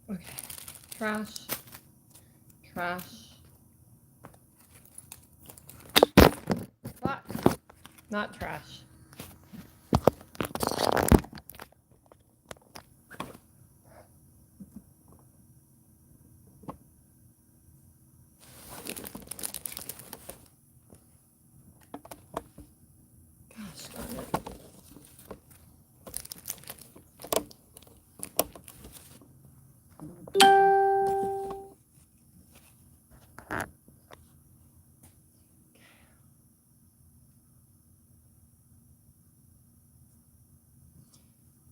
Okay. Trash. Trash. Fuck. Not trash. Gosh darn it.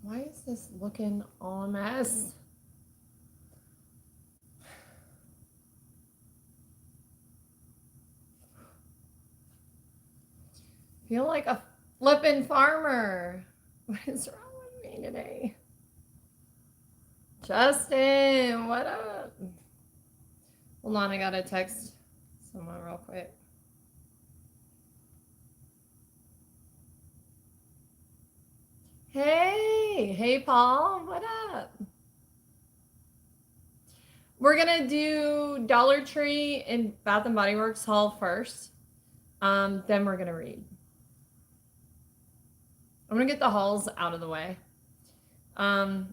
Why is this looking all a mess? Feel like a flippin' farmer. What is wrong with me today? Justin, what up? Hold on, I gotta text someone real quick. Hey, Paul, what up? We're gonna do Dollar Tree and Bath and Body Works haul first. Then we're gonna read. I'm gonna get the hauls out of the way. Hold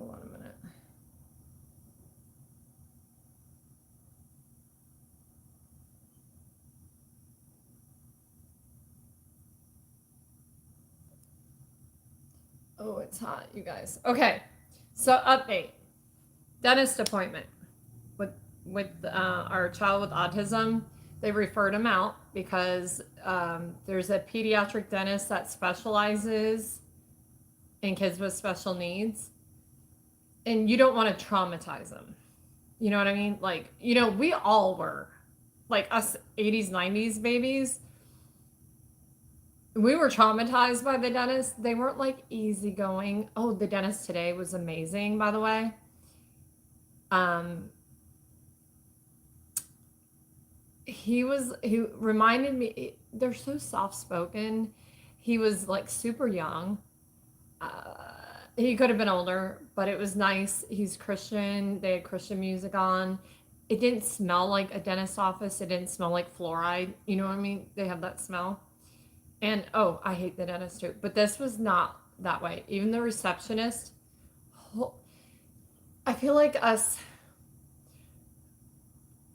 on a minute. Oh, it's hot, you guys. Okay, so update. Dentist appointment with our child with autism. They referred him out because there's a pediatric dentist that specializes in kids with special needs, and you don't want to traumatize them. You know what I mean? Like, you know, we all were, like us 80s, 90s babies. We were traumatized by the dentist. They weren't like easygoing. Oh, the dentist today was amazing, by the way. He reminded me, they're so soft spoken. He was like super young. He could have been older, but it was nice. He's Christian. They had Christian music on. It didn't smell like a dentist office. It didn't smell like fluoride. You know what I mean? They have that smell. And oh, I hate the dentist too. But this was not that way. Even the receptionist, I feel like us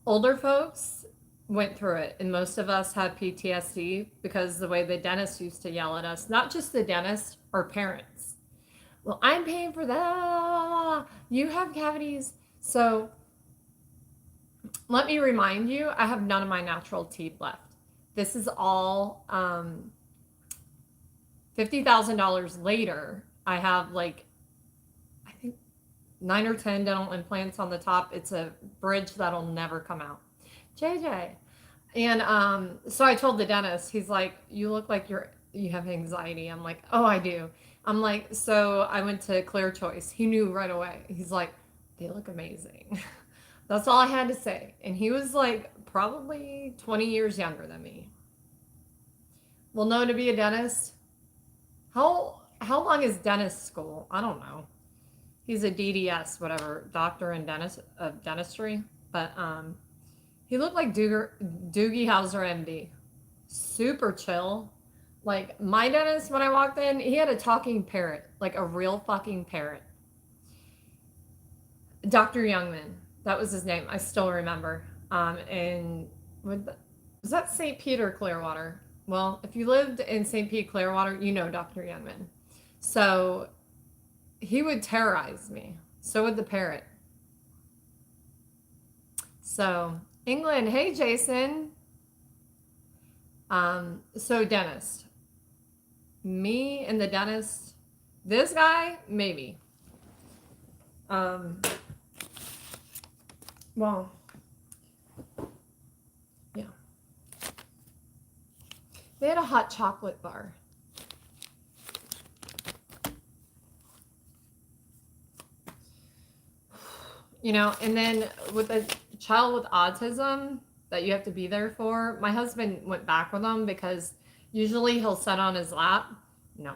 older folks went through it, and most of us have PTSD because the way the dentist used to yell at us, not just the dentist, our parents. Well, I'm paying for that. You have cavities. So let me remind you, I have none of my natural teeth left. This is all $50,000 later. I have like, I think 9 or 10 dental implants on the top. It's a bridge that'll never come out. JJ. And so I told the dentist, he's like, you look like you have anxiety. I'm like, oh, I do. I'm like, so I went to Clear Choice. He knew right away. He's like, they look amazing. That's all I had to say. And he was like probably 20 years younger than me. Well, no, to be a dentist, how long is dentist school? I don't know. He's a DDS, whatever, doctor in dentistry. But he looked like Doogie Howser, MD. Super chill. Like my dentist, when I walked in, he had a talking parrot, like a real fucking parrot. Dr. Youngman, that was his name. I still remember. And was that St. Peter Clearwater? Well, if you lived in St. Pete Clearwater, you know Dr. Youngman. So he would terrorize me. So would the parrot. So England, hey Jason. So dentist. Me and the dentist. This guy, maybe. Well, yeah. They had a hot chocolate bar. You know, and then with a child with autism, that you have to be there for. My husband went back with them because usually he'll sit on his lap. No,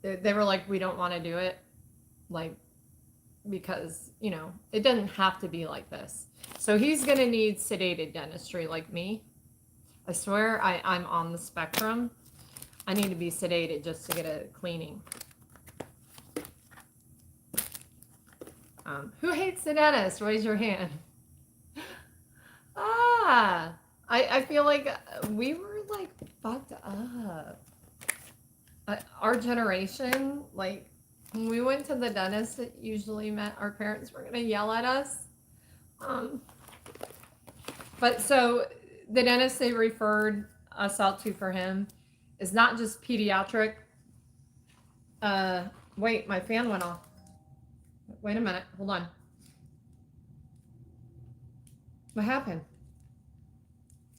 they were like, we don't want to do it, like, because it doesn't have to be like this. So he's gonna need sedated dentistry like me. I swear I'm on the spectrum. I need to be sedated just to get a cleaning. Who hates the dentist? Raise your hand. I feel like we were like fucked up. Our generation, like when we went to the dentist, it usually meant our parents were gonna yell at us. But so the dentist they referred us out to for him is not just pediatric. Wait, my fan went off. Wait a minute, hold on. What happened?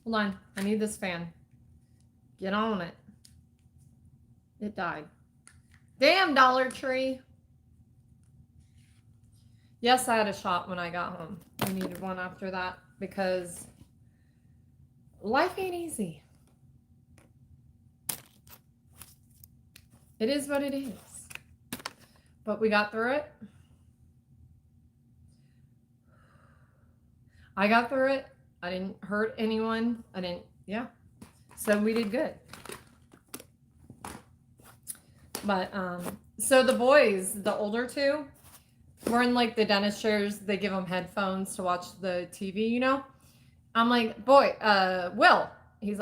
Hold on, I need this fan. Get on it. It died. Damn, Dollar Tree. Yes, I had a shot when I got home. I needed one after that because life ain't easy. It is what it is. But we got through it. I got through it. I didn't hurt anyone. Yeah. So we did good. But, so the boys, the older two, were in like the dentist chairs. They give them headphones to watch the TV, I'm like, boy, Will.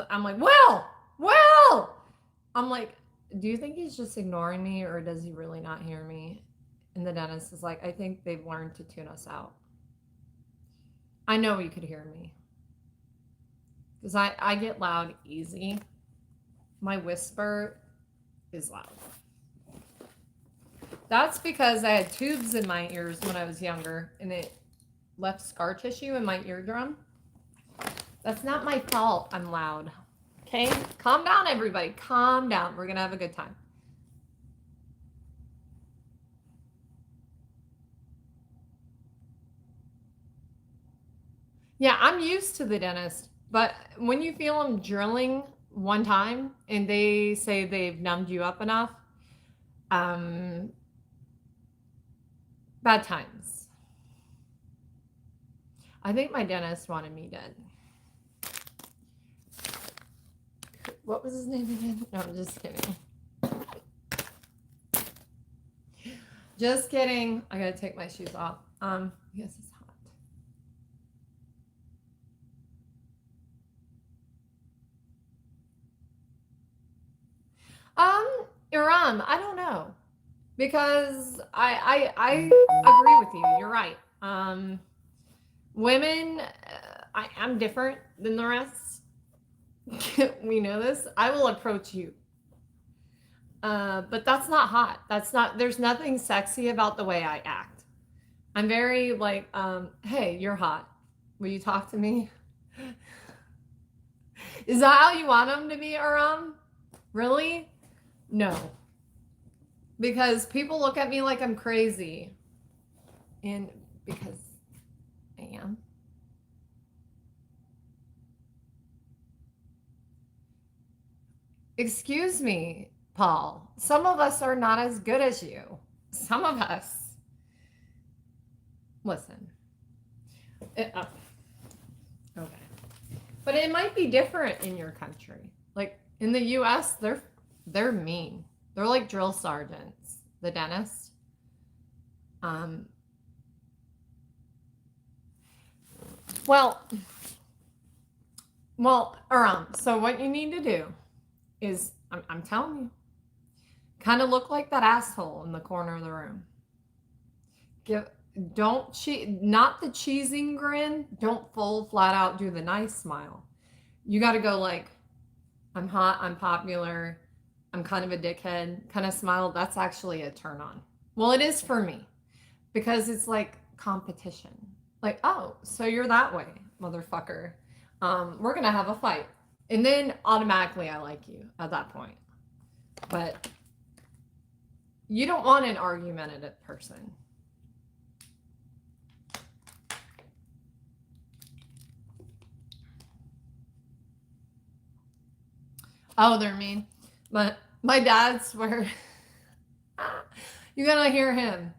I'm like, Will. I'm like, do you think he's just ignoring me or does he really not hear me? And the dentist is like, I think they've learned to tune us out. I know you could hear me. Because I get loud easy. My whisper is loud. That's because I had tubes in my ears when I was younger and it left scar tissue in my eardrum. That's not my fault I'm loud. Okay? Calm down, everybody. Calm down. We're going to have a good time. Yeah, I'm used to the dentist. But when you feel them drilling one time and they say they've numbed you up enough, bad times. I think my dentist wanted me dead. What was his name again? No, I'm just kidding. Just kidding. I gotta take my shoes off. Yes, it's Iran, I don't know. Because I agree with you. You're right. Women, I'm different than the rest. We know this. I will approach you. But that's not hot. There's nothing sexy about the way I act. I'm very like, hey, you're hot. Will you talk to me? Is that how you want them to be, Aram? Really? No. Because people look at me like I'm crazy. And because I am. Excuse me, Paul. Some of us are not as good as you. Some of us. Listen. Okay. But it might be different in your country. Like in the US, they're mean. They're like drill sergeants, the dentist. Well, so what you need to do is, I'm telling you, kind of look like that asshole in the corner of the room. Not the cheesing grin. Don't full flat out do the nice smile. You got to go like, I'm hot, I'm popular, I'm kind of a dickhead kind of smile. That's actually a turn on. Well, it is for me because it's like competition. Like, oh, so you're that way, motherfucker. We're going to have a fight. And then automatically I like you at that point. But you don't want an argumentative person. Oh, they're mean. My dad swear. You gotta hear him.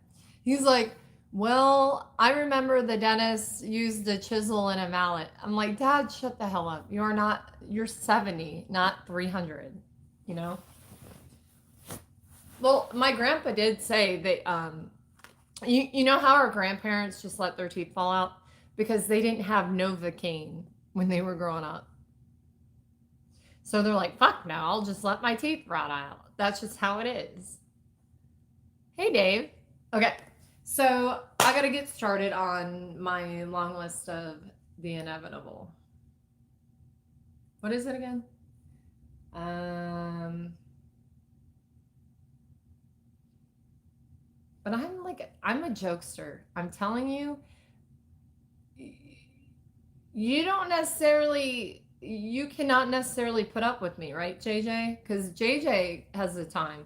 He's like, well, I remember the dentist used a chisel and a mallet. I'm like, Dad, shut the hell up. You're 70, not 300, you know? Well, my grandpa did say that, you know how our grandparents just let their teeth fall out? Because they didn't have Novocaine when they were growing up. So they're like, fuck no, I'll just let my teeth rot out. That's just how it is. Hey, Dave. Okay, so I got to get started on my long list of the inevitable. What is it again? But I'm a jokester. I'm telling you, you cannot necessarily put up with me, right, JJ? Because JJ has the time.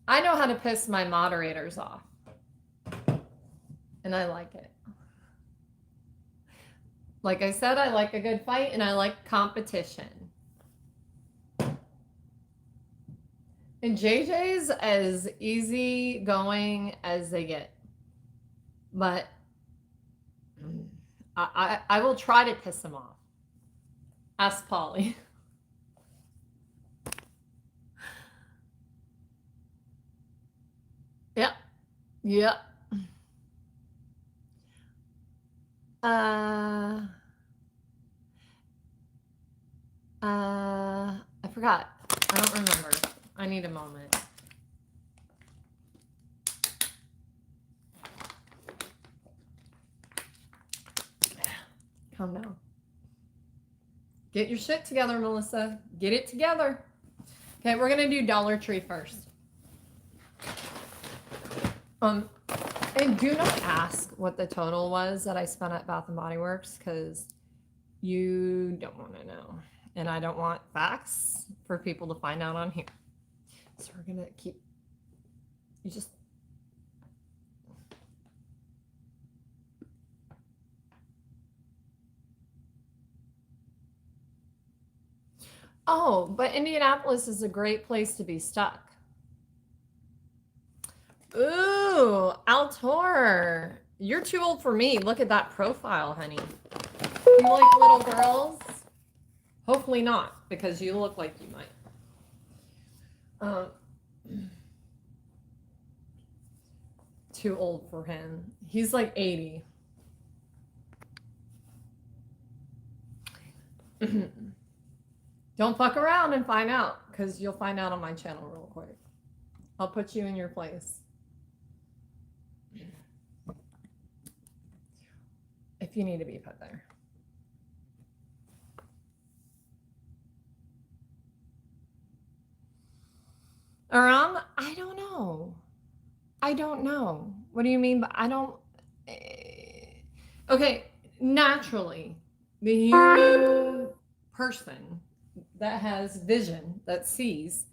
I know how to piss my moderators off. And I like it. Like I said, I like a good fight and I like competition. And JJ's as easy going as they get. But I will try to piss him off. Ask Polly. Yep. Yep. I forgot. I don't remember. I need a moment. Calm down. Get your shit together, Melissa. Get it together. Okay, we're gonna do Dollar Tree first. And do not ask what the total was that I spent at Bath and Body Works because you don't want to know. And I don't want facts for people to find out on here. So we're gonna keep, you just, oh, but Indianapolis is a great place to be stuck. Ooh, Altor. You're too old for me. Look at that profile, honey. You like little girls? Hopefully not, because you look like you might. Too old for him. He's like 80. Don't fuck around and find out, because you'll find out on my channel real quick. I'll put you in your place. If you need to be put there. Aram, I don't know. I don't know. What do you mean? But I don't. Okay, naturally, the human person that has vision, that sees,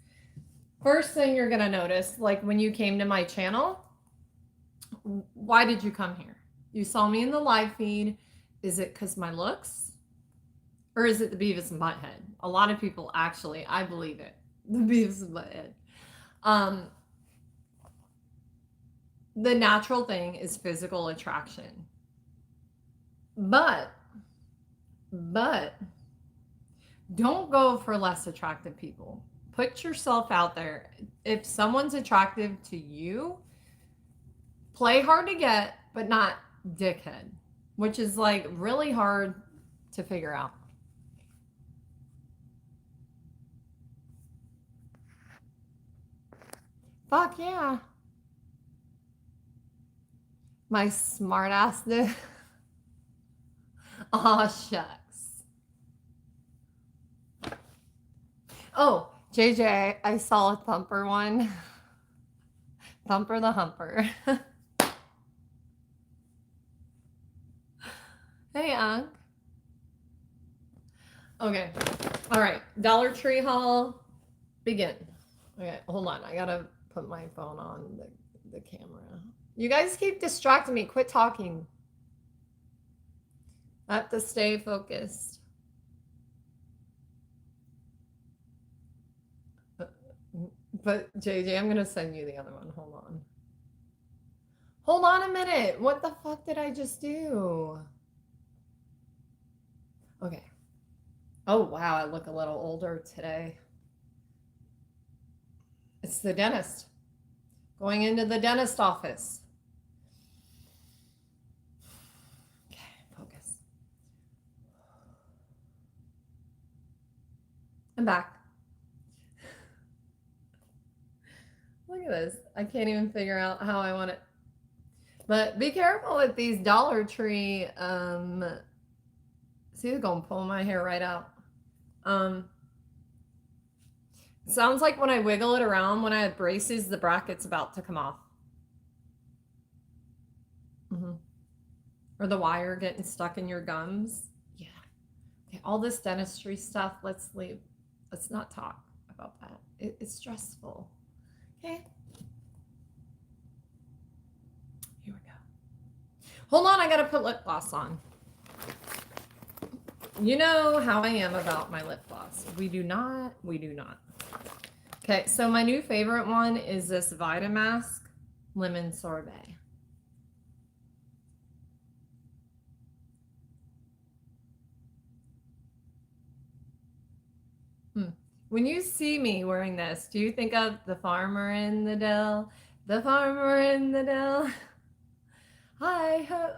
first thing you're going to notice, like when you came to my channel, why did you come here? You saw me in the live feed. Is it because my looks? Or is it the Beavis and Butthead? A lot of people actually, I believe it. The Beavis and Butthead. The natural thing is physical attraction. But don't go for less attractive people. Put yourself out there. If someone's attractive to you, play hard to get, but not dickhead, which is like really hard to figure out. Fuck yeah. My smart ass did. Aw, shucks. Oh, JJ, I saw a Thumper one. Thumper the Humper. Hey, Unc. Okay. All right. Dollar Tree haul. Begin. Okay, hold on. I gotta put my phone on the camera. You guys keep distracting me. Quit talking. I have to stay focused. But JJ, I'm going to send you the other one. Hold on. Hold on a minute. What the fuck did I just do? Okay. Oh, wow. I look a little older today. It's the dentist. Going into the dentist office. Okay, focus. I'm back. Look at this. I can't even figure out how I want it. But be careful with these Dollar Tree. See, they're going to pull my hair right out. Sounds like when I wiggle it around, when I have braces, the bracket's about to come off. Or the wire getting stuck in your gums. Yeah. Okay, all this dentistry stuff, let's leave. Let's not talk about that. It's stressful. Okay. Here we go. Hold on, I gotta put lip gloss on. You know how I am about my lip gloss. We do not. Okay, so my new favorite one is this Vitamask Lemon Sorbet. When you see me wearing this, do you think of the farmer in the dell? The farmer in the dell. Hi ho.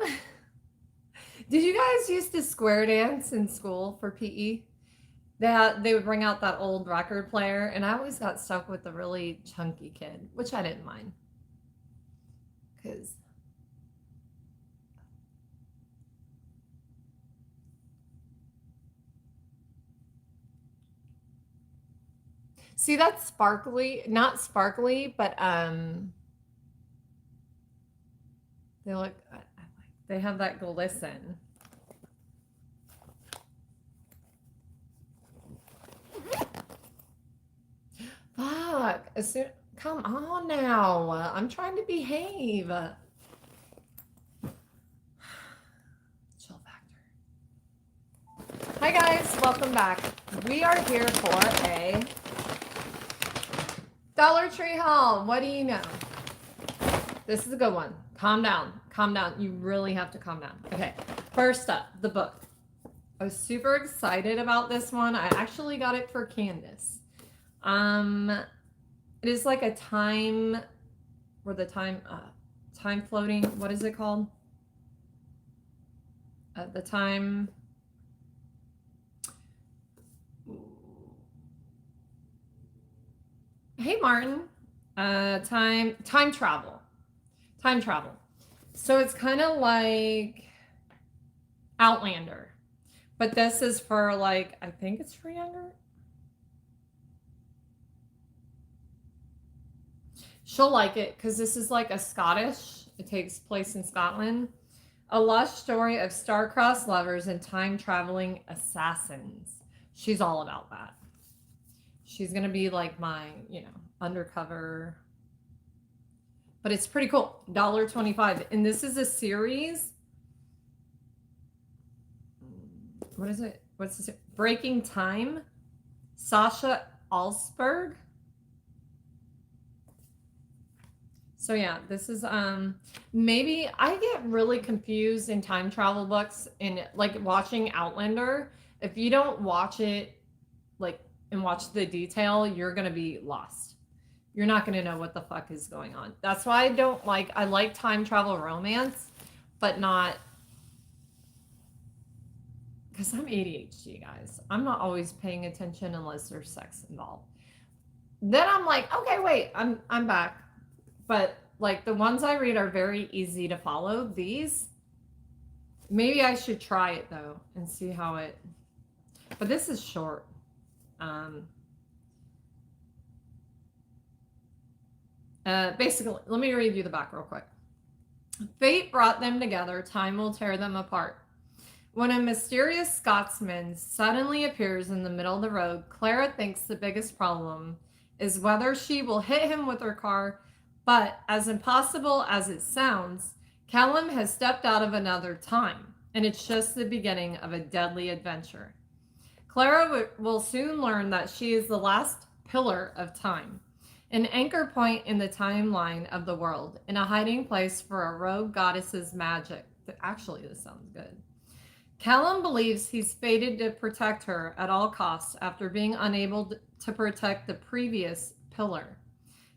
Did you guys used to square dance in school for PE? They would bring out that old record player, and I always got stuck with the really chunky kid, which I didn't mind. Because see, that's sparkly, not sparkly, but they look, they have that glisten. Fuck, come on now. I'm trying to behave. Chill factor. Hi guys, welcome back. We are here for a Dollar Tree haul. What do you know? This is a good one. Calm down. Calm down. You really have to calm down. Okay. First up, the book. I was super excited about this one. I actually got it for Candace. It is like a time where the time floating. What is it called? The time. Hey Martin, time travel. So it's kind of like Outlander, but this is for like, I think it's for younger. She'll like it because this is like a Scottish. It takes place in Scotland. A lush story of star-crossed lovers and time-traveling assassins. She's all about that. She's going to be like my, undercover. But it's pretty cool. $1.25. And this is a series. What is it? What's this? Breaking Time. Sasha Alsberg. So yeah, this is maybe I get really confused in time travel books and like watching Outlander. If you don't watch it like and watch the detail, you're gonna be lost. You're not gonna know what the fuck is going on. That's why I like time travel romance, but not because I'm ADHD, guys. I'm not always paying attention unless there's sex involved. Then I'm like, okay, wait, I'm back. But like the ones I read are very easy to follow. These, maybe I should try it though and see how it, but this is short. Basically, let me read you the back real quick. Fate brought them together. Time will tear them apart. When a mysterious Scotsman suddenly appears in the middle of the road, Clara thinks the biggest problem is whether she will hit him with her car. But as impossible as it sounds, Callum has stepped out of another time, and it's just the beginning of a deadly adventure. Clara will soon learn that she is the last pillar of time. an anchor point in the timeline of the world, and a hiding place for a rogue goddess's magic. Actually, this sounds good. Callum believes he's fated to protect her at all costs after being unable to protect the previous pillar,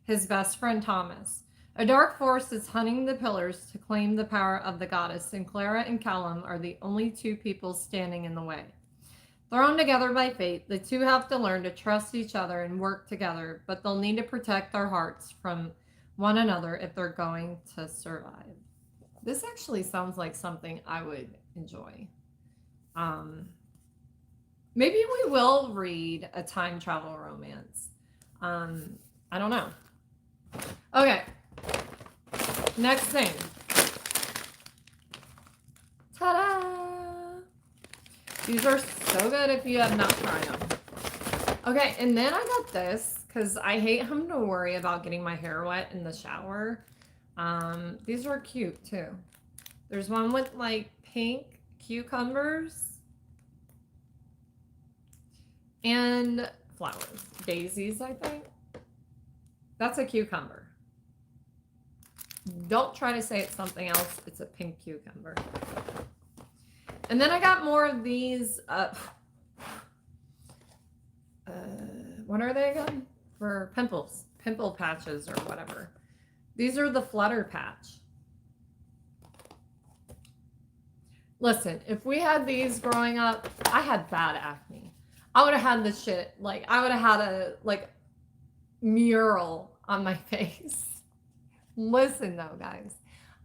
his best friend Thomas. A dark force is hunting the pillars to claim the power of the goddess, and Clara and Callum are the only two people standing in the way. Thrown together by fate, the two have to learn to trust each other and work together, but they'll need to protect their hearts from one another if they're going to survive. This actually sounds like something I would enjoy. Maybe we will read a time travel romance. I don't know. Okay. Next thing. Ta-da! These are so good if you have not tried them. Okay, and then I got this because I hate having to worry about getting my hair wet in the shower. These are cute too. There's one with like pink cucumbers and flowers. Daisies, I think. That's a cucumber. Don't try to say it's something else. It's a pink cucumber. And then I got more of these. What are they again? For pimples. Pimple patches or whatever. These are the Flutter Patch. Listen, if we had these growing up, I had bad acne. I would have had this shit. Like, I would have had a, like, mural on my face. Listen, though, guys.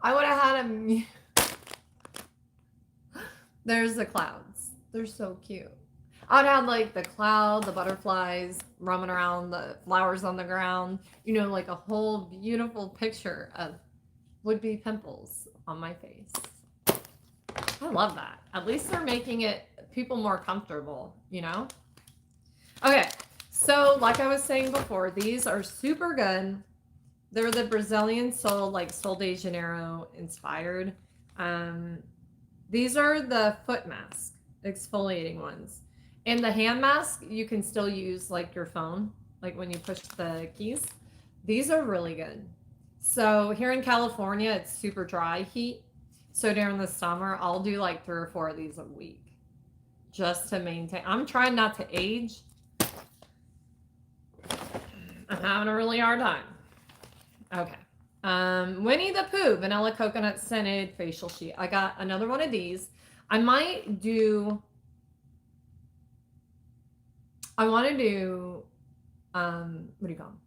I would have had a... There's the clouds. They're so cute. I would have, like, the cloud, the butterflies roaming around, the flowers on the ground. You know, like a whole beautiful picture of would-be pimples on my face. I love that. At least they're making it people more comfortable, you know? Okay, so like I was saying before, these are super good. They're the Brazilian Sol, like Sol de Janeiro inspired. These are the foot mask, exfoliating ones. And the hand mask, you can still use like your phone, like when you push the keys. These are really good. So here in California, it's super dry heat. So during the summer, I'll do like 3 or 4 of these a week just to maintain. I'm trying not to age. I'm having a really hard time. Okay. Winnie the Pooh, vanilla coconut scented facial sheet. I got another one of these. I might do, I want to do, what do you call them?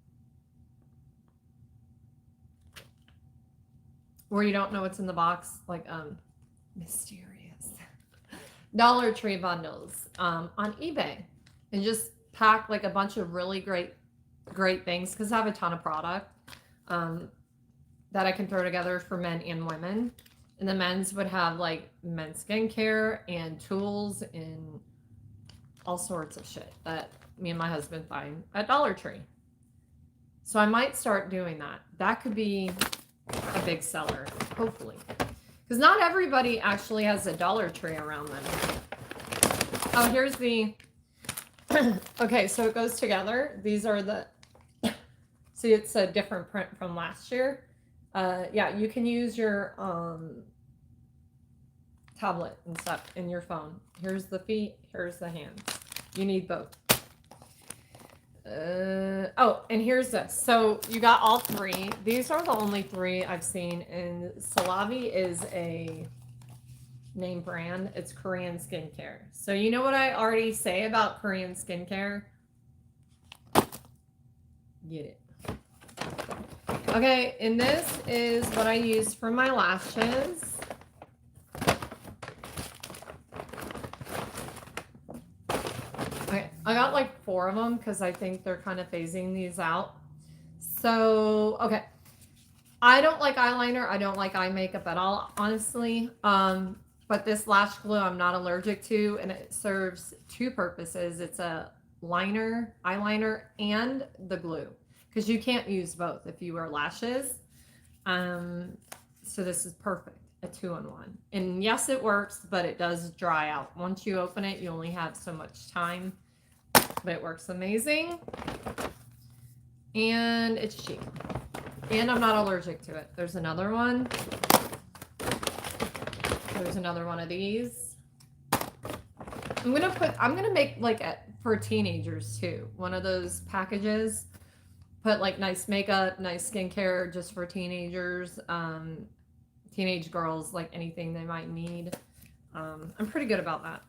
Where you don't know what's in the box, like mysterious Dollar Tree bundles on eBay, and just pack like a bunch of really great things because I have a ton of product that I can throw together for men and women. And the men's would have like men's skincare and tools and all sorts of shit that me and my husband find at Dollar Tree. So I might start doing that. That could be a big seller, hopefully, because not everybody actually has a Dollar Tree around them. Oh, here's the okay, so it goes together. These are the see, it's a different print from last year. Yeah, you can use your tablet and stuff in your phone. Here's the feet, here's the hands. You need both. Oh, and here's this. So you got all 3. These are the only 3 I've seen, and Salavi is a name brand. It's Korean skincare. So you know what I already say about Korean skincare? Get it. Okay, and this is what I use for my lashes. Okay, I got like 4 of them because I think they're kind of phasing these out. So, okay. I don't like eyeliner. I don't like eye makeup at all, honestly. But this lash glue I'm not allergic to, and it serves 2 purposes. It's a liner, eyeliner, and the glue. Because you can't use both if you wear lashes. So this is perfect, a 2-in-1. And yes, it works, but it does dry out. Once you open it, you only have so much time, but it works amazing. And it's cheap. And I'm not allergic to it. There's another one. There's another one of these. I'm gonna make like for teenagers too. One of those packages. Put like nice makeup, nice skincare just for teenagers, teenage girls, like anything they might need. I'm pretty good about that.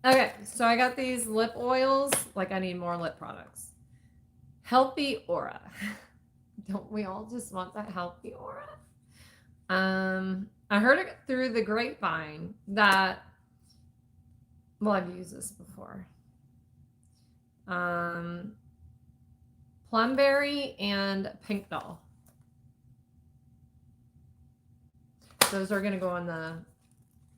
Okay, so I got these lip oils. Like I need more lip products. Healthy aura. Don't we all just want that healthy aura? I heard it through the grapevine that, well, I've used this before. Plumberry and Pink Doll. Those are going to go in the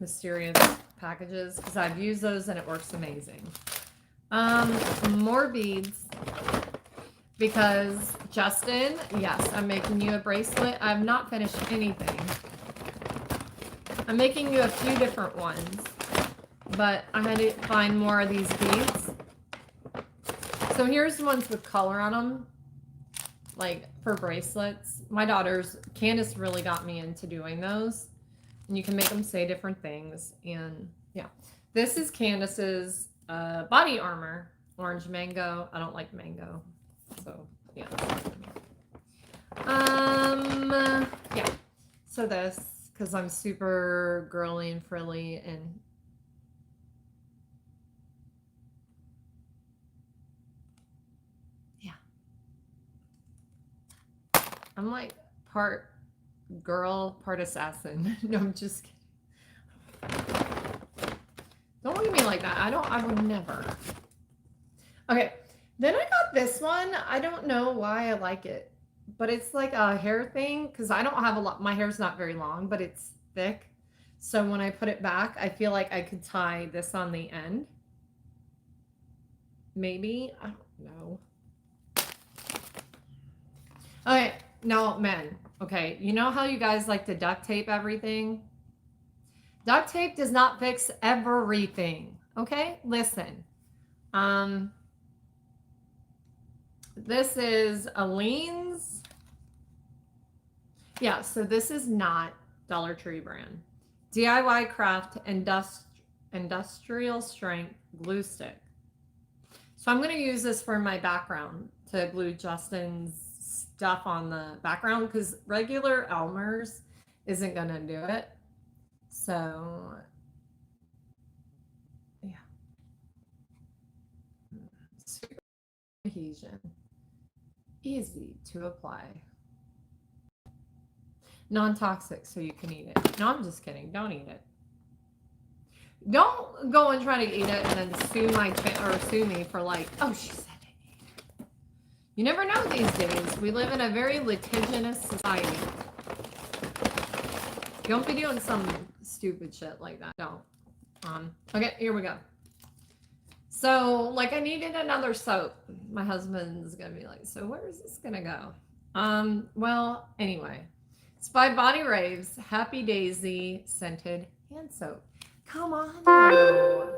mysterious packages because I've used those and it works amazing. More beads because Justin, yes, I'm making you a bracelet. I've not finished anything. I'm making you a few different ones, but I had to find more of these beads. So here's ones with color on them, like for bracelets. My daughter's, Candace really got me into doing those. And you can make them say different things. And yeah, this is Candace's body armor, orange mango. I don't like mango. So yeah. Yeah. So this, because I'm super girly and frilly and yeah. I'm like part girl, part assassin. No, I'm just kidding. Don't look at me like that. I would never. Okay. Then I got this one. I don't know why I like it, but it's like a hair thing because I don't have a lot. My hair's not very long, but it's thick. So when I put it back, I feel like I could tie this on the end. Maybe. I don't know. Okay. Now, men. Okay. You know how you guys like to duct tape everything? Duct tape does not fix everything. Okay? Listen. This is Aleene's. Yeah, so this is not Dollar Tree brand. DIY Craft Industrial Strength Glue Stick. So I'm going to use this for my background to glue Justin's stuff on the background because regular Elmer's isn't going to do it. So, yeah. Super adhesion. Easy to apply. Non-toxic, so you can eat it. No, I'm just kidding. Don't eat it. Don't go and try to eat it and then sue me for like, oh, she said it. You never know these days. We live in a very litigious society. Don't be doing some stupid shit like that. Don't. Okay, here we go. So, like, I needed another soap. My husband's gonna be like, so where is this gonna go? Well, anyway. It's by Body Raves Happy Daisy Scented Hand Soap. Come on now.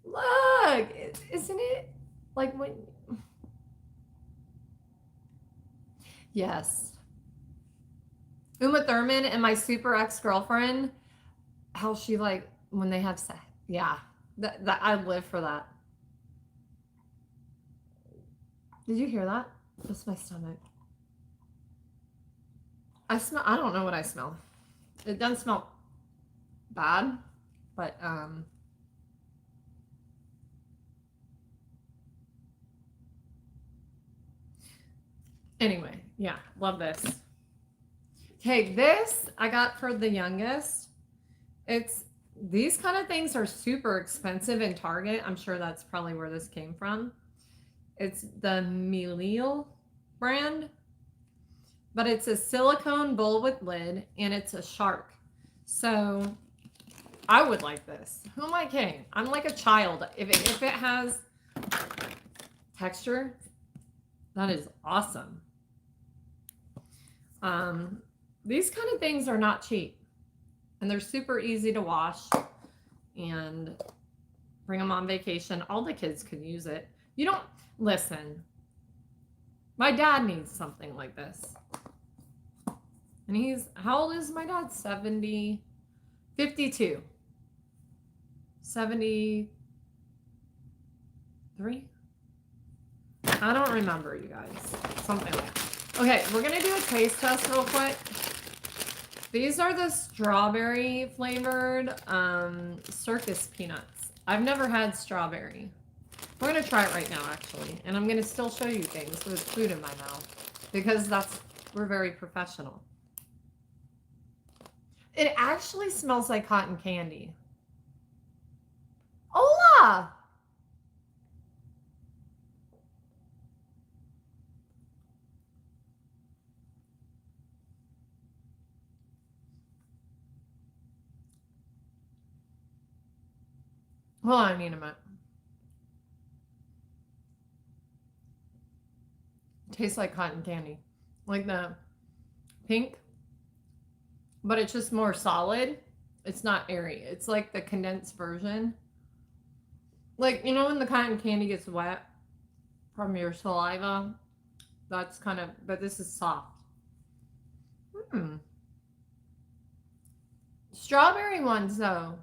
Look, isn't it like when... Yes. Uma Thurman and my super ex-girlfriend, how she like, when they have sex. Yeah, that I live for that. Did you hear that? Just my stomach. I don't know what I smell. It doesn't smell bad, but anyway, yeah, love this. Okay, this I got for the youngest. These kind of things are super expensive in Target. I'm sure that's probably where this came from. It's the Melil brand, but it's a silicone bowl with lid and it's a shark. So I would like this. Who am I kidding? I'm like a child. If it has texture, that is awesome. These kind of things are not cheap and they're super easy to wash and bring them on vacation. All the kids could use it. You don't listen. My dad needs something like this. And he's, how old is my dad? 70, 52. 73? I don't remember, you guys. Something like that. Okay, we're going to do a taste test real quick. These are the strawberry flavored circus peanuts. I've never had strawberry. We're going to try it right now, actually. And I'm going to still show you things with food in my mouth. Because we're very professional. It actually smells like cotton candy. Hola! Hold on, I need a minute. Tastes like cotton candy. Like the pink. But it's just more solid. It's not airy. It's like the condensed version. Like, you know when the cotton candy gets wet from your saliva? That's kind of, but this is soft. Strawberry ones, though.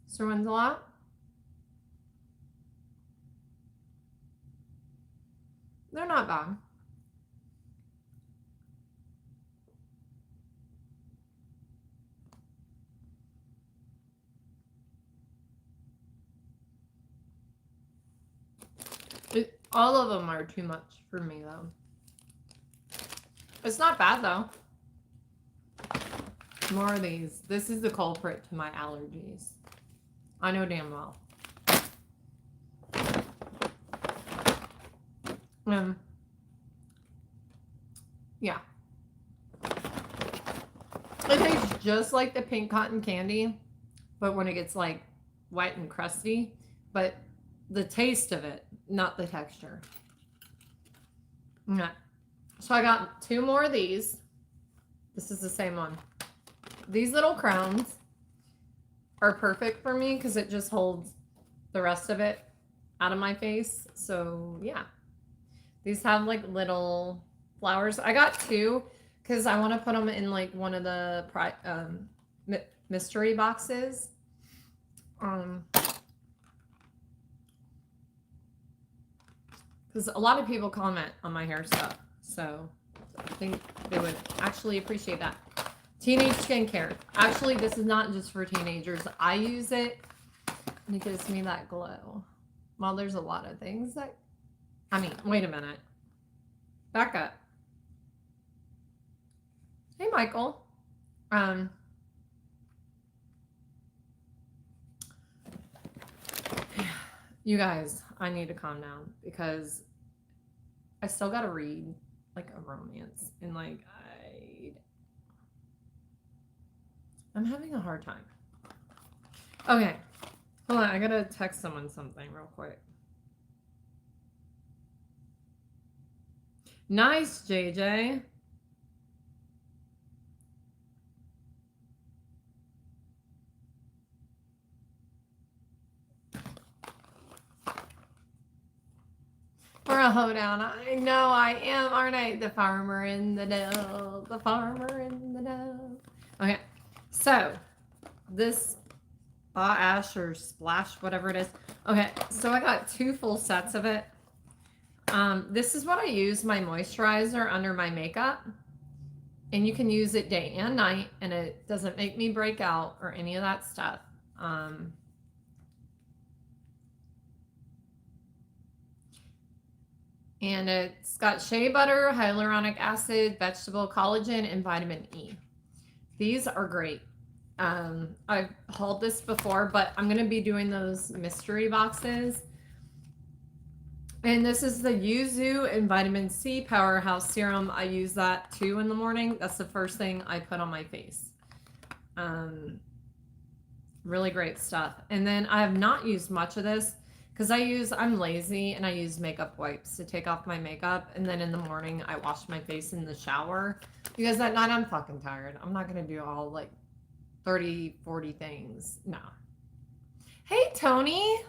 Sir ones a lot. They're not bad. All of them are too much for me, though. It's not bad, though. More of these. This is the culprit to my allergies. I know damn well. Yeah. It tastes just like the pink cotton candy, but when it gets like wet and crusty, but the taste of it, not the texture. Yeah. So I got 2 more of these. This is the same one. These little crowns are perfect for me because it just holds the rest of it out of my face. So yeah. These have like little flowers. I got 2 because I want to put them in like one of the mystery boxes. Because a lot of people comment on my hair stuff. So I think they would actually appreciate that. Teenage skincare. Actually, this is not just for teenagers. I use it and it gives me that glow. Well, there's a lot of things that, I mean, wait a minute. Back up. Hey, Michael. You guys, I need to calm down because I still got to read like a romance and like I'm having a hard time. Okay. Hold on. I got to text someone something real quick. Nice, JJ. For a hoedown. I know I am, aren't I? The farmer in the dough. The farmer in the dough. Okay. So, this ash or splash, whatever it is. Okay. So, I got 2 full sets of it. This is what I use my moisturizer under my makeup. And you can use it day and night. And it doesn't make me break out or any of that stuff. And it's got shea butter, hyaluronic acid, vegetable collagen, and vitamin E. These are great. I've hauled this before, but I'm going to be doing those mystery boxes. And this is the Yuzu and vitamin C powerhouse serum. I use that too in the morning. That's the first thing I put on my face. Really great stuff. And then I have not used much of this because I'm lazy and I use makeup wipes to take off my makeup. And then in the morning, I wash my face in the shower because at night I'm fucking tired. I'm not going to do all like 30, 40 things. No. Hey, Tony.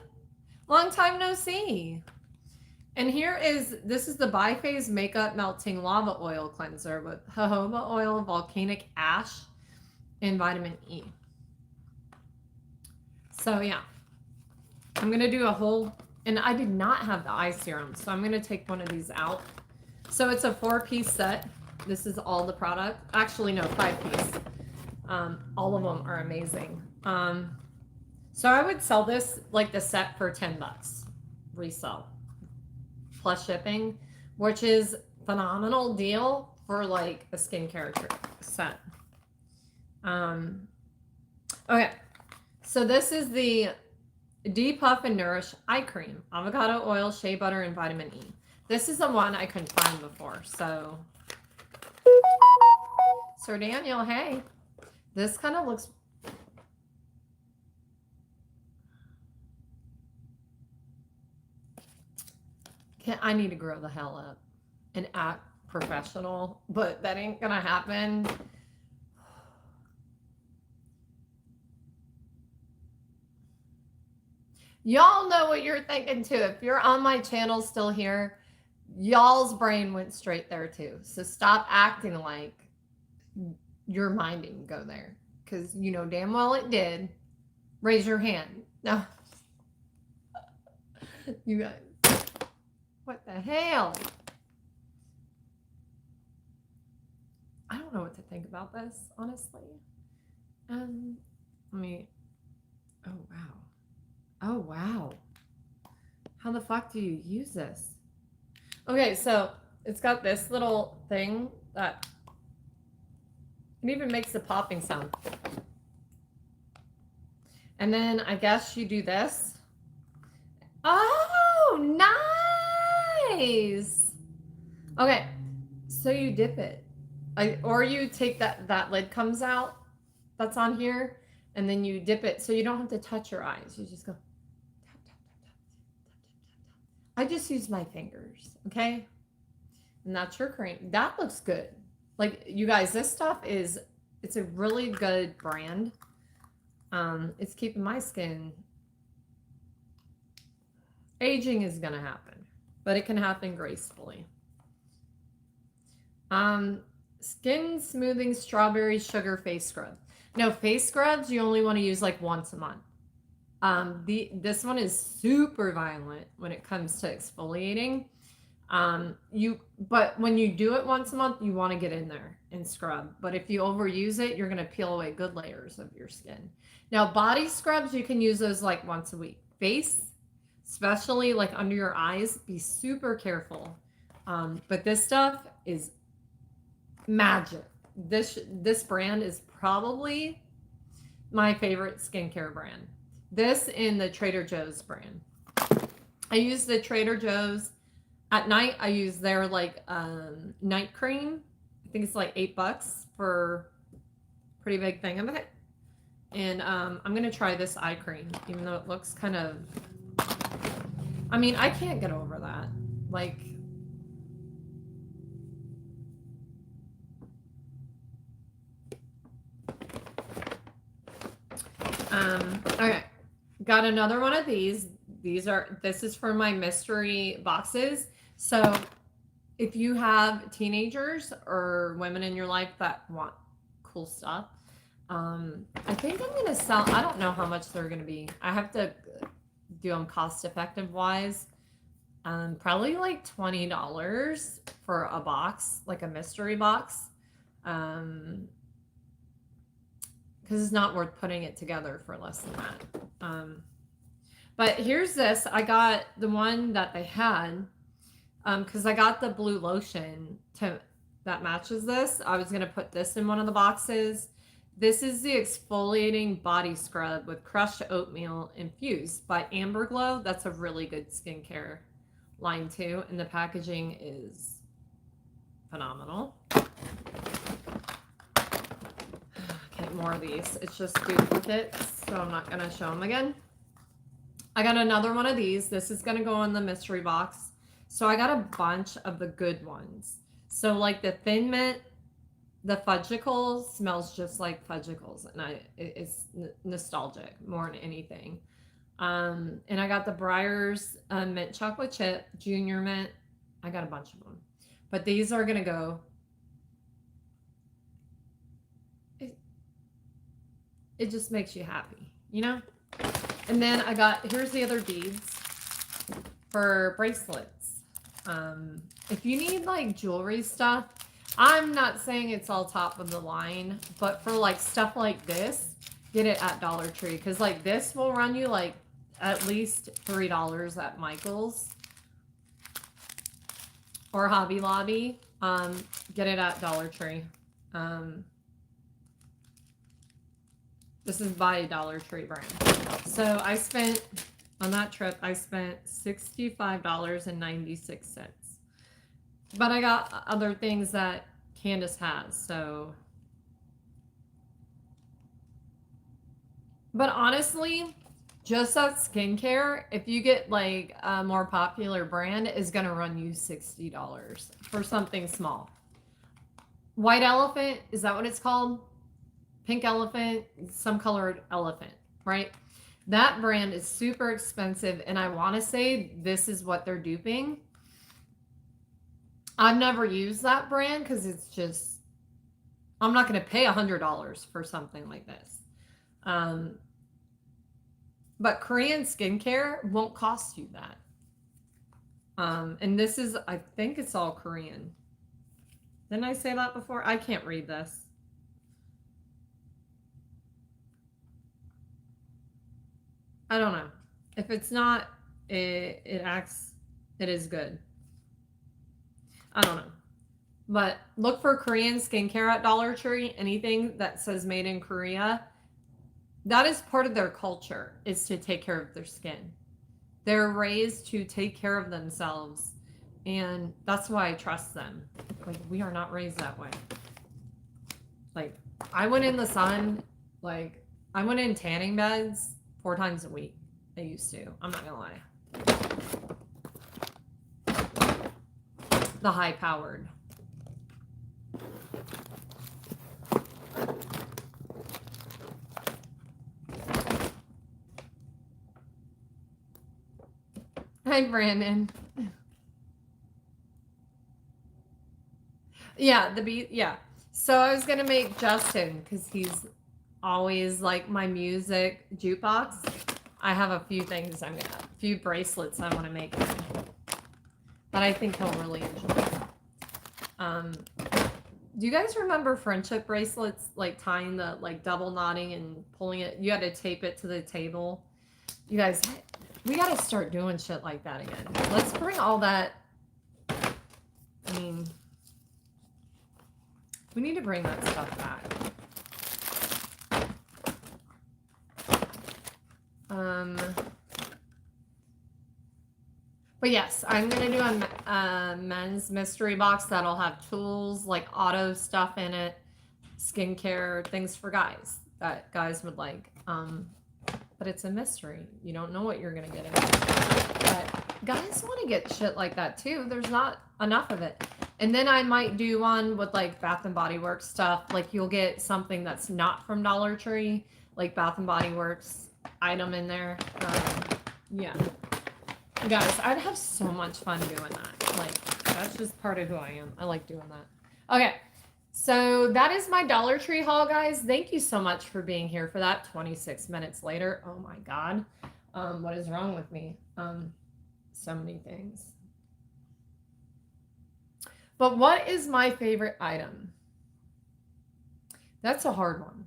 Long time no see. And this is the Biphase Makeup Melting Lava Oil Cleanser with jojoba oil, volcanic ash, and vitamin E. So yeah, I'm going to do a whole, and I did not have the eye serum, so I'm going to take one of these out. So it's a 4-piece set. This is all the product. Actually, no, 5-piece. All of them are amazing. So I would sell this, like the set, for $10. Resell. Plus shipping, which is phenomenal deal for like a skincare set. Okay. So this is the Depuff and Nourish Eye Cream. Avocado oil, shea butter, and vitamin E. This is the one I couldn't find before. So, Sir Daniel, hey. This kind of looks... I need to grow the hell up and act professional, but that ain't gonna happen. Y'all know what you're thinking too. If you're on my channel still here, y'all's brain went straight there too. So stop acting like your mind didn't go there, because you know damn well it did. Raise your hand. No. You guys, what the hell? I don't know what to think about this, honestly. Let me... Oh, wow. Oh, wow. How the fuck do you use this? Okay, so it's got this little thing that... It even makes the popping sound. And then I guess you do this. Oh, nice. Okay, so you dip it. Or you take that lid comes out that's on here, and then you dip it so you don't have to touch your eyes. You just go tap, tap, tap, tap, tap, tap, tap, tap. I just use my fingers, okay? And that's your cream. That looks good. Like, you guys, this stuff it's a really good brand. It's keeping my skin... Aging is gonna happen, but it can happen gracefully. Skin smoothing strawberry sugar face scrub. No, face scrubs you only want to use like once a month. This one is super violent when it comes to exfoliating. But when you do it once a month, you want to get in there and scrub. But if you overuse it, you're going to peel away good layers of your skin. Now, body scrubs, you can use those like once a week. Face, especially like under your eyes, be super careful. But this stuff is magic. This brand is probably my favorite skincare brand. This in the Trader Joe's brand. I use the Trader Joe's at night. I use their like night cream. I think it's like $8 for a pretty big thing of it. And I'm gonna try this eye cream, even though it looks kind of... I mean, I can't get over that. Like... Okay, got another one of these. This is for my mystery boxes. So if you have teenagers or women in your life that want cool stuff, I think I'm gonna sell... I don't know how much they're gonna be. I have to do them cost effective wise. Probably like $20 for a box, like a mystery box. Because it's not worth putting it together for less than that. But here's this. I got the one that they had because I got the blue lotion that matches this. I was going to put this in one of the boxes. This is the exfoliating body scrub with crushed oatmeal infused by Amber Glow. That's a really good skincare line too. And the packaging is phenomenal. More of these. It's just duplicates, so I'm not going to show them again. I got another one of these. This is going to go in the mystery box. So I got a bunch of the good ones. So like the Thin Mint, the Fudgicles smells just like Fudgicles, and it's nostalgic more than anything. And I got the Breyers mint chocolate chip, junior mint. I got a bunch of them. But these are going to go. It, it just makes you happy, you know? And then I got, here's the other beads for bracelets. If you need like jewelry stuff, I'm not saying it's all top of the line, but for like stuff like this, get it at Dollar Tree. Because like this will run you like at least $3 at Michael's or Hobby Lobby. Get it at Dollar Tree. This is by Dollar Tree brand. So I spent, on that trip, I spent $65.96. But I got other things that Candace has, so. But honestly, just that skincare, if you get like a more popular brand, is going to run you $60 for something small. White elephant, is that what it's called? Pink elephant, some colored elephant, right? That brand is super expensive, and I want to say this is what they're duping. I've never used that brand because it's just, I'm not going to pay $100 for something like this. But Korean skincare won't cost you that. And this is, I think it's all Korean. Didn't I say that before? I can't read this. I don't know. If it's not, it is good. I don't know. But look for Korean skincare at Dollar Tree. Anything that says made in Korea. That is part of their culture, is to take care of their skin. They're raised to take care of themselves. And that's why I trust them. Like, we are not raised that way. Like, I went in the sun, like, I went in tanning beds 4 times a week. I used to. I'm not gonna lie. The high powered. Hi, Brandon. Yeah, the beat. Yeah. So I was gonna make Justin, because he's always like my music jukebox. I have a few things a few bracelets I want to make him that I think he'll really enjoy. Do you guys remember friendship bracelets, like tying the, like double knotting and pulling it? You had to tape it to the table. You guys, we got to start doing shit like that again. Let's bring all that. I mean, we need to bring that stuff back. But yes, I'm going to do a men's mystery box that'll have tools, like auto stuff in it, skincare, things for guys that guys would like. But it's a mystery. You don't know what you're going to get in. But guys want to get shit like that too. There's not enough of it. And then I might do one with like Bath and Body Works stuff. Like you'll get something that's not from Dollar Tree, like Bath and Body Works item in there. Yeah. Guys, I'd have so much fun doing that. Like, that's just part of who I am. I like doing that. Okay. So that is my Dollar Tree haul, guys. Thank you so much for being here for that. 26 minutes later. Oh my God. What is wrong with me? So many things. But what is my favorite item? That's a hard one.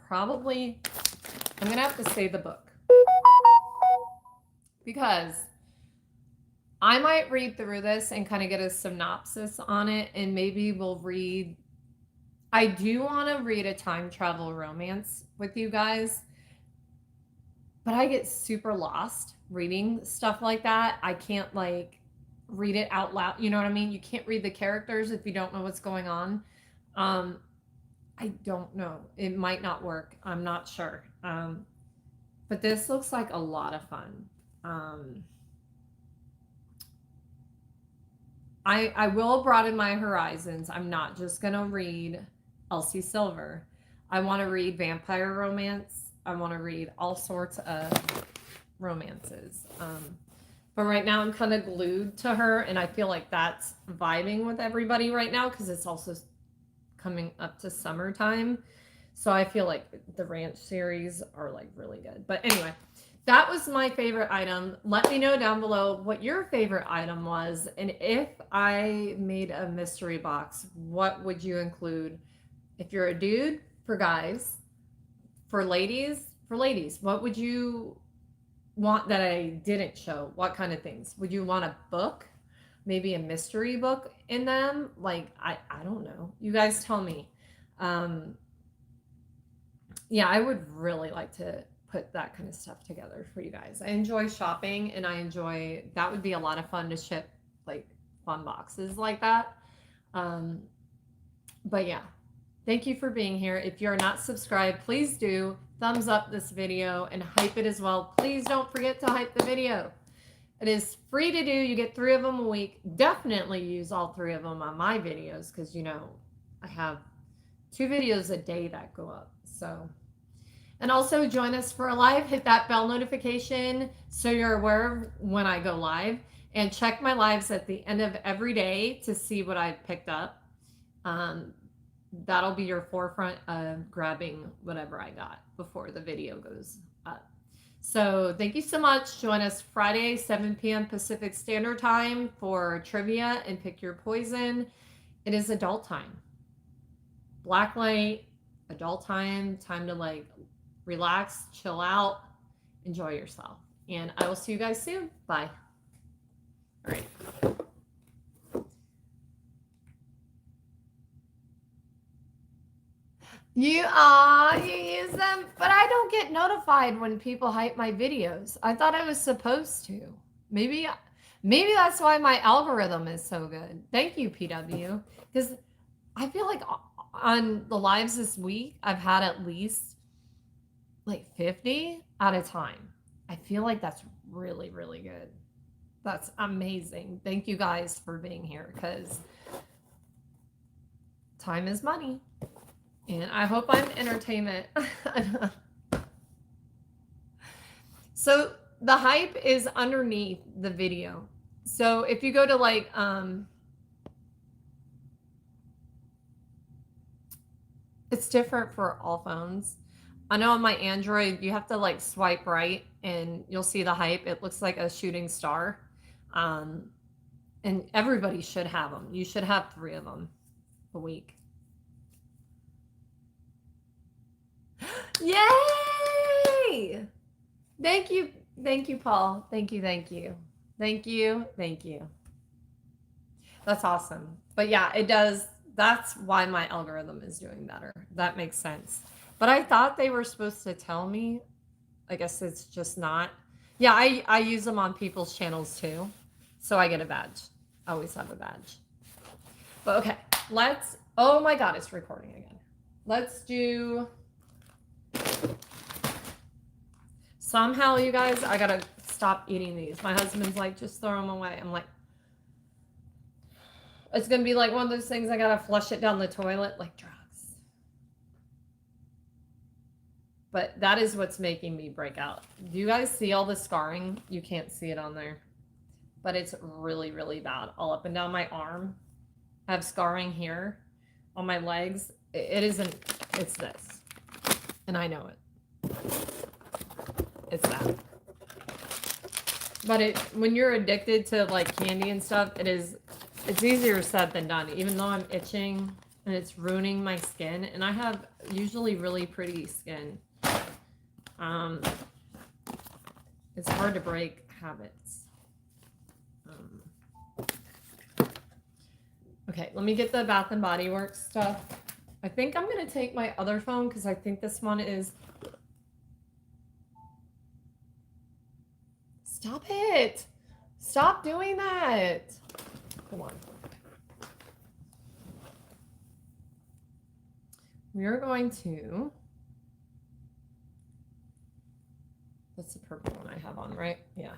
Probably, I'm going to have to say the book. Because I might read through this and kind of get a synopsis on it, and maybe we'll read. I do want to read a time travel romance with you guys, but I get super lost reading stuff like that. I can't like read it out loud. You know what I mean? You can't read the characters if you don't know what's going on. I don't know. It might not work. I'm not sure. But this looks like a lot of fun. I will broaden my horizons. I'm not just going to read Elsie Silver. I want to read vampire romance. I want to read all sorts of romances. But right now I'm kind of glued to her, and I feel like that's vibing with everybody right now because it's also coming up to summertime. So I feel like the ranch series are like really good. But anyway, that was my favorite item. Let me know down below what your favorite item was. And if I made a mystery box, what would you include? If you're a dude, for guys, for ladies, what would you want that I didn't show? What kind of things? Would you want a book? Maybe a mystery book in them? Like, I don't know. You guys tell me. Yeah, I would really like to put that kind of stuff together for you guys. I enjoy shopping, and I enjoy that would be a lot of fun to ship like fun boxes like that. Um, but yeah, thank you for being here. If you're not subscribed, please do thumbs up this video and hype it as well. Please don't forget to hype the video. It is free to do. You get 3 of them a week. Definitely use all 3 of them on my videos because, you know, I have 2 videos a day that go up. So, and also join us for a live. Hit that bell notification so you're aware of when I go live. And check my lives at the end of every day to see what I've picked up. That'll be your forefront of grabbing whatever I got before the video goes up. So thank you so much. Join us Friday, 7 p.m. Pacific Standard Time for trivia and pick your poison. It is adult time. Black light, adult time, time to like relax, chill out, enjoy yourself. And I will see you guys soon. Bye. All right. You use them, but I don't get notified when people hype my videos. I thought I was supposed to. Maybe that's why my algorithm is so good. Thank you, PW. Because I feel like on the lives this week, I've had at least like 50 at a time. I feel like that's really, really good. That's amazing. Thank you guys for being here because time is money. And I hope I'm entertainment. So the hype is underneath the video. So if you go to like, it's different for all phones. I know on my Android, you have to like swipe right and you'll see the hype. It looks like a shooting star. And everybody should have them. You should have 3 of them a week. Yay! Thank you. Thank you, Paul. Thank you. Thank you. Thank you. Thank you. That's awesome. But yeah, it does. That's why my algorithm is doing better. That makes sense. But I thought they were supposed to tell me. I guess it's just not. Yeah, I use them on people's channels too. So I get a badge. I always have a badge. But okay, let's. Oh my God, it's recording again. Let's do. Somehow, you guys, I gotta stop eating these. My husband's like, just throw them away. I'm like, it's gonna be like one of those things I gotta flush it down the toilet like drugs. But that is what's making me break out. Do you guys see all the scarring? You can't see it on there. But it's really, really bad. All up and down my arm. I have scarring here on my legs. It isn't, it's this. And I know it. It's that. But when you're addicted to like candy and stuff, it's easier said than done. Even though I'm itching and it's ruining my skin, and I have usually really pretty skin. It's hard to break habits. Okay, let me get the Bath and Body Works stuff. I think I'm gonna take my other phone because I think this one is. Stop it! Stop doing that! Come on. We are going to. That's the purple one I have on, right? Yeah.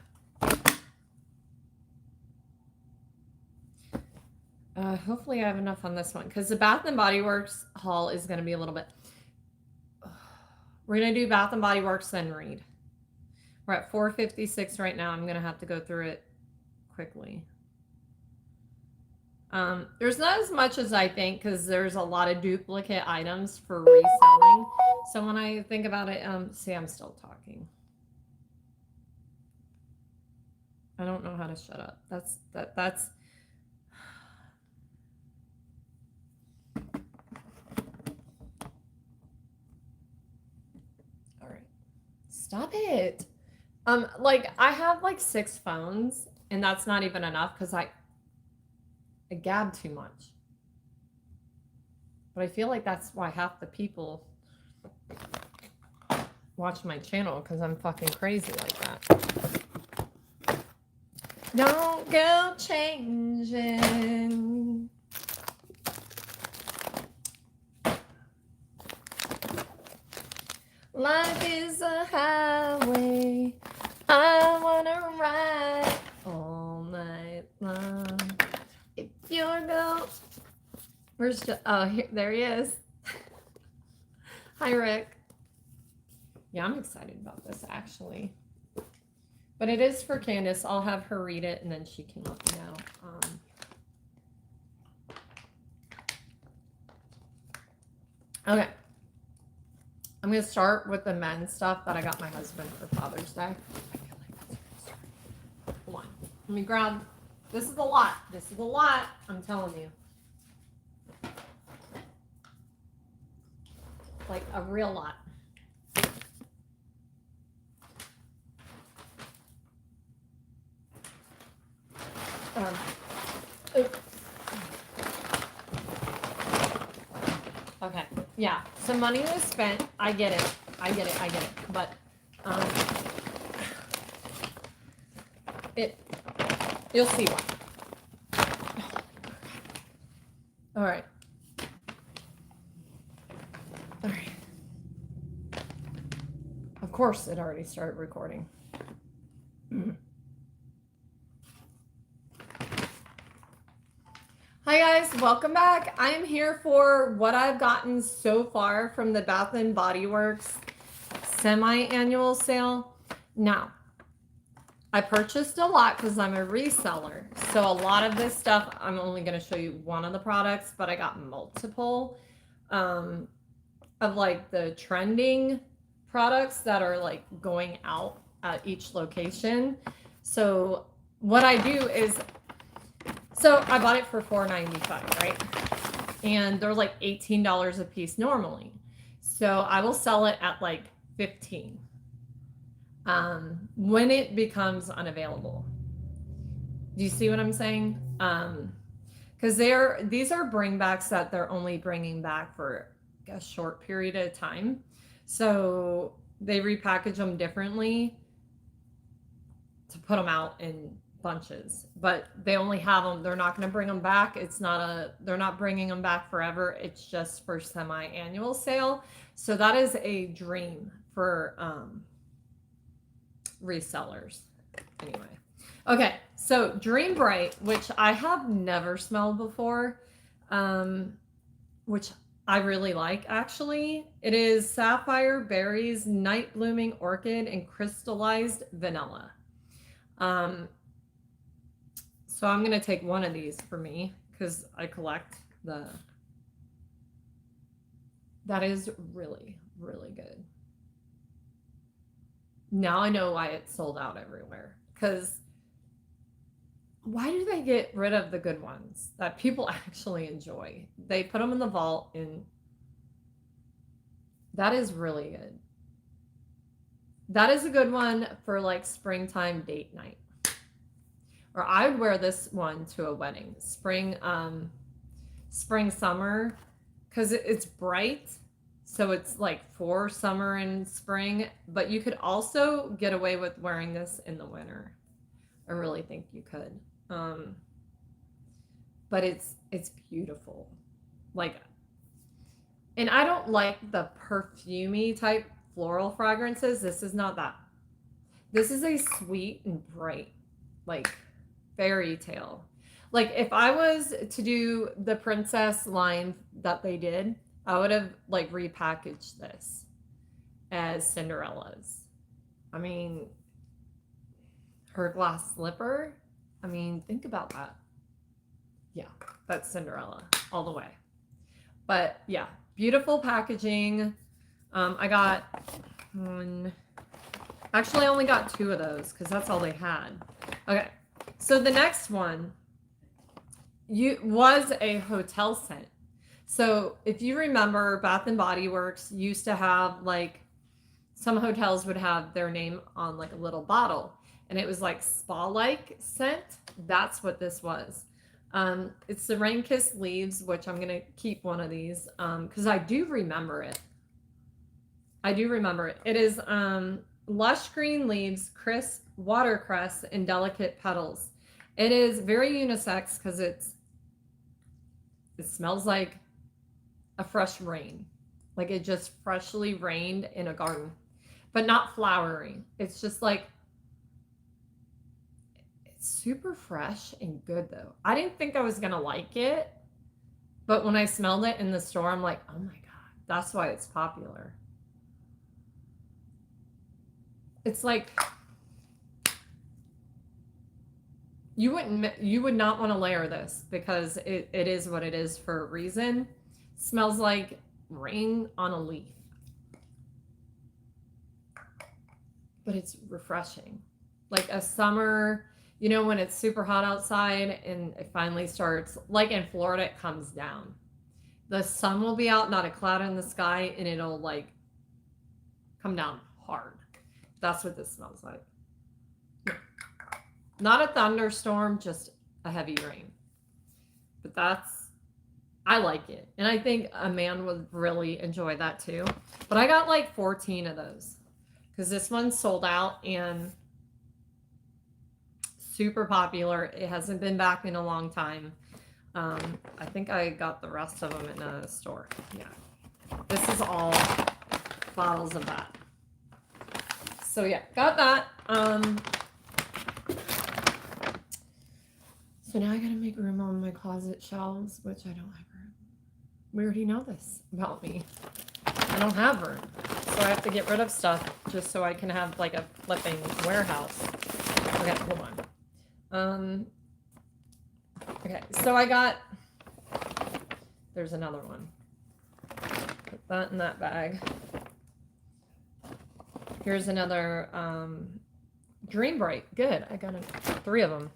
Hopefully I have enough on this one because the Bath and Body Works haul is going to be a little bit. We're going to do Bath and Body Works, then read. We're at 456 right now. I'm going to have to go through it quickly. There's not as much as I think because there's a lot of duplicate items for reselling. So when I think about it, see, I'm still talking. I don't know how to shut up. That's all right. Stop it. Like I have like 6 phones, and that's not even enough because I gab too much. But I feel like that's why half the people watch my channel because I'm fucking crazy like that. Don't go changing. Life is a highway. I wanna ride all night long. If you're go, where's there he is. Hi Rick. Yeah, I'm excited about this actually. But it is for Candace. I'll have her read it and then she can let me know. Okay. I'm going to start with the men's stuff that I got my husband for Father's Day. I feel like that's a good story. Hold on. Let me grab. This is a lot. This is a lot. I'm telling you. Like a real lot. Okay. Yeah. Some money was spent. I get it. But you'll see why. All right. Of course, it already started recording. Hi guys, welcome back. I am here for what I've gotten so far from the Bath and Body Works semi-annual sale. Now, I purchased a lot because I'm a reseller. So a lot of this stuff, I'm only going to show you one of the products, but I got multiple of like the trending products that are like going out at each location. So what I do is, so I bought it for $4.95, right? And they're like $18 a piece normally. So I will sell it at like $15 when it becomes unavailable. Do you see what I'm saying? Because these are bringbacks that they're only bringing back for a short period of time. So they repackage them differently to put them out in bunches, but they only have them. They're not going to bring them back. They're not bringing them back forever. It's just for semi-annual sale. So that is a dream for resellers. Anyway. Okay. So Dream Bright, which I have never smelled before, which I really like actually. It is sapphire berries, night blooming orchid, and crystallized vanilla. So I'm going to take one of these for me because I collect that is really, really good. Now I know why it's sold out everywhere. Because why do they get rid of the good ones that people actually enjoy? They put them in the vault, and that is really good. That is a good one for like springtime date night. Or I would wear this one to a wedding. Spring, summer, because it's bright. So it's like for summer and spring. But you could also get away with wearing this in the winter. I really think you could. But it's beautiful. Like, and I don't like the perfumey type floral fragrances. This is not that. This is a sweet and bright, like fairy tale. Like if I was to do the princess line that they did, I would have like repackaged this as Cinderella's. I mean, her glass slipper. I mean, think about that. Yeah, that's Cinderella all the way. But yeah, beautiful packaging. I got one. Actually, I only got 2 of those because that's all they had. Okay, so the next one was a hotel scent. So if you remember, Bath and Body Works used to have like some hotels would have their name on like a little bottle, and it was like spa-like scent. That's what this was. It's the Rain-Kissed Leaves, which I'm gonna keep one of these because I do remember it. I do remember it. It is lush green leaves, crisp watercress, and delicate petals. It is very unisex because it smells like a fresh rain, like it just freshly rained in a garden, but not flowery. It's just like it's super fresh and good though. I didn't think I was gonna like it, but when I smelled it in the store, I'm like, oh my god, that's why it's popular. It's like you would not want to layer this because it is what it is for a reason. Smells like rain on a leaf, but it's refreshing, like a summer, you know, when it's super hot outside and it finally starts, like in Florida, it comes down, the sun will be out, not a cloud in the sky, and it'll like come down hard. That's what this smells like. Not a thunderstorm, just a heavy rain. But I like it. And I think a man would really enjoy that too. But I got like 14 of those because this one sold out and super popular. It hasn't been back in a long time. I think I got the rest of them in a store. Yeah. This is all bottles of that. So yeah, got that. So now I gotta make room on my closet shelves, which I don't have room. We already know this about me. I don't have room. So I have to get rid of stuff just so I can have like a flipping warehouse. Okay, hold on. Okay, so I got, there's another one. Put that in that bag. Here's another Dream Break. Good, I got 3 of them.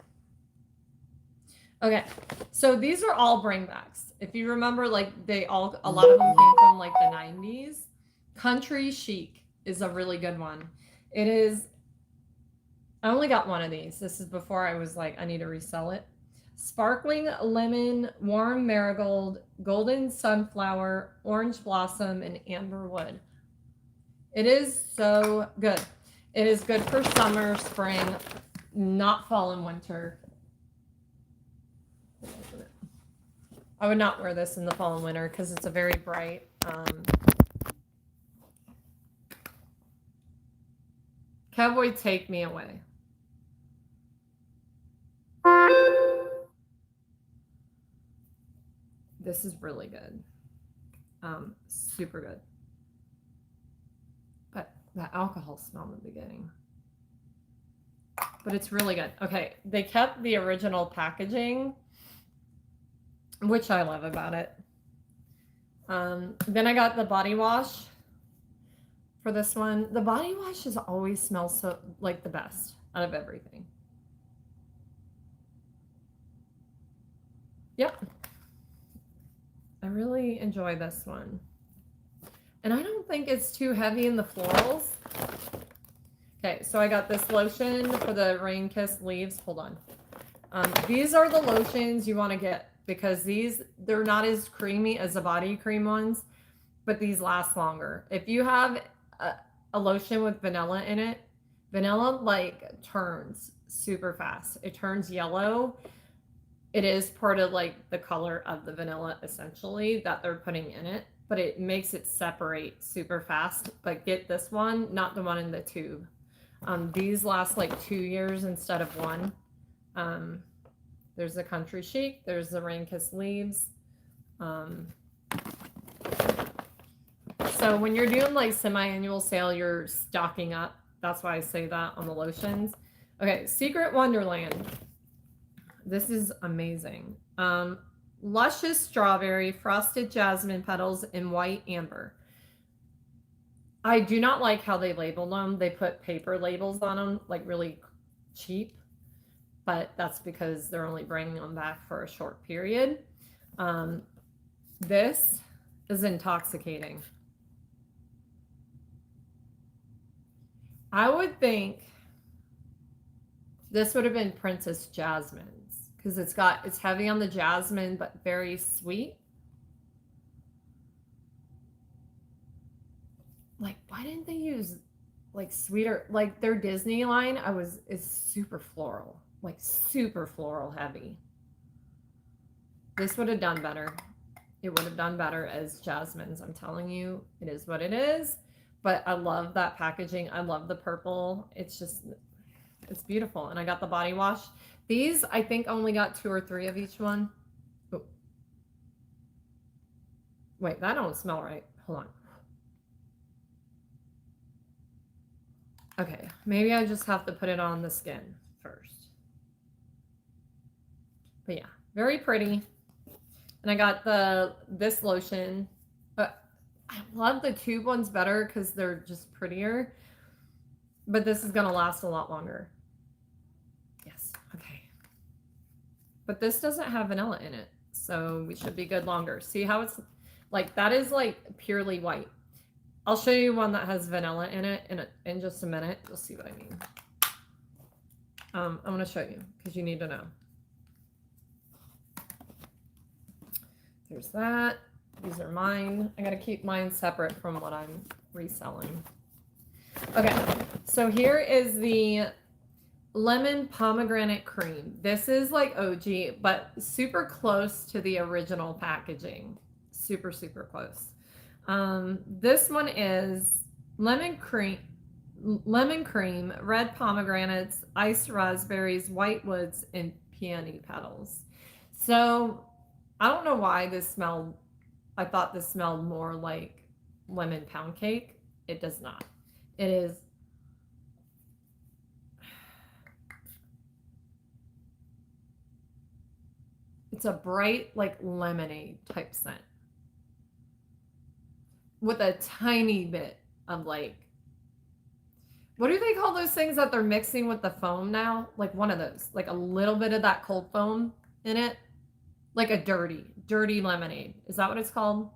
Okay, so these are all bringbacks. If you remember, like a lot of them came from like the 90s. Country Chic is a really good one. It is, I only got 1 of these. This is before I was like, I need to resell it. Sparkling Lemon, Warm Marigold, Golden Sunflower, Orange Blossom, and Amber Wood. It is so good. It is good for summer, spring, not fall and winter. I would not wear this in the fall and winter because it's a very bright Cowboy, Take Me Away. This is really good. Super good. But that alcohol smell in the beginning. But it's really good. Okay, they kept the original packaging, which I love about it. Then I got the body wash for this one. The body wash has always smells so like the best out of everything. Yep. I really enjoy this one. And I don't think it's too heavy in the florals. Okay, so I got this lotion for the Rain-Kissed Leaves. Hold on. These are the lotions you want to get because they're not as creamy as the body cream ones, but these last longer. If you have a lotion with vanilla in it, vanilla like turns super fast. It turns yellow. It is part of like the color of the vanilla essentially that they're putting in it, but it makes it separate super fast. But get this one, not the one in the tube. These last like 2 years instead of 1. There's the Country Chic. There's the Rain Kissed Leaves. So when you're doing like semi-annual sale, you're stocking up. That's why I say that on the lotions. Okay, Secret Wonderland. This is amazing. Luscious Strawberry, Frosted Jasmine Petals, and White Amber. I do not like how they labeled them. They put paper labels on them, like really cheap. But that's because they're only bringing them back for a short period. This is intoxicating. I would think this would have been Princess Jasmine's because it's heavy on the jasmine but very sweet. Like, why didn't they use like sweeter, like their Disney line? Is super floral, like super floral heavy. This would have done better. It would have done better as Jasmine's. I'm telling you, it is what it is. But I love that packaging. I love the purple. It's beautiful. And I got the body wash. These, I think, only got 2 or 3 of each one. Oh. Wait, that don't smell right. Hold on. Okay, maybe I just have to put it on the skin first. But yeah, very pretty. And I got this lotion. I love the tube ones better because they're just prettier. But this is going to last a lot longer. Yes, okay. But this doesn't have vanilla in it. So we should be good longer. See how it's like, that is like purely white. I'll show you one that has vanilla in it in just a minute. You'll see what I mean. I'm going to show you because you need to know. There's that. These are mine. I got to keep mine separate from what I'm reselling. Okay, so here is the lemon pomegranate cream. This is like OG, but super close to the original packaging. Super, super close. This one is lemon cream, red pomegranates, iced raspberries, white woods, and peony petals. So I don't know why I thought this smelled more like lemon pound cake. It does not. It is. It's a bright, like lemonade type scent with a tiny bit of like, what do they call those things that they're mixing with the foam now? Like one of those, like a little bit of that cold foam in it. Like a dirty lemonade. Is that what it's called?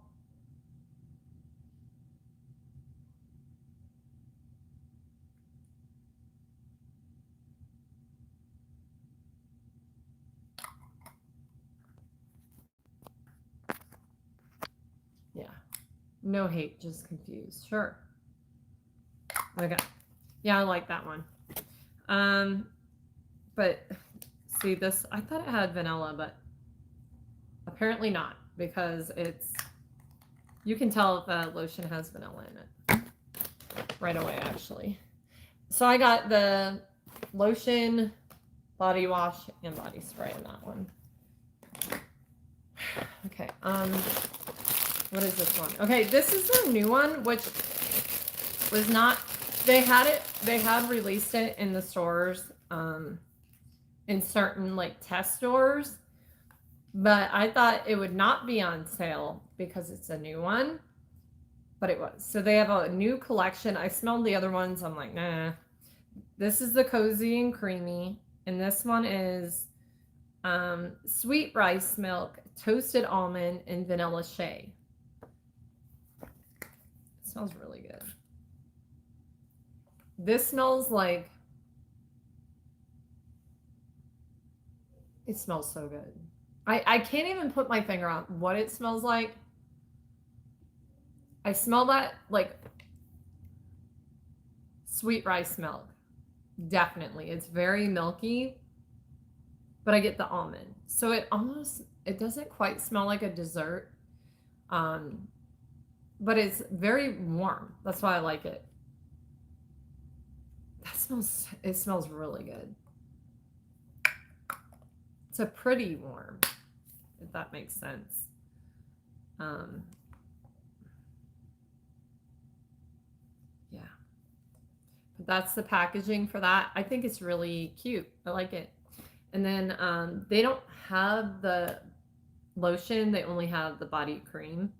Yeah. No hate, just confused. Sure. Okay. Yeah, I like that one. But see this, I thought it had vanilla, but apparently not, because you can tell if a lotion has vanilla in it right away, actually. So I got the lotion, body wash, and body spray in that one. Okay, what is this one? Okay, this is their new one, which was not, they had released it in the stores, in certain like test stores, but I thought it would not be on sale because it's a new one, but it was. So they have a new collection. I smelled the other ones. I'm like, nah. This is the Cozy and Creamy, and this one is sweet rice milk, toasted almond, and vanilla shea. It smells really good. This smells like, it smells so good. I can't even put my finger on what it smells like. I smell that like sweet rice milk. Definitely. It's very milky, but I get the almond. So it doesn't quite smell like a dessert. But it's very warm. That's why I like it. It smells really good. It's a pretty warm, if that makes sense. Yeah. But that's the packaging for that. I think it's really cute. I like it. And then they don't have the lotion. They only have the body cream.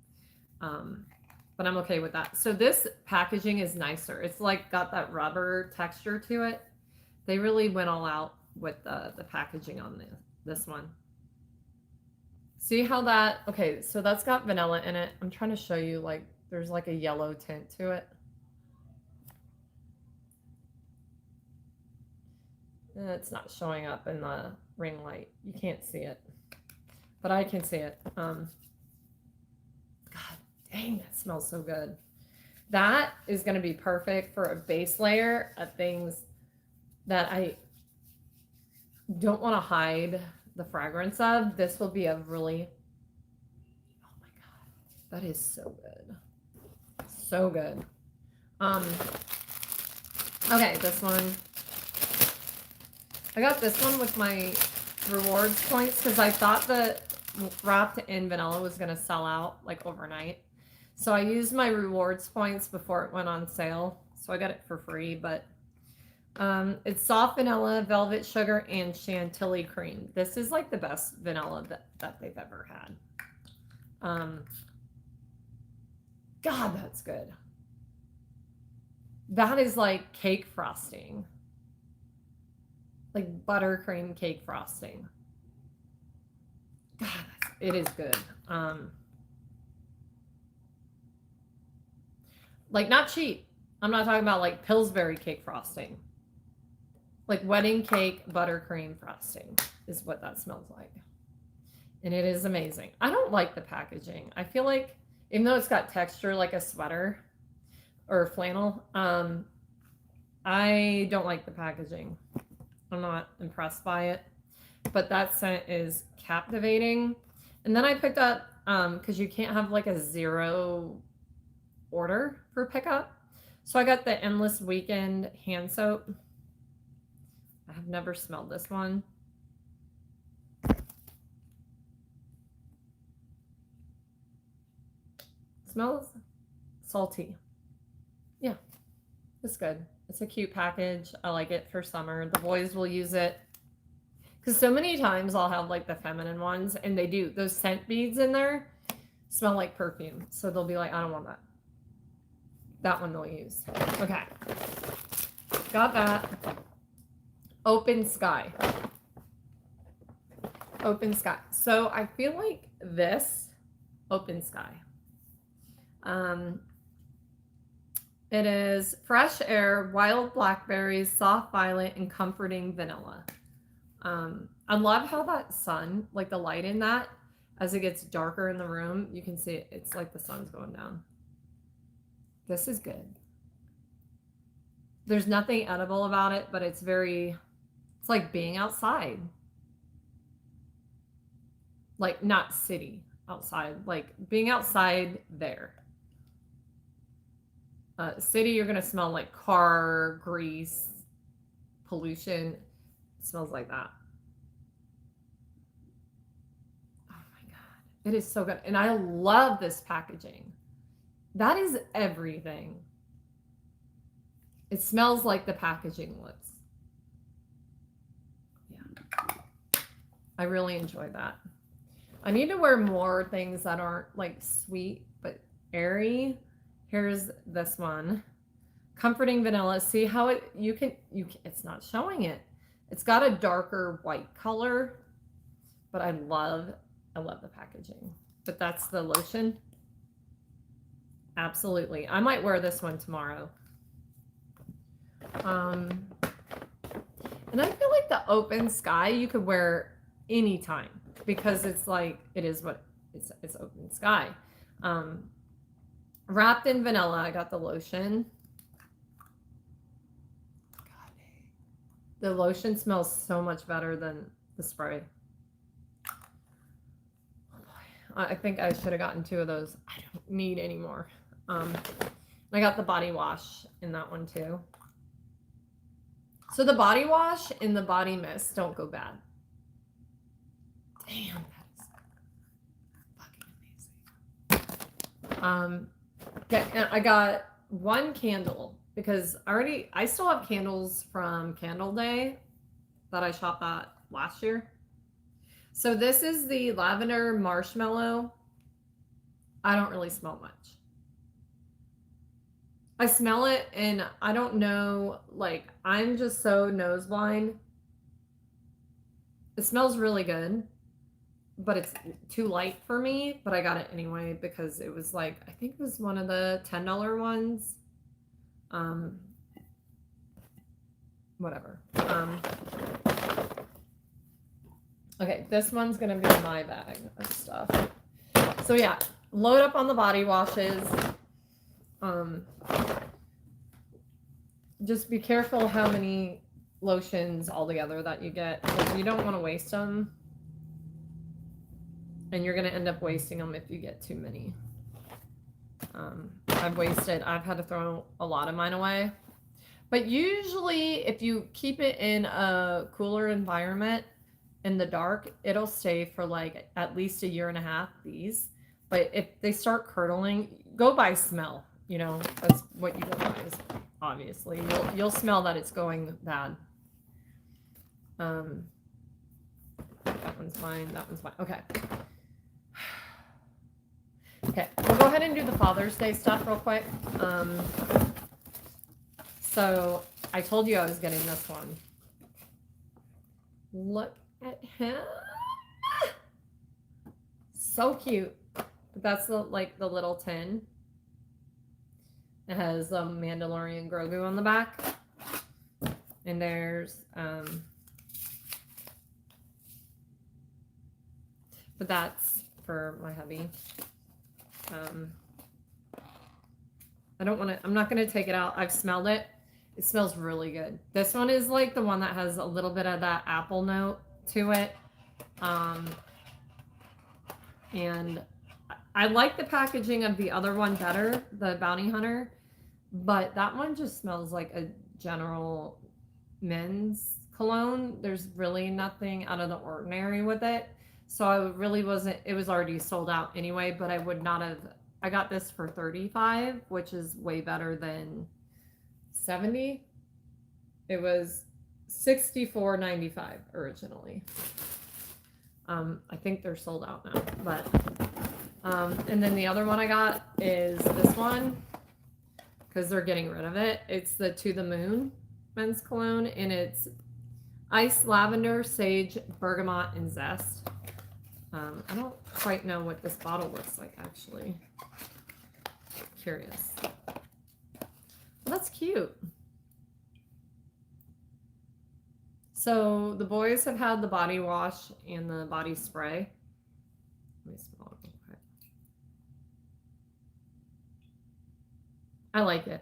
But I'm okay with that. So this packaging is nicer. It's like got that rubber texture to it. They really went all out with the packaging on this one. See how that, okay, so that's got vanilla in it. I'm trying to show you, like, there's like a yellow tint to it. And it's not showing up in the ring light. You can't see it, but I can see it. God dang, that smells so good. That is going to be perfect for a base layer of things that I don't want to hide the fragrance of. This will be a really, oh my God, that is so good. So good. Okay, this one. I got this one with my rewards points because I thought the wrapped in vanilla was going to sell out like overnight. So I used my rewards points before it went on sale. So I got it for free, but it's soft vanilla, velvet sugar, and chantilly cream. This is like the best vanilla that they've ever had. God, that's good. That is like cake frosting. Like buttercream cake frosting. God, it is good. Like not cheap. I'm not talking about like Pillsbury cake frosting. Like wedding cake buttercream frosting is what that smells like. And it is amazing. I don't like the packaging. I feel like even though it's got texture like a sweater or flannel, I don't like the packaging. I'm not impressed by it. But that scent is captivating. And then I picked up, because you can't have like a zero order for pickup. So I got the Endless Weekend hand soap. I have never smelled this one. Smells salty. Yeah, it's good. It's a cute package. I like it for summer. The boys will use it. Because so many times I'll have like the feminine ones and they do. Those scent beads in there smell like perfume. So they'll be like, I don't want that. That one they'll use. Okay. Got that. Open Sky. Open Sky. So I feel like this Open Sky. It is fresh air, wild blackberries, soft violet, and comforting vanilla. I love how that sun, like the light in that, as it gets darker in the room, you can see it. It's like the sun's going down. This is good. There's nothing edible about it, but it's like being outside. Like not city outside, like being outside there. City, you're going to smell like car, grease, pollution. It smells like that. Oh my God. It is so good. And I love this packaging. That is everything. It smells like the packaging looks. Yeah. I really enjoy that. I need to wear more things that aren't like sweet, but airy. Here's this one. Comforting vanilla. See how it's not showing it. It's got a darker white color, but I love the packaging. But that's the lotion. Absolutely. I might wear this one tomorrow. And I feel like the Open Sky you could wear anytime because it's like, it is what it's Open Sky. Wrapped in vanilla, I got the lotion. God, the lotion smells so much better than the spray. Oh boy. I think I should have gotten 2 of those. I don't need any more. I got the body wash in that one too. So the body wash and the body mist don't go bad. Damn, that's fucking amazing. Okay, and I got one candle because I still have candles from Candle Day that I shopped at last year. So this is the lavender marshmallow. I don't really smell much. I smell it and I don't know, like, I'm just so nose blind. It smells really good, but it's too light for me. But I got it anyway because it was like, I think it was one of the $10 ones. Whatever. Okay, this one's gonna be my bag of stuff. So yeah, load up on the body washes. Just be careful how many lotions altogether that you get, because you don't want to waste them, and you're going to end up wasting them if you get too many. I've had to throw a lot of mine away, but usually if you keep it in a cooler environment in the dark, it'll stay for like at least a year and a half, these. But if they start curdling, go by smell. You know, that's what you go by, is obviously you'll smell that it's going bad. That one's mine, that one's mine. Okay, we'll go ahead and do the Father's Day stuff real quick. So I told you I was getting this one. Look at him, so cute. That's the little tin. It has a Mandalorian Grogu on the back. And there's, but that's for my hubby. I'm not going to take it out. I've smelled it. It smells really good. This one is like the one that has a little bit of that apple note to it. And I like the packaging of the other one better, the Bounty Hunter, but that one just smells like a general men's cologne. There's really nothing out of the ordinary with it. So I really wasn't, it was already sold out anyway, but I would not have, I got this for $35, which is way better than $70. It was $64.95 originally. I think they're sold out now, but and then the other one I got is this one, because they're getting rid of it. It's the To the Moon men's cologne, and it's ice, lavender, sage, bergamot, and zest. I don't quite know what this bottle looks like, actually. Curious. Well, that's cute. So the boys have had the body wash and the body spray. Let me smell it real quick. I like it.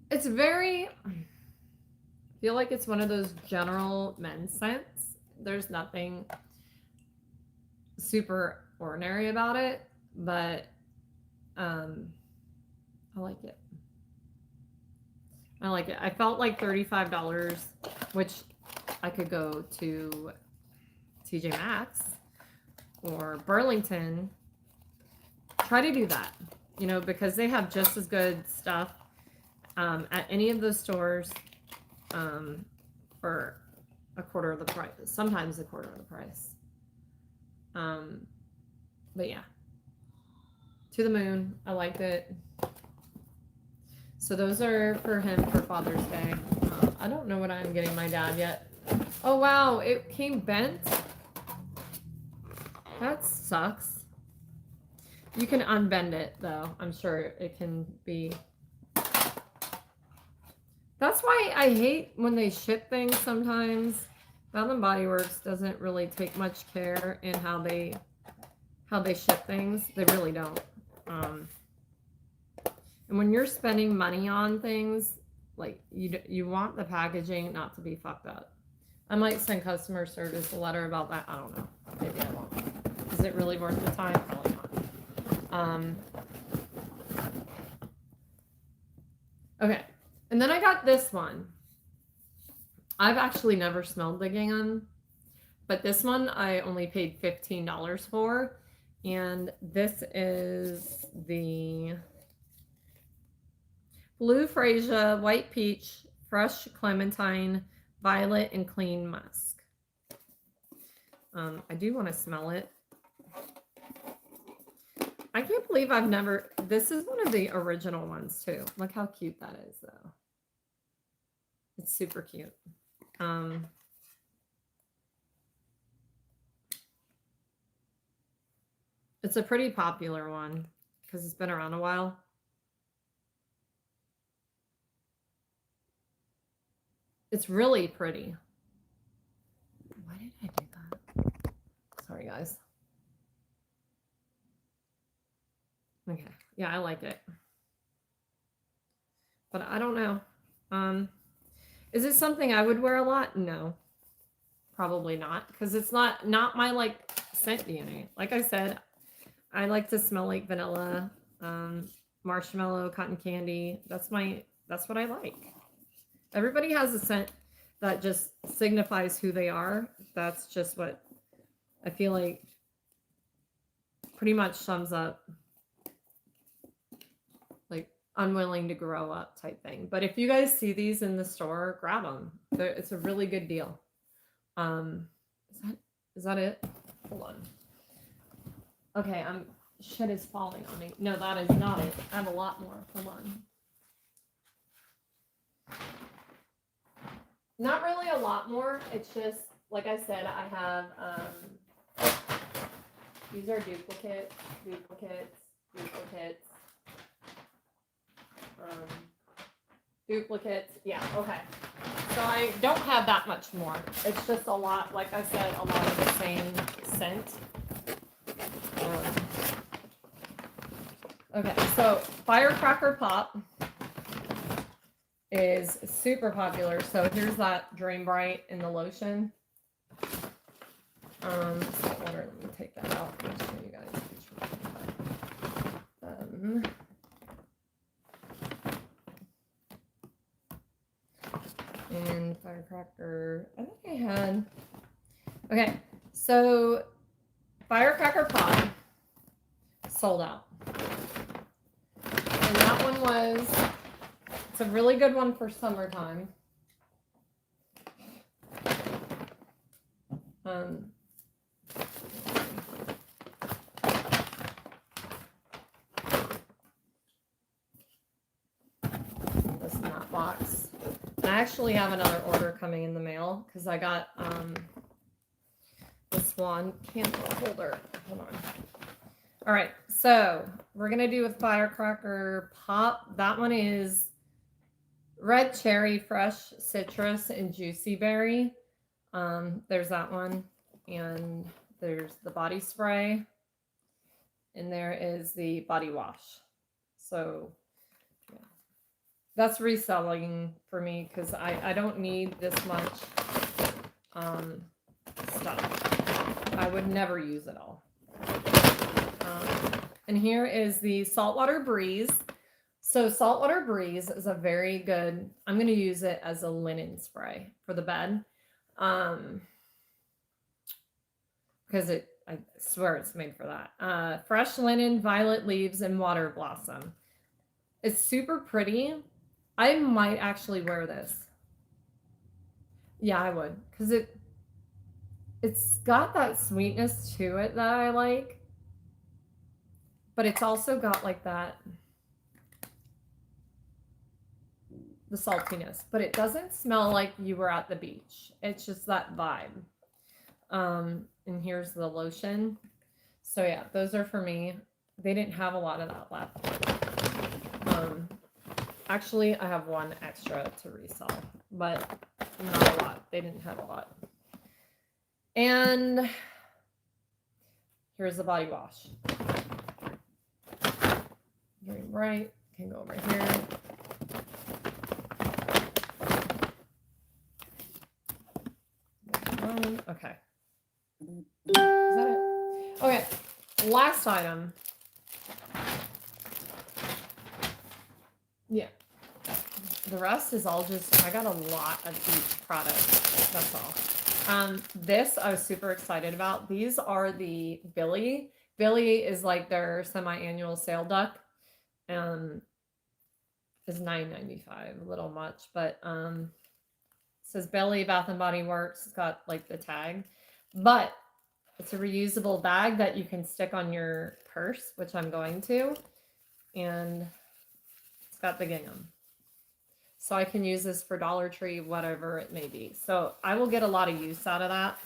It's very, I feel like it's one of those general men's scents. There's nothing super ordinary about it, but I like it. I like it. I felt like $35, which I could go to TJ Maxx or Burlington. Try to do that, you know, because they have just as good stuff at any of those stores for a quarter of the price, sometimes a quarter of the price. But yeah, To the Moon, I liked it. So those are for him for Father's Day. I don't know what I'm getting my dad yet. Oh wow, it came bent. That sucks. You can unbend it though. I'm sure it can be. That's why I hate when they ship things sometimes. Bath and Body Works doesn't really take much care in how they ship things. They really don't. And when you're spending money on things, like you want the packaging not to be fucked up. I might send customer service a letter about that. I don't know. Maybe I won't. Is it really worth the time? Probably not. Okay. And then I got this one. I've actually never smelled the gingham, But this one I only paid $15 for. And this is the Blue Freesia, White Peach, Fresh Clementine, Violet, and Clean Musk. I do want to smell it. I can't believe I've never... This is one of the original ones, too. Look how cute that is, though. It's super cute. It's a pretty popular one because it's been around a while. It's really pretty. Why did I do that? Sorry, guys. Okay. Yeah, I like it. But I don't know. Is it something I would wear a lot? No. Probably not. Because it's not my, like, scent DNA. Like I said, I like to smell like vanilla, marshmallow, cotton candy. That's what I like. Everybody has a scent that just signifies who they are. That's just what I feel like pretty much sums up, like, unwilling to grow up type thing. But if you guys see these in the store, grab them. It's a really good deal. Is that it? Hold on. Okay, shit is falling on me. No, that is not it. I have a lot more. Hold on. Not really a lot more. It's just, like I said, I have, these are duplicates. Duplicates. Yeah, okay. So I don't have that much more. It's just a lot, like I said, a lot of the same scent. Okay, so Firecracker Pop is super popular. So here's that Dream Bright in the lotion. Let me take that out and show you guys which one. And Firecracker, I think I had, okay, so Firecracker Pop sold out. And that one was, it's a really good one for summertime. This in that box. I actually have another order coming in the mail because I got this one candle holder. Hold on. All right, so we're gonna do with Firecracker Pop. That one is red cherry, fresh citrus, and juicy berry. There's that one, and there's the body spray, and there is the body wash. So yeah, that's reselling for me because I don't need this much stuff. I would never use it all. And here is the Saltwater Breeze. So Saltwater Breeze is a very good, I'm going to use it as a linen spray for the bed. Because I swear it's made for that. Fresh linen, violet leaves, and water blossom. It's super pretty. I might actually wear this. Yeah, I would. Because it's got that sweetness to it that I like. But it's also got like that, the saltiness. But it doesn't smell like you were at the beach. It's just that vibe. And here's the lotion. So yeah, those are for me. They didn't have a lot of that left. Actually, I have one extra to resell, but not a lot. They didn't have a lot. And here's the body wash. Green bright, can go over here. Okay. Is that it? Okay, last item. Yeah. The rest is all just, I got a lot of each product. That's all. This I was super excited about. These are the Billy. Billy is like their semi-annual sale duck. Is $9.95, a little much, but it says Billy Bath and Body Works. It's got like the tag, but it's a reusable bag that you can stick on your purse, which I'm going to, and it's got the gingham. So I can use this for Dollar Tree, whatever it may be. So I will get a lot of use out of that.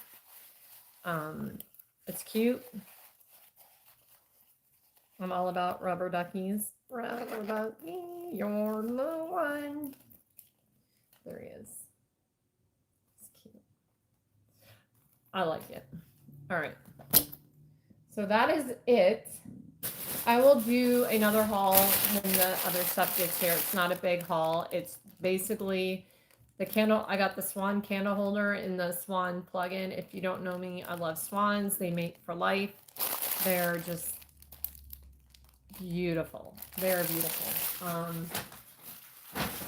It's cute. I'm all about rubber duckies. Rubber ducky, you're the one. There he is. It's cute. I like it. All right. So that is it. I will do another haul when the other stuff gets here. It's not a big haul. It's basically the candle. I got the swan candle holder and the swan plug-in. If you don't know me, I love swans. They mate for life. They're just beautiful. They're beautiful.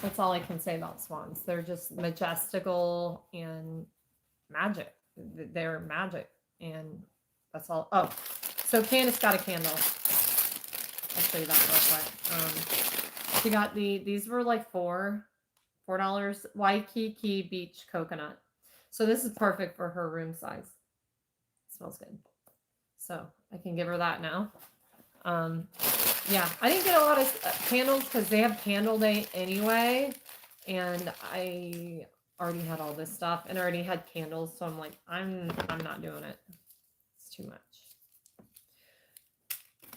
That's all I can say about swans. They're just majestical and magic. They're magic. And that's all. Oh, so Candace got a candle. I'll show you that real quick. She got these were like $4 Waikiki Beach Coconut. So this is perfect for her room size. It smells good. So I can give her that now. Yeah, I didn't get a lot of candles because they have candle day anyway. And I already had all this stuff and I already had candles. So I'm like, I'm not doing it. It's too much.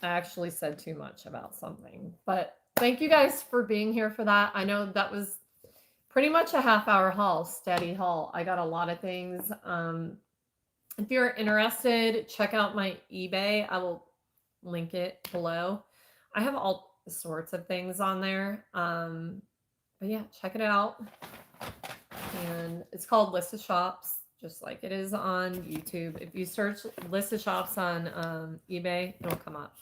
I actually said too much about something, but thank you guys for being here for that. I know that was pretty much a half-hour haul, steady haul. I got a lot of things. If you're interested, check out my eBay. I will link it below. I have all sorts of things on there. But yeah, check it out. And it's called Lissa Shops, just like it is on YouTube. If you search Lissa Shops on eBay, it'll come up.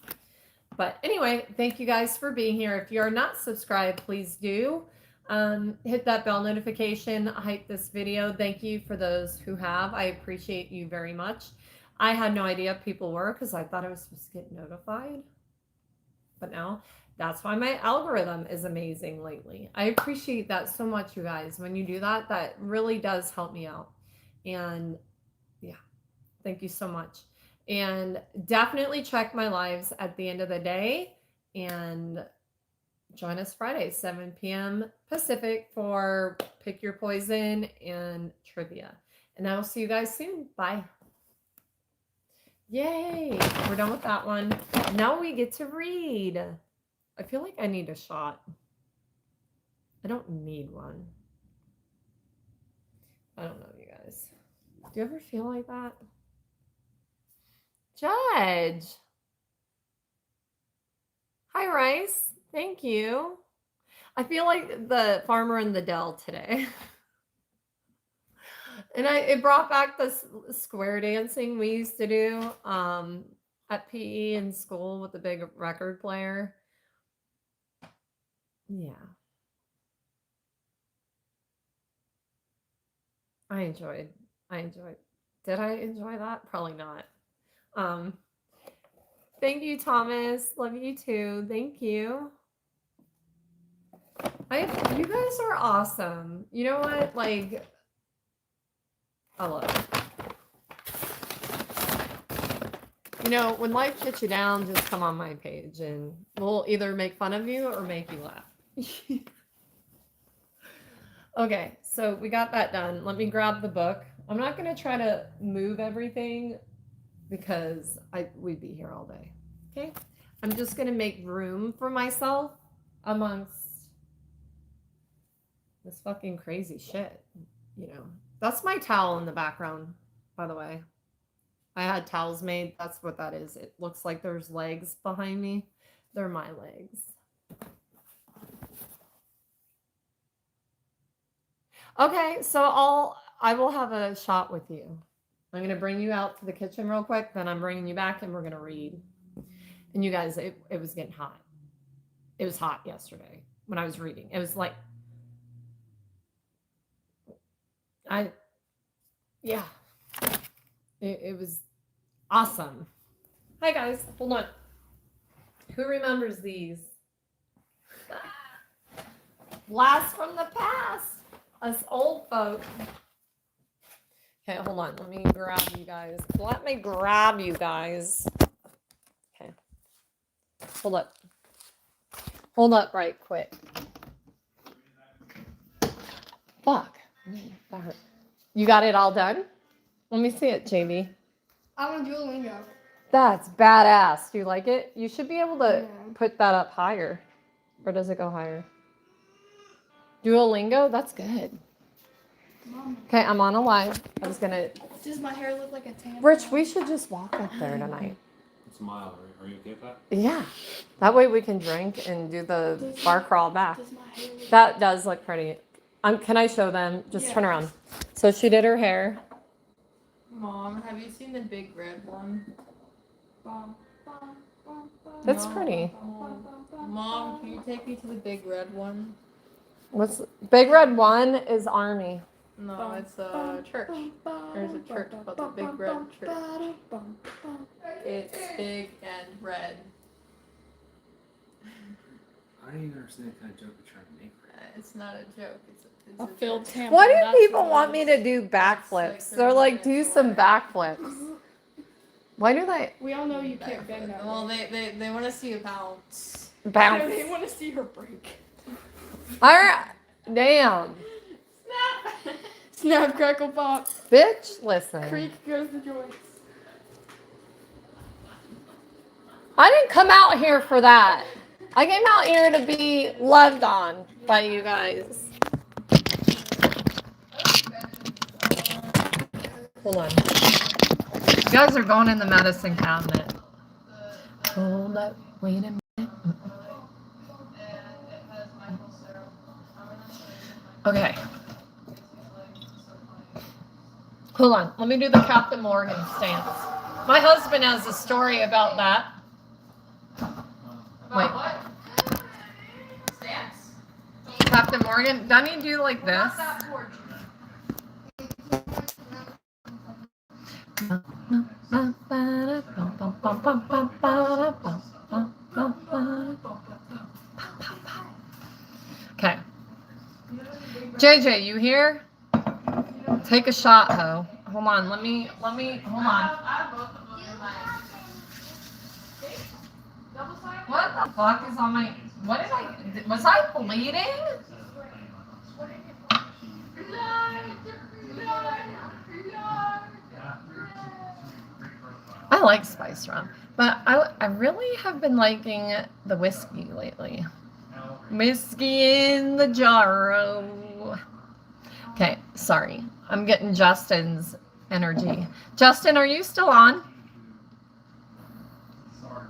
But anyway, thank you guys for being here. If you are not subscribed, please do. Hit that bell notification, hype this video. Thank you for those who have. I appreciate you very much. I had no idea people were because I thought I was supposed to get notified. But now that's why my algorithm is amazing lately. I appreciate that so much, you guys. When you do that, that really does help me out. And yeah, thank you so much. And definitely check my lives at the end of the day and join us Friday, 7 p.m. Pacific for Pick Your Poison and trivia. And I will see you guys soon. Bye. Yay, we're done with that one. Now we get to read. I feel like I need a shot. I don't need one. I don't know, you guys. Do you ever feel like that? Judge. Hi, Rice. Thank you. I feel like the farmer in the Dell today. And it brought back this square dancing we used to do at PE in school with the big record player. Yeah. I enjoyed. Did I enjoy that? Probably not. Thank you, Thomas. Love you too. Thank you. You guys are awesome. You know what? Like, I love it. You know, when life gets you down, just come on my page and we'll either make fun of you or make you laugh. Okay, so we got that done. Let me grab the book. I'm not going to try to move everything because we'd be here all day. Okay, I'm just going to make room for myself amongst this fucking crazy shit. You know, that's my towel in the background, by the way. I had towels made. That's what that is. It looks like there's legs behind me. They're my legs. Okay, so I will have a shot with you. I'm going to bring you out to the kitchen real quick, then I'm bringing you back and we're going to read. And you guys, it was getting hot. It was hot yesterday when I was reading. It was like, yeah. It was awesome. Hi guys, hold on. Who remembers these? Blast from the past. Us old folk. Okay, hold on. Let me grab you guys. Let me grab you guys. Okay. Hold up. Hold up right quick. Fuck. That hurt. You got it all done? Let me see it, JB. I want to do a lingo. That's badass. Do you like it? You should be able to Yeah. put that up higher. Or does it go higher? Duolingo? That's good. Mom, Okay, I'm on a live. I was gonna. does my hair look like a tan? Rich, we should just walk up there tonight. It's a mile. Are you okay with that? Yeah. That way we can drink and do the bar crawl back. Does my hair look That does look pretty. Can I show them? Just turn around. So she did her hair. Mom, have you seen the big red one? That's No. pretty. Mom, can you take me to the big red one? What's Big Red One is Army. No, it's a church. There's a church called the Big Red Church. It's big and red. I don't even understand the kind of joke you're trying to make. It's not a joke. It's a a filled church. tampon? Why do That's people what it want me is. to do backflips? They're like, do some backflips. Why do they We all know you can't bend that. Well, they want to see you bounce. No, bounce? they want to see her break. Damn. Snap! Snap, crackle, pop. Bitch, listen. Creak goes the joints. I didn't come out here for that. I came out here to be loved on by you guys. Hold on. You guys are going in the medicine cabinet. Hold up. Wait a minute. Okay. Hold on. Let me do the Captain Morgan stance. My husband has a story about that. Wait. Stance? Captain Morgan, doesn't he do like this? Okay. JJ, you here? Take a shot, ho. Hold on, let me, hold on. What the fuck is on my, was I bleeding? I like spiced rum, but I really have been liking the whiskey lately. Whiskey in the jarro. Okay, sorry. I'm getting Justin's energy. Justin, are you still on?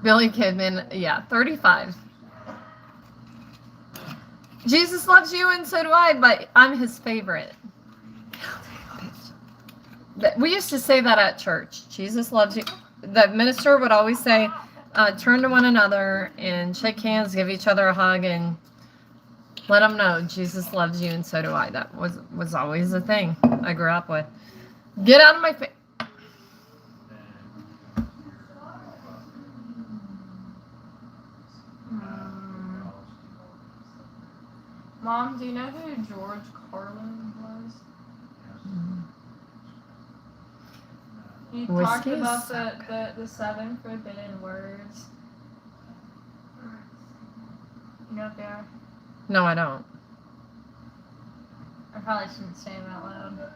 Billy Kidman, yeah, 35. Jesus loves you and so do I, but I'm his favorite. We used to say that at church. Jesus loves you. The minister would always say, turn to one another and shake hands, give each other a hug, and let them know Jesus loves you and so do I. That was always a thing I grew up with. Get out of my face. Mom, do you know who George Carlin was? He talked Whiskey about is so the 7 forbidden words. You know what they are? No, I don't. I probably shouldn't say them out loud.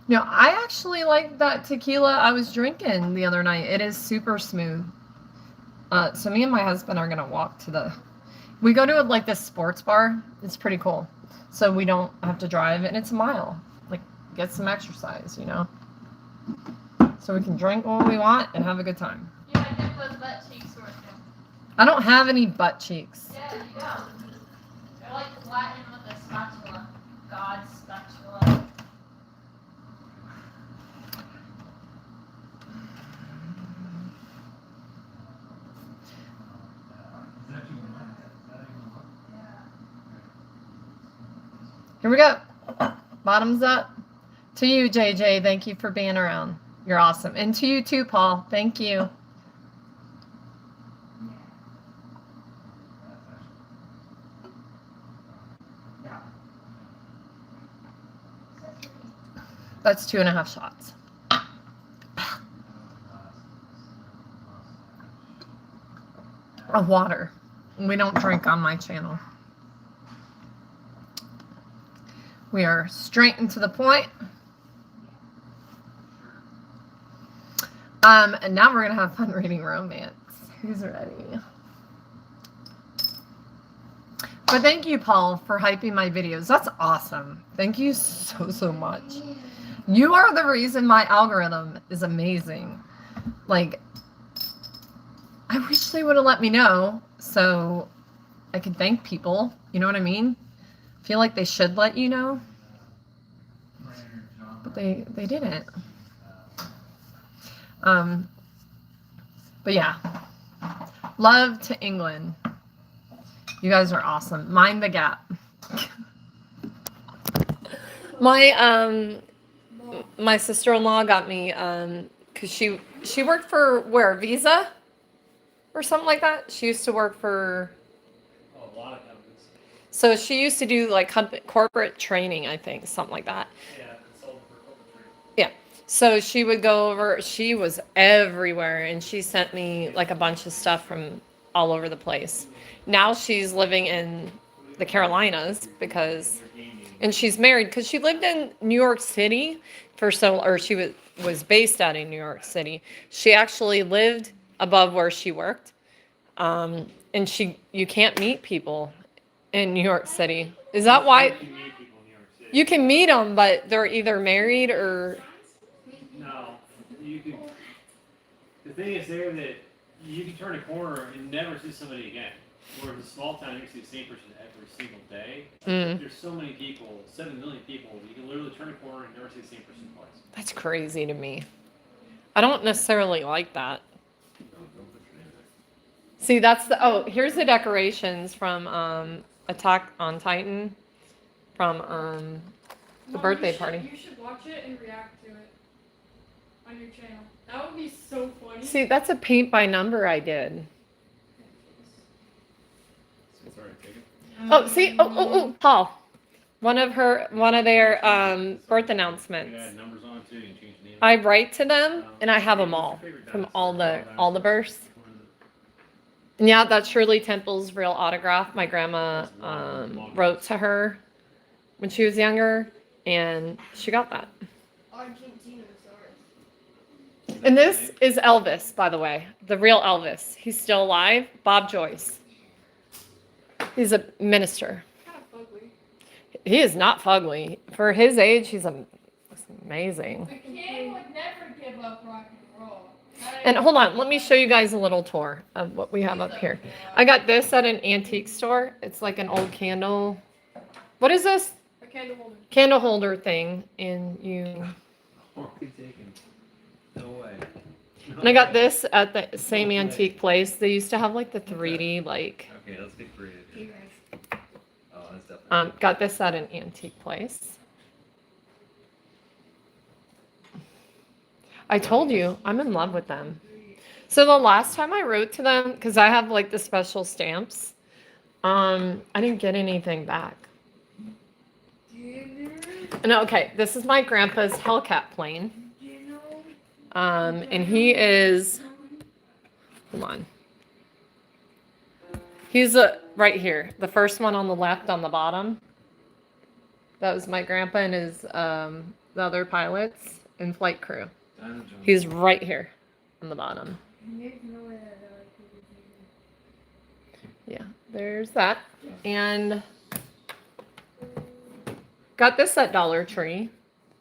No, I actually like that tequila I was drinking the other night. It is super smooth. So me and my husband are gonna walk to we go to like this sports bar. It's pretty cool. So we don't have to drive, and it's a mile. Like, get some exercise, you know? So we can drink what we want and have a good time. You gotta dip those butt cheeks working. I don't have any butt cheeks. Yeah, you do. They're like flattened with a spatula. God's spatula. Here we go. Bottoms up. To you, JJ, thank you for being around. You're awesome. And to you too, Paul. Thank you. That's 2.5 shots. Of water. We don't drink on my channel. We are straight and to the point. And now we're gonna have fun reading romance. Who's ready? But thank you, Paul, for hyping my videos. That's awesome. Thank you so much. You are the reason my algorithm is amazing. Like, I wish they would have let me know so I could thank people. You know what I mean? I feel like they should let you know. But they didn't. But yeah. Love to England. You guys are awesome. Mind the gap. My sister-in-law got me because she worked for where, Visa or something like that. She used to work for Oh, a lot of companies. so she used to do like corporate training, I think, something like that. Yeah, consultant for corporate training. Yeah. So she would go over, she was everywhere, and she sent me like a bunch of stuff from all over the place. Now she's living in the Carolinas and she's married because she lived in New York City or she was based out in New York City. She actually lived above where she worked. And you can't meet people in New York City. Is that why? You can meet people in New York City. You can meet them, but they're either married or... No, you can. The thing is there that you can turn a corner and never see somebody again. Whereas in a small town, you can see the same person every single day. There's so many people, 7 million people. You can literally turn a corner and never see the same person twice. That's crazy to me. I don't necessarily like that. See, here's the decorations from Attack on Titan from the Mom, birthday party. You should watch it and react to it on your channel. That would be so funny. See, that's a paint by number I did. It's already taken. Oh, see, Paul. One of their birth announcements. You can add numbers on it too. You can change the name. I write to them, and I have them all from all the births. And yeah, that's Shirley Temple's real autograph. My grandma wrote to her when she was younger, and she got that. Argentina, sorry. And this is Elvis, by the way, the real Elvis. He's still alive. Bob Joyce. He's a minister. Kind of fugly. He is not fugly. For his age, he's amazing. The king would never give up rock and roll. And hold on, let me show you guys a little tour of what we have up here. I got this at an antique store. It's like an old candle. What is this? A candle holder. Candle holder thing. And Already taken. No way. and I got this at the same antique place. They used to have like the 3D like. Okay, let's get creative. You guys. Oh, that's definitely. Got this at an antique place. I told you, I'm in love with them. So the last time I wrote to them, because I have like the special stamps, I didn't get anything back. And okay, this is my grandpa's Hellcat plane. And he is, hold on. He's right here, the first one on the left on the bottom. That was my grandpa and his the other pilots and flight crew. He's right here on the bottom. Yeah, there's that. And got this at Dollar Tree.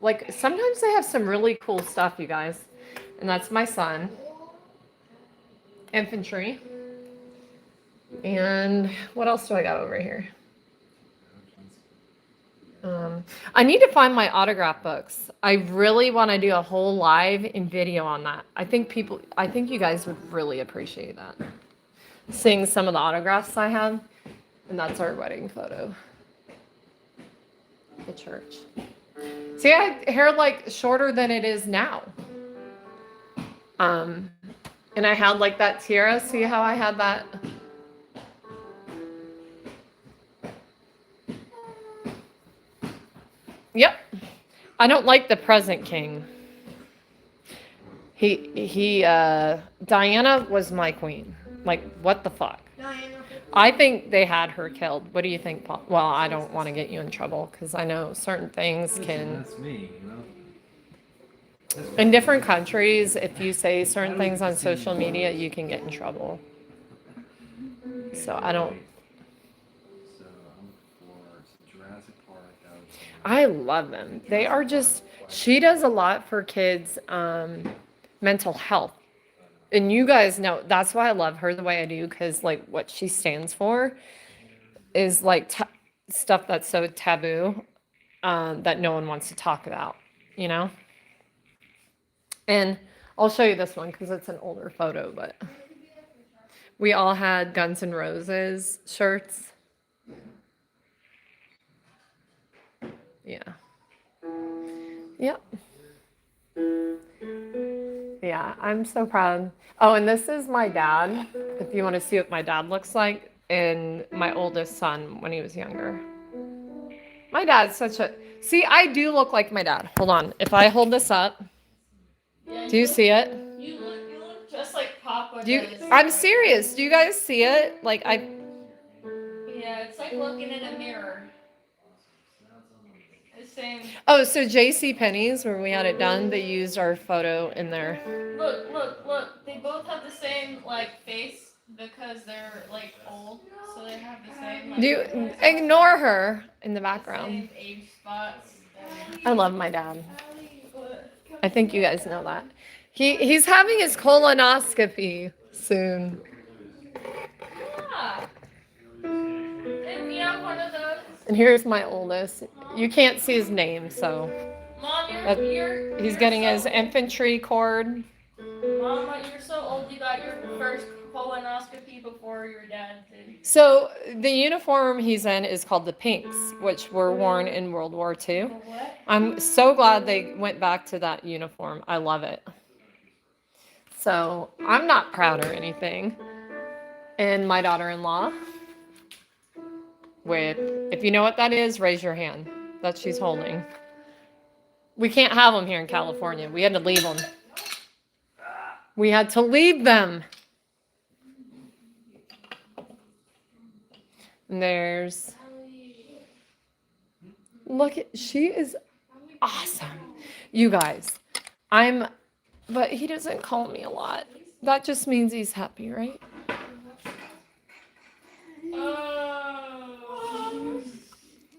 Like, sometimes they have some really cool stuff, you guys. And that's my son. Infantry. And what else do I got over here? I need to find my autograph books. I really want to do a whole live and video on that. I think you guys would really appreciate that. Seeing some of the autographs I have. And that's our wedding photo. The church. See, I had hair like shorter than it is now. And I had like that tiara. See how I had that? Yep. I don't like the present king. Diana was my queen. Like, what the fuck? I think they had her killed. What do you think, Paul? Well, I don't want to get you in trouble because I know certain things can. That's me, you know. In different countries, if you say certain things on social media, you can get in trouble. So I don't. So I'm for Jurassic Park. I love them. They are just. She does a lot for kids' mental health. And you guys know that's why I love her the way I do, because like what she stands for is like stuff that's so taboo that no one wants to talk about, you know? And I'll show you this one because it's an older photo, but we all had Guns N' Roses shirts. Yeah. Yep. Yeah, I'm so proud. Oh, and this is my dad, if you want to see what my dad looks like, and my oldest son when he was younger. My dad's such a... See, I do look like my dad. Hold on. If I hold this up, do you see it? You look just like Papa Do you, does. I'm serious. Do you guys see it? Like, Yeah, it's like looking in a mirror. The same. Oh, so J.C. Penney's, when we had it done, they used our photo in there. Look. They both have the same, like, face because they're, like, old. So they have the same, like... Do you ignore her in the background? Same age spots. I love my dad. I think you guys know that. He's having his colonoscopy soon. Yeah. Didn't you have one of those? And here's my oldest. You can't see his name, so Mom, he's getting his infantry cord. Mama, you're so old. You got your first colonoscopy before your dad did. So the uniform he's in is called the Pinks, which were worn in World War II. What? I'm so glad they went back to that uniform. I love it. So I'm not proud or anything. And my daughter-in-law, if you know what that is, raise your hand. That she's holding. We can't have them here in California. We had to leave them. We had to leave them. And there's... Look, she is awesome. You guys, but he doesn't call me a lot. That just means he's happy, right?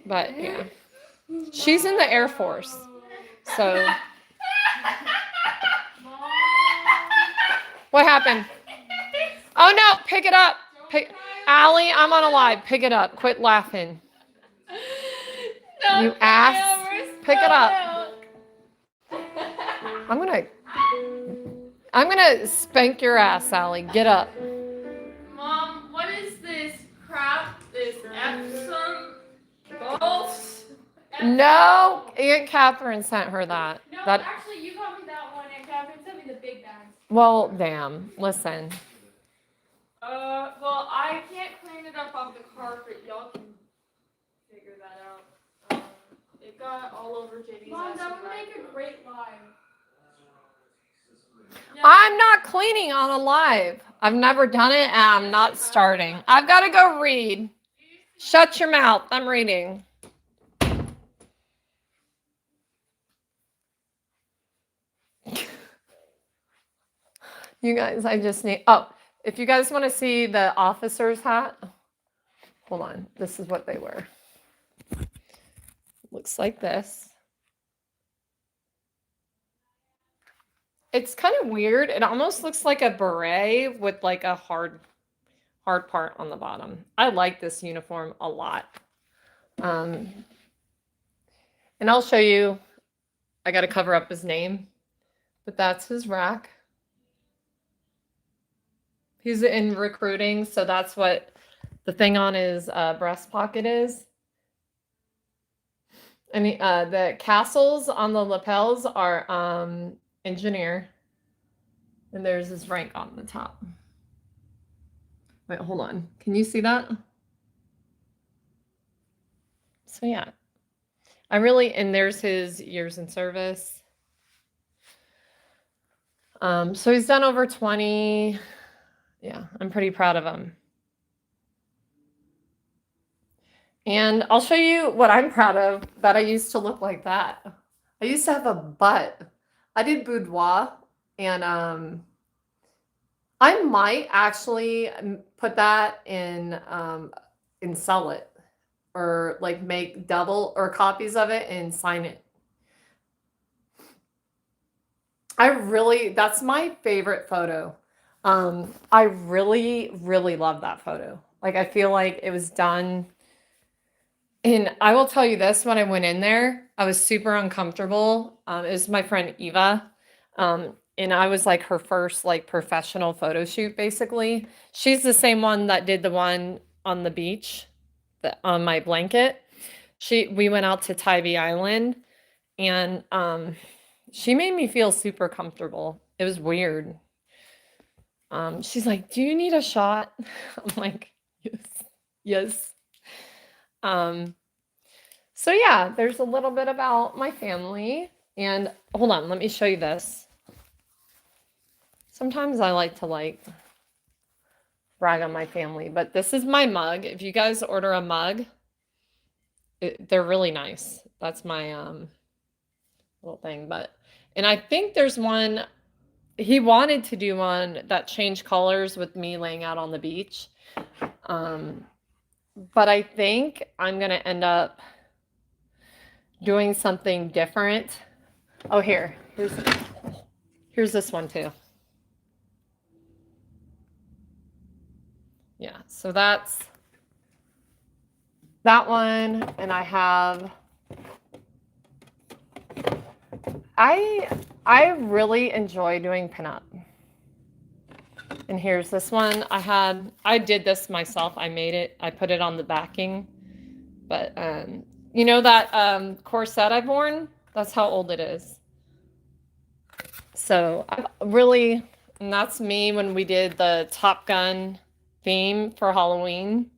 But yeah, she's in the Air Force, so. What happened? Oh no, pick it up. Allie, I'm on a live. Pick it up. Quit laughing. You ass. Pick it up. I'm gonna spank your ass, Allie. Get up. Mom, what is this crap? This Epsom balls? No, Aunt Catherine sent her that. No, That. actually, you got me that one, and Catherine sent me the big bag. Well, damn. Listen. Well, I can't clean it up off the carpet. Y'all can figure that out. It got all over JD's. Mom, that would make a great live. Yeah. I'm not cleaning on a live. I've never done it, and I'm not starting. I've got to go read. Shut your mouth. I'm reading. You guys, I just need... Oh, if you guys want to see the officer's hat, hold on. This is what they wear. Looks like this. It's kind of weird. It almost looks like a beret with like a hard part on the bottom. I like this uniform a lot. And I'll show you. I got to cover up his name, but that's his rack. He's in recruiting, so that's what the thing on his breast pocket is. And the castles on the lapels are engineer. And there's his rank on the top. Wait, hold on. Can you see that? So yeah. And there's his years in service. So he's done over 20. Yeah, I'm pretty proud of him. And I'll show you what I'm proud of, that I used to look like that. I used to have a butt. I did boudoir, and I might actually put that in and sell it, or like make double or copies of it and sign it. That's my favorite photo. I really, really love that photo. Like, I feel like it was done. And I will tell you this, when I went in there, I was super uncomfortable. It was my friend Eva. And I was like her first like professional photo shoot, basically. She's the same one that did the one on the beach on my blanket. We went out to Tybee Island, and she made me feel super comfortable. It was weird. She's like, "Do you need a shot?" I'm like, "Yes, yes." So yeah, there's a little bit about my family. And hold on, let me show you this. Sometimes I like to brag on my family, but this is my mug. If you guys order a mug, they're really nice. That's my little thing. And I think there's one, he wanted to do one that changed colors with me laying out on the beach. But I think I'm going to end up doing something different. Oh, here's this one too. Yeah, so that's that one. And I really enjoy doing pinup. And here's this one. I did this myself. I made it. I put it on the backing. But you know that corset I've worn? That's how old it is. So and that's me when we did the Top Gun theme for Halloween.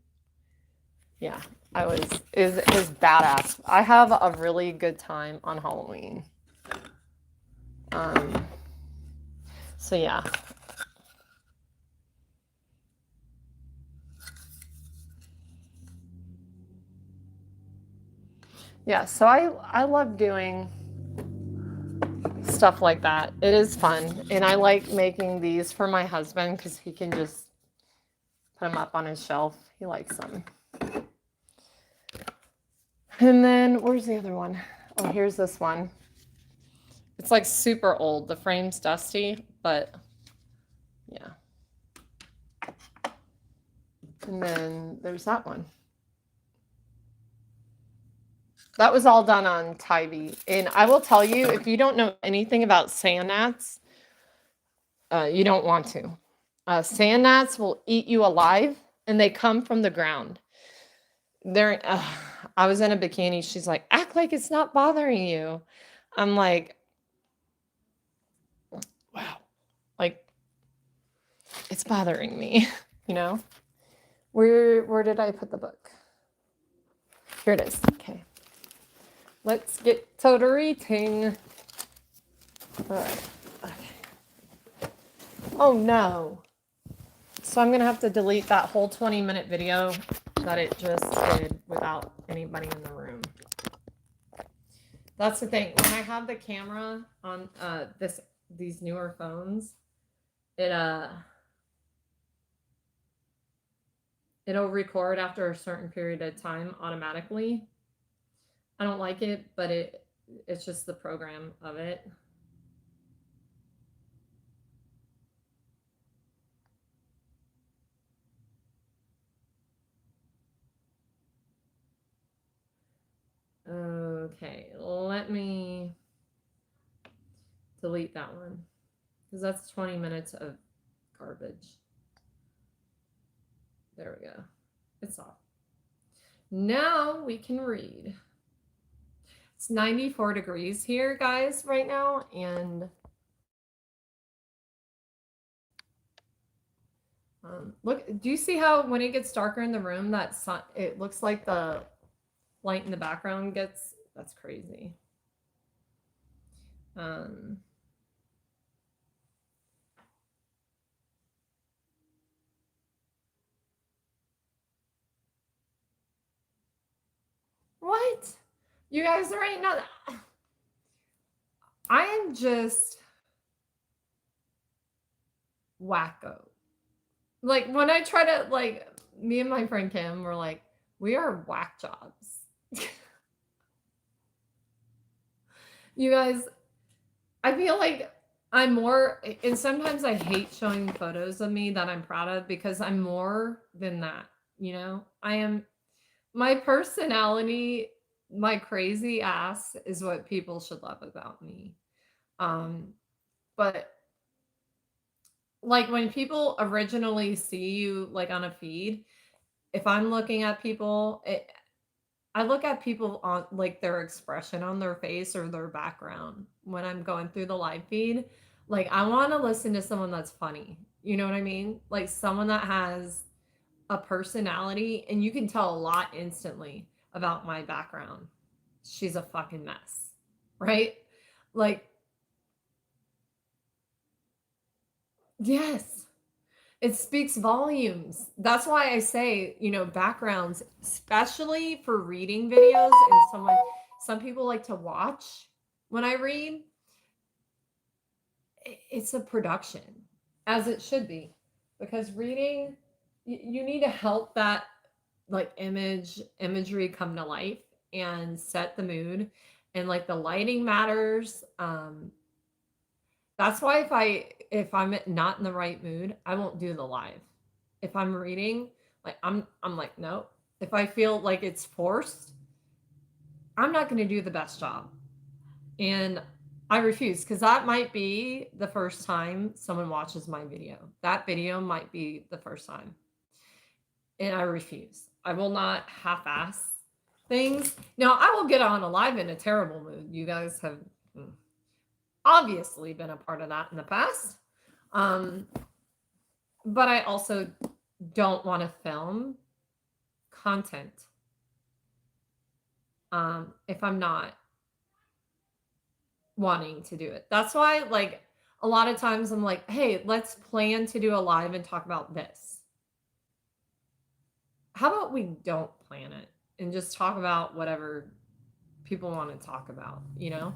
Yeah, it was badass. I have a really good time on Halloween. So yeah. Yeah, so I love doing stuff like that. It is fun. And I like making these for my husband because he can just put them up on his shelf. He likes them. And then where's the other one? Oh, here's this one. It's like super old. The frame's dusty, but yeah. And then there's that one. That was all done on Tybee. And I will tell you, if you don't know anything about sand gnats, you don't want to. Sand gnats will eat you alive, and they come from the ground. I was in a bikini. She's like, act like it's not bothering you. I'm like, wow, like it's bothering me, you know? Where did I put the book? Here it is. Okay. Let's get to the reading. All right. Okay. Oh no. So I'm gonna have to delete that whole 20-minute video that it just did without anybody in the room. That's the thing. When I have the camera on these newer phones, it'll record after a certain period of time automatically. I don't like it, but it's just the program of it. Okay, let me delete that one because that's 20 minutes of garbage. There we go. It's off. Now we can read. It's 94 degrees here, guys, right now, and look, do you see how when it gets darker in the room, that sun, it looks like the light in the background gets, that's crazy. What? You guys are ain't not. I am just wacko. Like when I try to like, me and my friend Kim were like, we are whack jobs. You guys, I feel like I'm more, and sometimes I hate showing photos of me that I'm proud of because I'm more than that. You know, I am, my personality, my crazy ass is what people should love about me. But like when people originally see you like on a feed, if I'm looking at people, I look at people on like their expression on their face or their background when I'm going through the live feed. Like I want to listen to someone that's funny. You know what I mean? Like someone that has a personality and you can tell a lot instantly about my background. She's a fucking mess. Right? Like yes. It speaks volumes. That's why I say, you know, backgrounds, especially for reading videos and some people like to watch when I read. It's a production, as it should be, because reading, you need to help that like imagery come to life and set the mood, and like the lighting matters. That's why if I'm not in the right mood, I won't do the live. If I'm reading, like I'm like, no. If I feel like it's forced, I'm not going to do the best job. And I refuse because that might be the first time someone watches my video. That video might be the first time. And I refuse. I will not half-ass things. Now, I will get on a live in a terrible mood. You guys have obviously been a part of that in the past. But I also don't want to film content if I'm not wanting to do it. That's why, like, a lot of times I'm like, hey, let's plan to do a live and talk about this. How about we don't plan it and just talk about whatever people want to talk about, you know?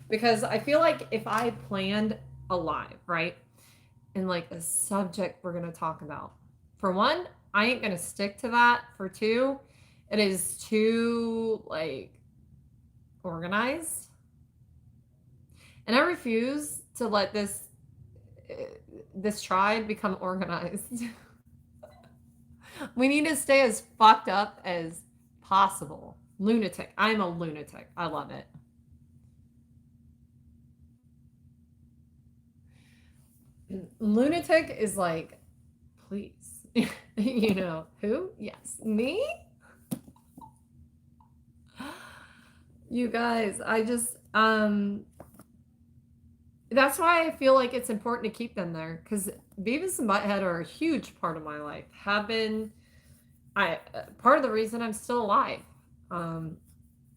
Because I feel like if I planned a live, right? And like a subject we're going to talk about. For one, I ain't going to stick to that. For two, it is too like organized. And I refuse to let this tribe become organized. We need to stay as fucked up as possible. Lunatic. I'm a lunatic. I love it. Lunatic is like, please. You know, who? Yes. Me? You guys, I just, that's why I feel like it's important to keep them there because Beavis and Butthead are a huge part of my life. Have been, part of the reason I'm still alive.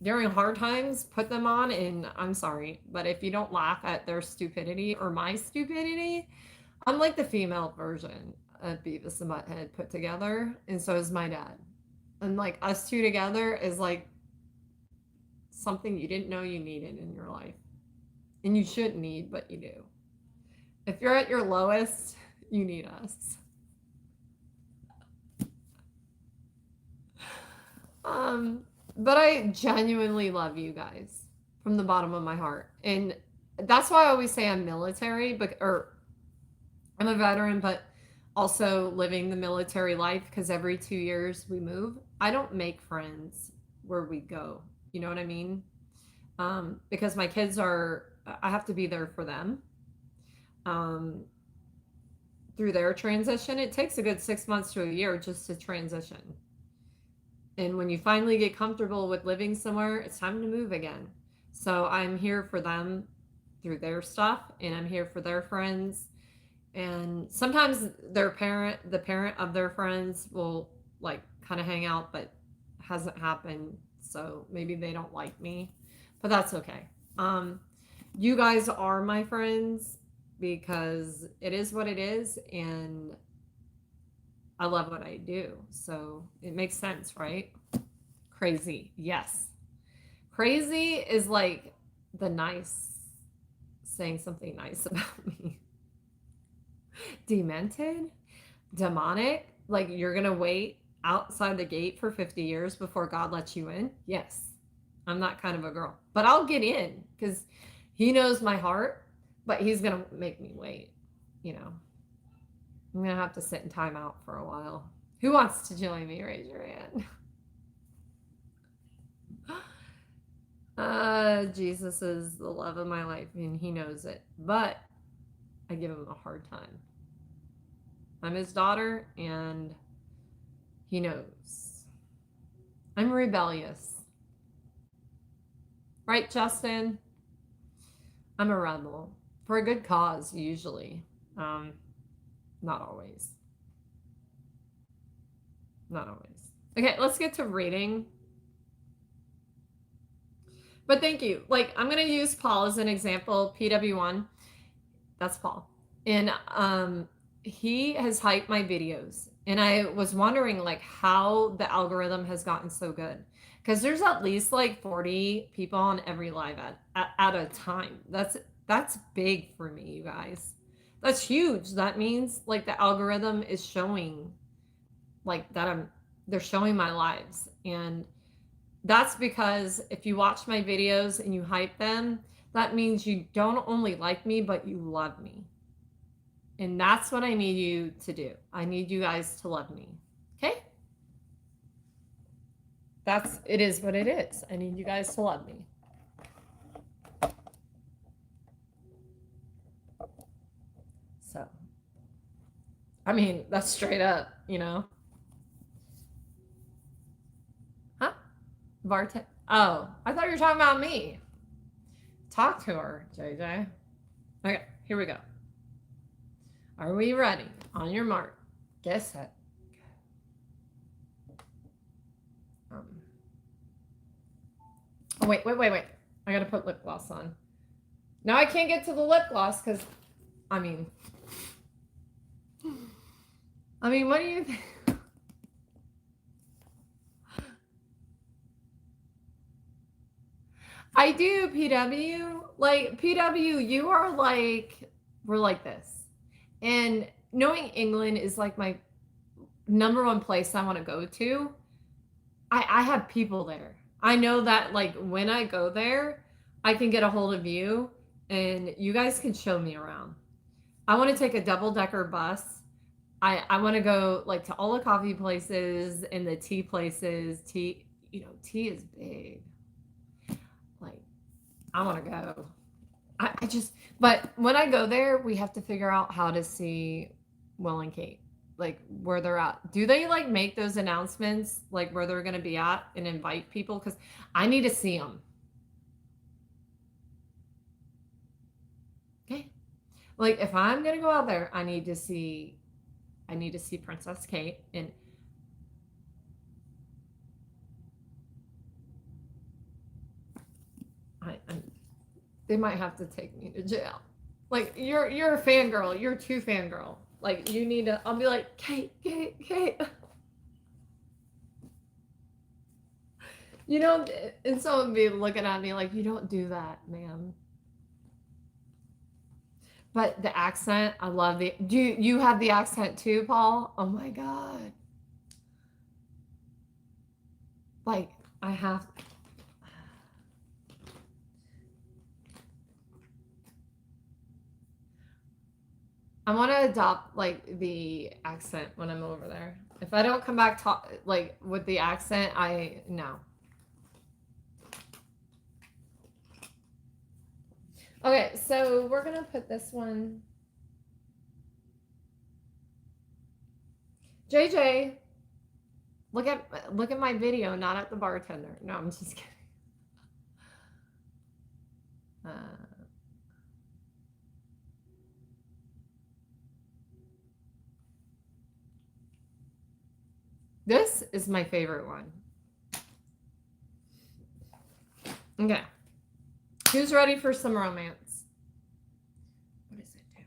During hard times, put them on, and I'm sorry, but if you don't laugh at their stupidity or my stupidity, I'm like the female version of Beavis and Butthead put together, and so is my dad. And like us two together is like something you didn't know you needed in your life. And you shouldn't need, but you do. If you're at your lowest, you need us. But I genuinely love you guys from the bottom of my heart. And that's why I always say I'm military, but or I'm a veteran, but also living the military life because every 2 years we move. I don't make friends where we go. You know what I mean? Because my kids are, I have to be there for them through their transition. It takes a good 6 months to a year just to transition. And when you finally get comfortable with living somewhere, it's time to move again. So I'm here for them through their stuff, and I'm here for their friends. And sometimes the parent of their friends will like kind of hang out, but hasn't happened. So maybe they don't like me, but that's okay. You guys are my friends because it is what it is, and I love what I do. So it makes sense, right? Crazy. Yes. Crazy is like the nice, saying something nice about me. Demented, demonic, like you're gonna wait outside the gate for 50 years before God lets you in. Yes, I'm that kind of a girl, but I'll get in because he knows my heart, but he's gonna make me wait. You know, I'm gonna have to sit in timeout for a while. Who wants to join me? Raise your hand. Jesus is the love of my life and he knows it, but I give him a hard time. I'm his daughter and he knows. I'm rebellious. Right, Justin? I'm a rebel. For a good cause, usually. Not always. Not always. Okay, let's get to reading. But thank you. Like, I'm going to use Paul as an example. PW1. That's Paul. And he has hyped my videos. And I was wondering, like, how the algorithm has gotten so good. Because there's at least, like, 40 people on every live at a time. That's big for me, you guys. That's huge. That means, like, the algorithm is showing, like, that they're showing my lives. And that's because if you watch my videos and you hype them, that means you don't only like me, but you love me. And that's what I need you to do. I need you guys to love me. Okay? It is what it is. I need you guys to love me. So, I mean, that's straight up, you know? Huh? Bartend. Oh, I thought you were talking about me. Talk to her, JJ. Okay, here we go. Are we ready? On your mark. Get set. Oh, wait. I gotta put lip gloss on. Now I can't get to the lip gloss because, I mean, what do you think? I do, PW. Like, PW, you are like, we're like this. And knowing England is like my number one place I want to go to. I have people there. I know that like when I go there, I can get a hold of you and you guys can show me around. I want to take a double-decker bus. I want to go like to all the coffee places and the tea places. Tea is big. Like, I want to go. But when I go there, we have to figure out how to see Will and Kate, like where they're at. Do they like make those announcements, like where they're going to be at and invite people? Because I need to see them. Okay. Like if I'm going to go out there, I need to see Princess Kate and they might have to take me to jail. Like you're a fangirl. You're too fangirl. Like you need to. I'll be like Kate. You know, and someone be looking at me like, you don't do that, ma'am. But the accent, I love the. Do you have the accent too, Paul? Oh my god. Like I have. I want to adopt like the accent when I'm over there. If I don't come back like with the accent, no. Okay, so we're gonna put this one. Look at my video, not at the bartender. No, I'm just kidding. This is my favorite one. Okay. Who's ready for some romance? What is it doing?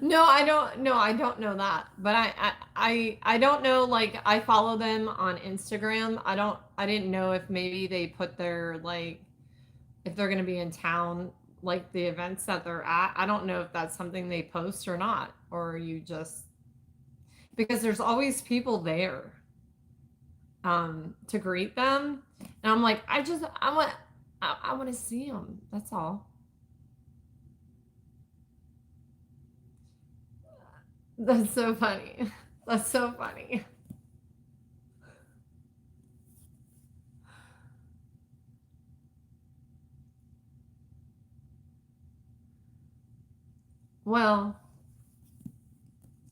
No, I don't. No, I don't know that. But I don't know. Like, I follow them on Instagram. I didn't know if maybe they put their, like, if they're going to be in town, like the events that they're at. I don't know if that's something they post or not, or you just, because there's always people there to greet them, and I'm like, I want to see them. That's all. That's so funny. That's so funny. Well,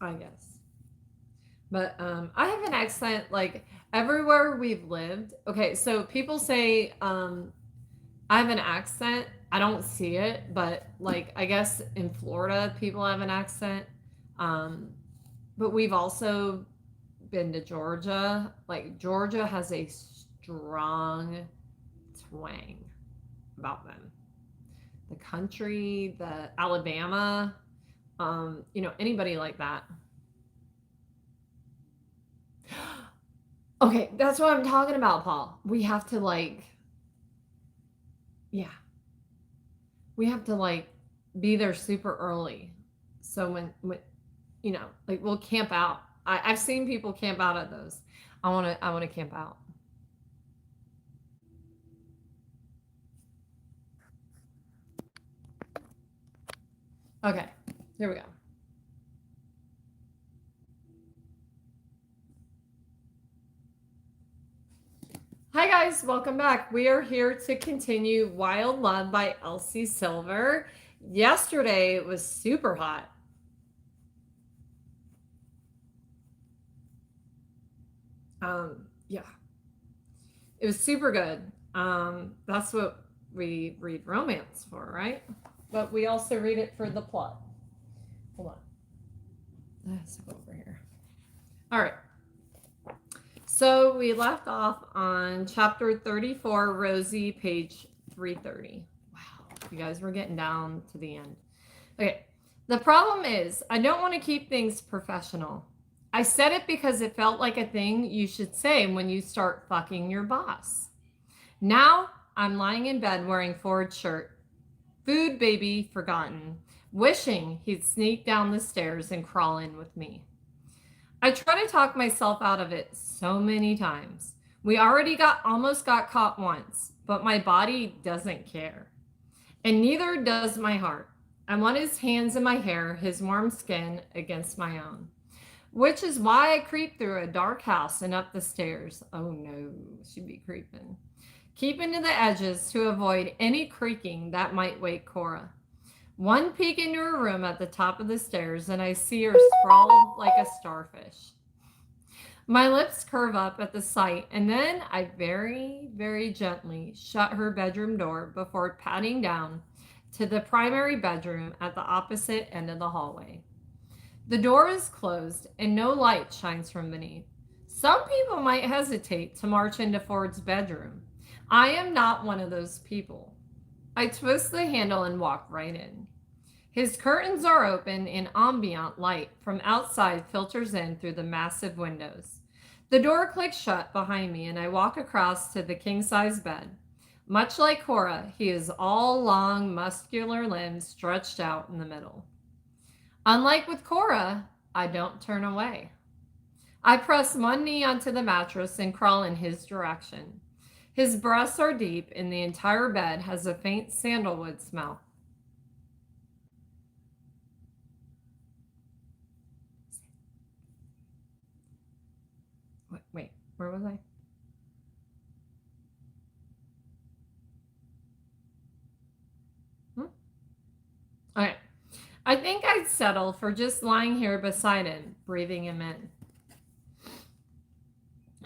I guess. But I have an accent like everywhere we've lived. Okay, so people say I have an accent. I don't see it, but like I guess in Florida people have an accent. But we've also been to Georgia. Like Georgia has a strong twang about them. The country, the Alabama, anybody like that. Okay, that's what I'm talking about, Paul. We have to be there super early. So when like we'll camp out. I've seen people camp out at those. I want to camp out. Okay, here we go. Hi guys, welcome back. We are here to continue Wild Love by Elsie Silver. Yesterday it was super hot. Yeah, it was super good. That's what we read romance for, right? But we also read it for the plot. Hold on. Let's go over here. All right. So we left off on chapter 34, Rosie, page 330. Wow, you guys were getting down to the end. Okay, the problem is I don't want to keep things professional. I said it because it felt like a thing you should say when you start fucking your boss. Now I'm lying in bed wearing Ford's shirt, food baby forgotten, wishing he'd sneak down the stairs and crawl in with me. I try to talk myself out of it so many times. We already almost got caught once, but my body doesn't care. And neither does my heart. I want his hands in my hair, his warm skin against my own. Which is why I creep through a dark house and up the stairs. Oh no, she'd be creeping. Keeping to the edges to avoid any creaking that might wake Cora. One peek into her room at the top of the stairs, and I see her sprawled like a starfish. My lips curve up at the sight, and then I very, very gently shut her bedroom door before patting down to the primary bedroom at the opposite end of the hallway. The door is closed, and no light shines from beneath. Some people might hesitate to march into Ford's bedroom. I am not one of those people. I twist the handle and walk right in. His curtains are open and ambient light from outside filters in through the massive windows. The door clicks shut behind me and I walk across to the king-size bed. Much like Cora, he is all long, muscular limbs stretched out in the middle. Unlike with Cora, I don't turn away. I press one knee onto the mattress and crawl in his direction. His breasts are deep and the entire bed has a faint sandalwood smell. Wait, Where was I? Okay. I think I'd settle for just lying here beside him, breathing him in.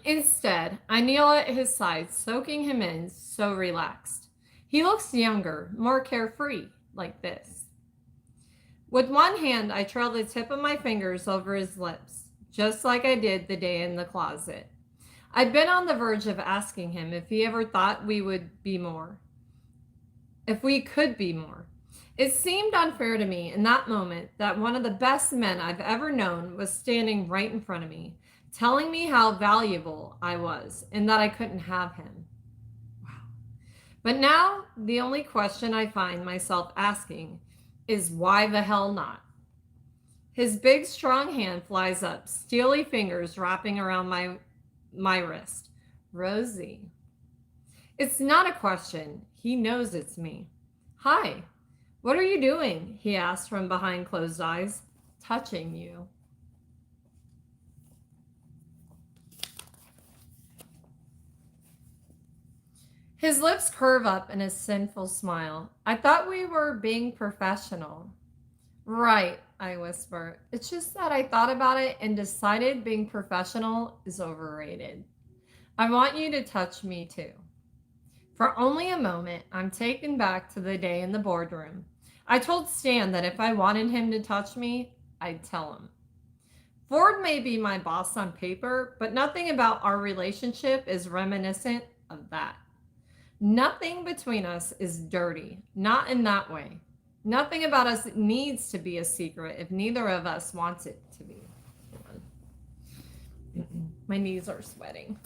Instead, I kneel at his side, soaking him in, so relaxed. He looks younger, more carefree, like this. With one hand, I trail the tip of my fingers over his lips, just like I did the day in the closet. I'd been on the verge of asking him if he ever thought we would be more. If we could be more. It seemed unfair to me in that moment that one of the best men I've ever known was standing right in front of me, telling me how valuable I was and that I couldn't have him. Wow. But now, the only question I find myself asking is why the hell not? His big, strong hand flies up, steely fingers wrapping around my wrist. Rosie. It's not a question. He knows it's me. Hi. What are you doing? He asked from behind closed eyes. Touching you. His lips curve up in a sinful smile. I thought we were being professional. Right, I whisper. It's just that I thought about it and decided being professional is overrated. I want you to touch me too. For only a moment, I'm taken back to the day in the boardroom. I told Stan that if I wanted him to touch me, I'd tell him. Ford may be my boss on paper, but nothing about our relationship is reminiscent of that. Nothing between us is dirty, not in that way. Nothing about us needs to be a secret if neither of us wants it to be. My knees are sweating.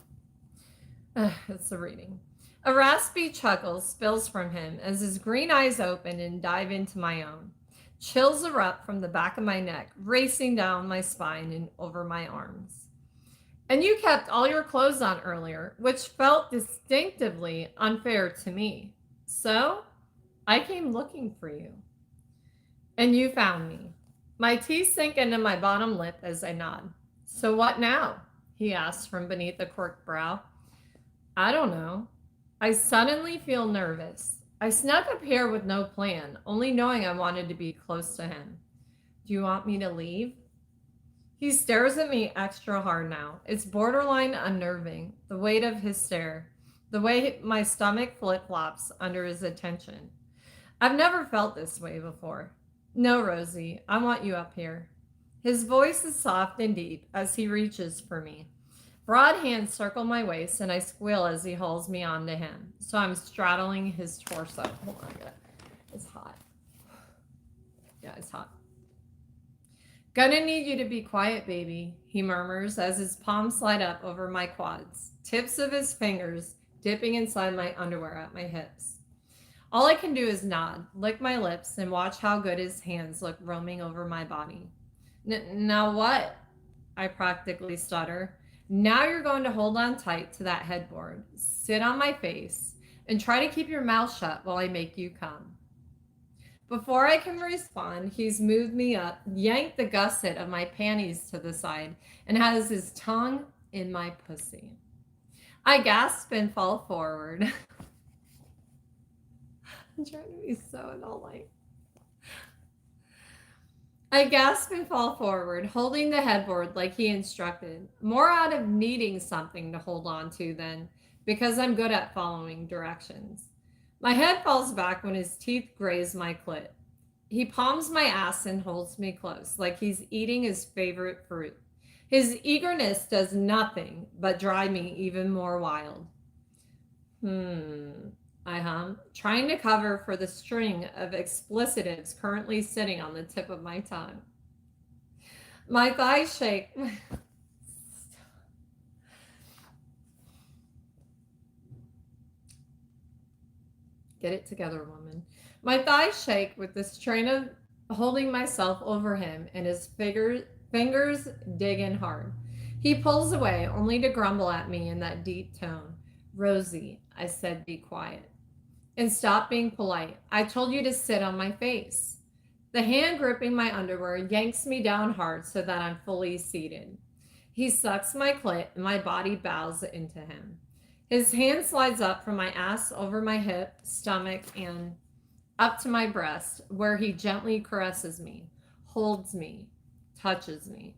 It's the reading. A raspy chuckle spills from him as his green eyes open and dive into my own. Chills erupt from the back of my neck, racing down my spine and over my arms. And you kept all your clothes on earlier, which felt distinctively unfair to me. So, I came looking for you. And you found me. My teeth sink into my bottom lip as I nod. So what now? He asks from beneath a quirked brow. I don't know. I suddenly feel nervous. I snuck up here with no plan, only knowing I wanted to be close to him. Do you want me to leave? He stares at me extra hard now. It's borderline unnerving, the weight of his stare, the way my stomach flip-flops under his attention. I've never felt this way before. No, Rosie, I want you up here. His voice is soft and deep as he reaches for me. Broad hands circle my waist, and I squeal as he hauls me onto him. So I'm straddling his torso. Hold on, it's hot. Yeah, it's hot. Gonna need you to be quiet, baby, he murmurs as his palms slide up over my quads, tips of his fingers dipping inside my underwear at my hips. All I can do is nod, lick my lips, and watch how good his hands look roaming over my body. Now what? I practically stutter. Now you're going to hold on tight to that headboard, sit on my face, and try to keep your mouth shut while I make you come. Before I can respond, he's moved me up, yanked the gusset of my panties to the side, and has his tongue in my pussy. I gasp and fall forward. I'm trying to be so adult-like. I gasp and fall forward, holding the headboard like he instructed, more out of needing something to hold on to than because I'm good at following directions. My head falls back when his teeth graze my clit. He palms my ass and holds me close, like he's eating his favorite fruit. His eagerness does nothing but drive me even more wild. I hum, trying to cover for the string of explicitives currently sitting on the tip of my tongue. My thighs shake. Get it together, woman. My thighs shake with the strain of holding myself over him and his fingers dig in hard. He pulls away, only to grumble at me in that deep tone. Rosie, I said, be quiet. And stop being polite. I told you to sit on my face. The hand gripping my underwear yanks me down hard so that I'm fully seated. He sucks my clit and my body bows into him. His hand slides up from my ass over my hip, stomach, and up to my breast, where he gently caresses me, holds me, touches me.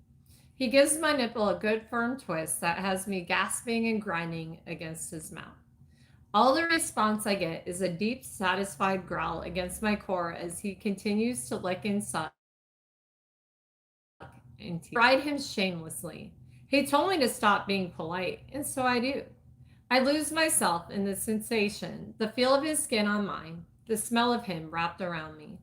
He gives my nipple a good firm twist that has me gasping and grinding against his mouth. All the response I get is a deep, satisfied growl against my core as he continues to lick and suck and ride him shamelessly. He told me to stop being polite, and so I do. I lose myself in the sensation, the feel of his skin on mine, the smell of him wrapped around me.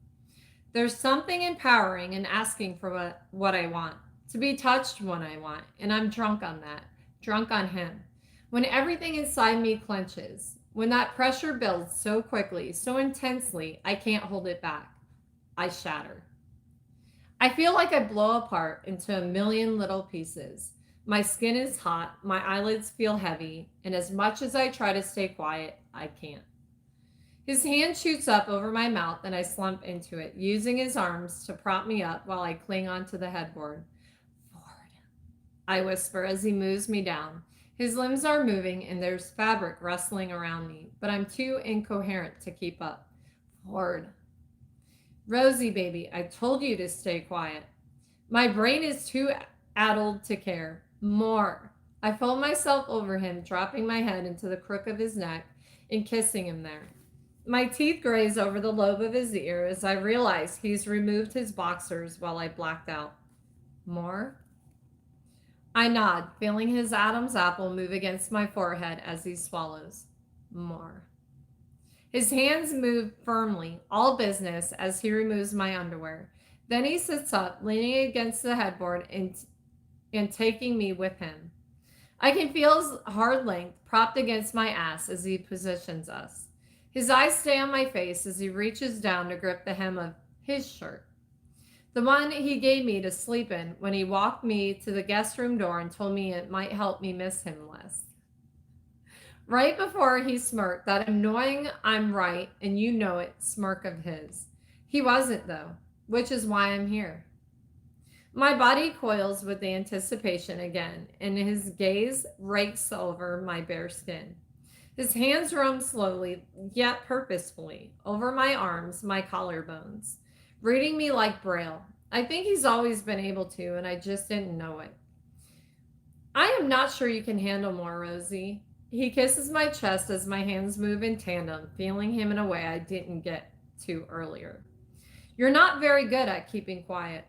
There's something empowering in asking for what I want, to be touched when I want, and I'm drunk on that, drunk on him. When everything inside me clenches, when that pressure builds so quickly, so intensely, I can't hold it back, I shatter. I feel like I blow apart into a million little pieces. My skin is hot, my eyelids feel heavy, and as much as I try to stay quiet, I can't. His hand shoots up over my mouth and I slump into it, using his arms to prop me up while I cling onto the headboard. Ford, I whisper as he moves me down. His limbs are moving and there's fabric rustling around me, but I'm too incoherent to keep up. Ford. Rosie, baby, I told you to stay quiet. My brain is too addled to care. More. I fold myself over him, dropping my head into the crook of his neck and kissing him there. My teeth graze over the lobe of his ear as I realize he's removed his boxers while I blacked out. More? I nod, feeling his Adam's apple move against my forehead as he swallows. More. His hands move firmly, all business, as he removes my underwear. Then he sits up, leaning against the headboard and taking me with him. I can feel his hard length propped against my ass as he positions us. His eyes stay on my face as he reaches down to grip the hem of his shirt, the one he gave me to sleep in when he walked me to the guest room door and told me it might help me miss him less. Right before he smirked that annoying I'm right and you know it smirk of his. He wasn't though, which is why I'm here. My body coils with the anticipation again, and his gaze rakes over my bare skin. His hands roam slowly, yet purposefully, over my arms, my collarbones, reading me like Braille. I think he's always been able to, and I just didn't know it. I am not sure you can handle more, Rosie. He kisses my chest as my hands move in tandem, feeling him in a way I didn't get to earlier. You're not very good at keeping quiet.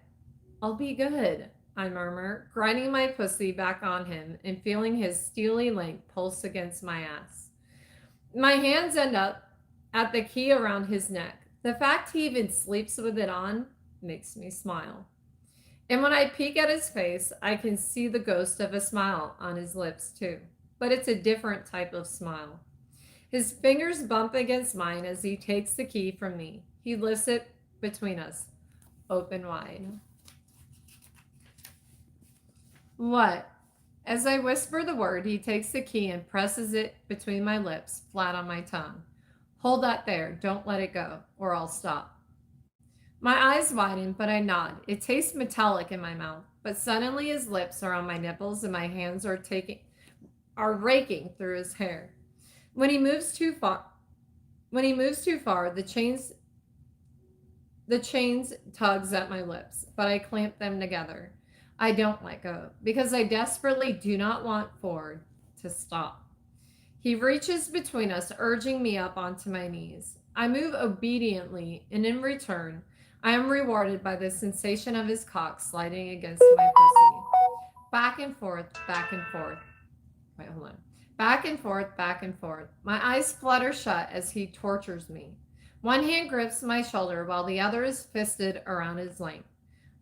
I'll be good, I murmur, grinding my pussy back on him and feeling his steely length pulse against my ass. My hands end up at the key around his neck. The fact he even sleeps with it on makes me smile. And when I peek at his face, I can see the ghost of a smile on his lips too. But it's a different type of smile. His fingers bump against mine as he takes the key from me. He lifts it between us, open wide. What? As I whisper the word, he takes the key and presses it between my lips, flat on my tongue. Hold that there. Don't let it go, or I'll stop. My eyes widen, but I nod. It tastes metallic in my mouth, but suddenly his lips are on my nipples and my hands are raking through his hair. When he moves too far, the chains tugs at my lips, but I clamp them together. I don't let go because I desperately do not want Ford to stop. He reaches between us, urging me up onto my knees. I move obediently, and in return, I am rewarded by the sensation of his cock sliding against my pussy. Back and forth, back and forth. Wait, hold on. Back and forth, back and forth. My eyes flutter shut as he tortures me. One hand grips my shoulder while the other is fisted around his length.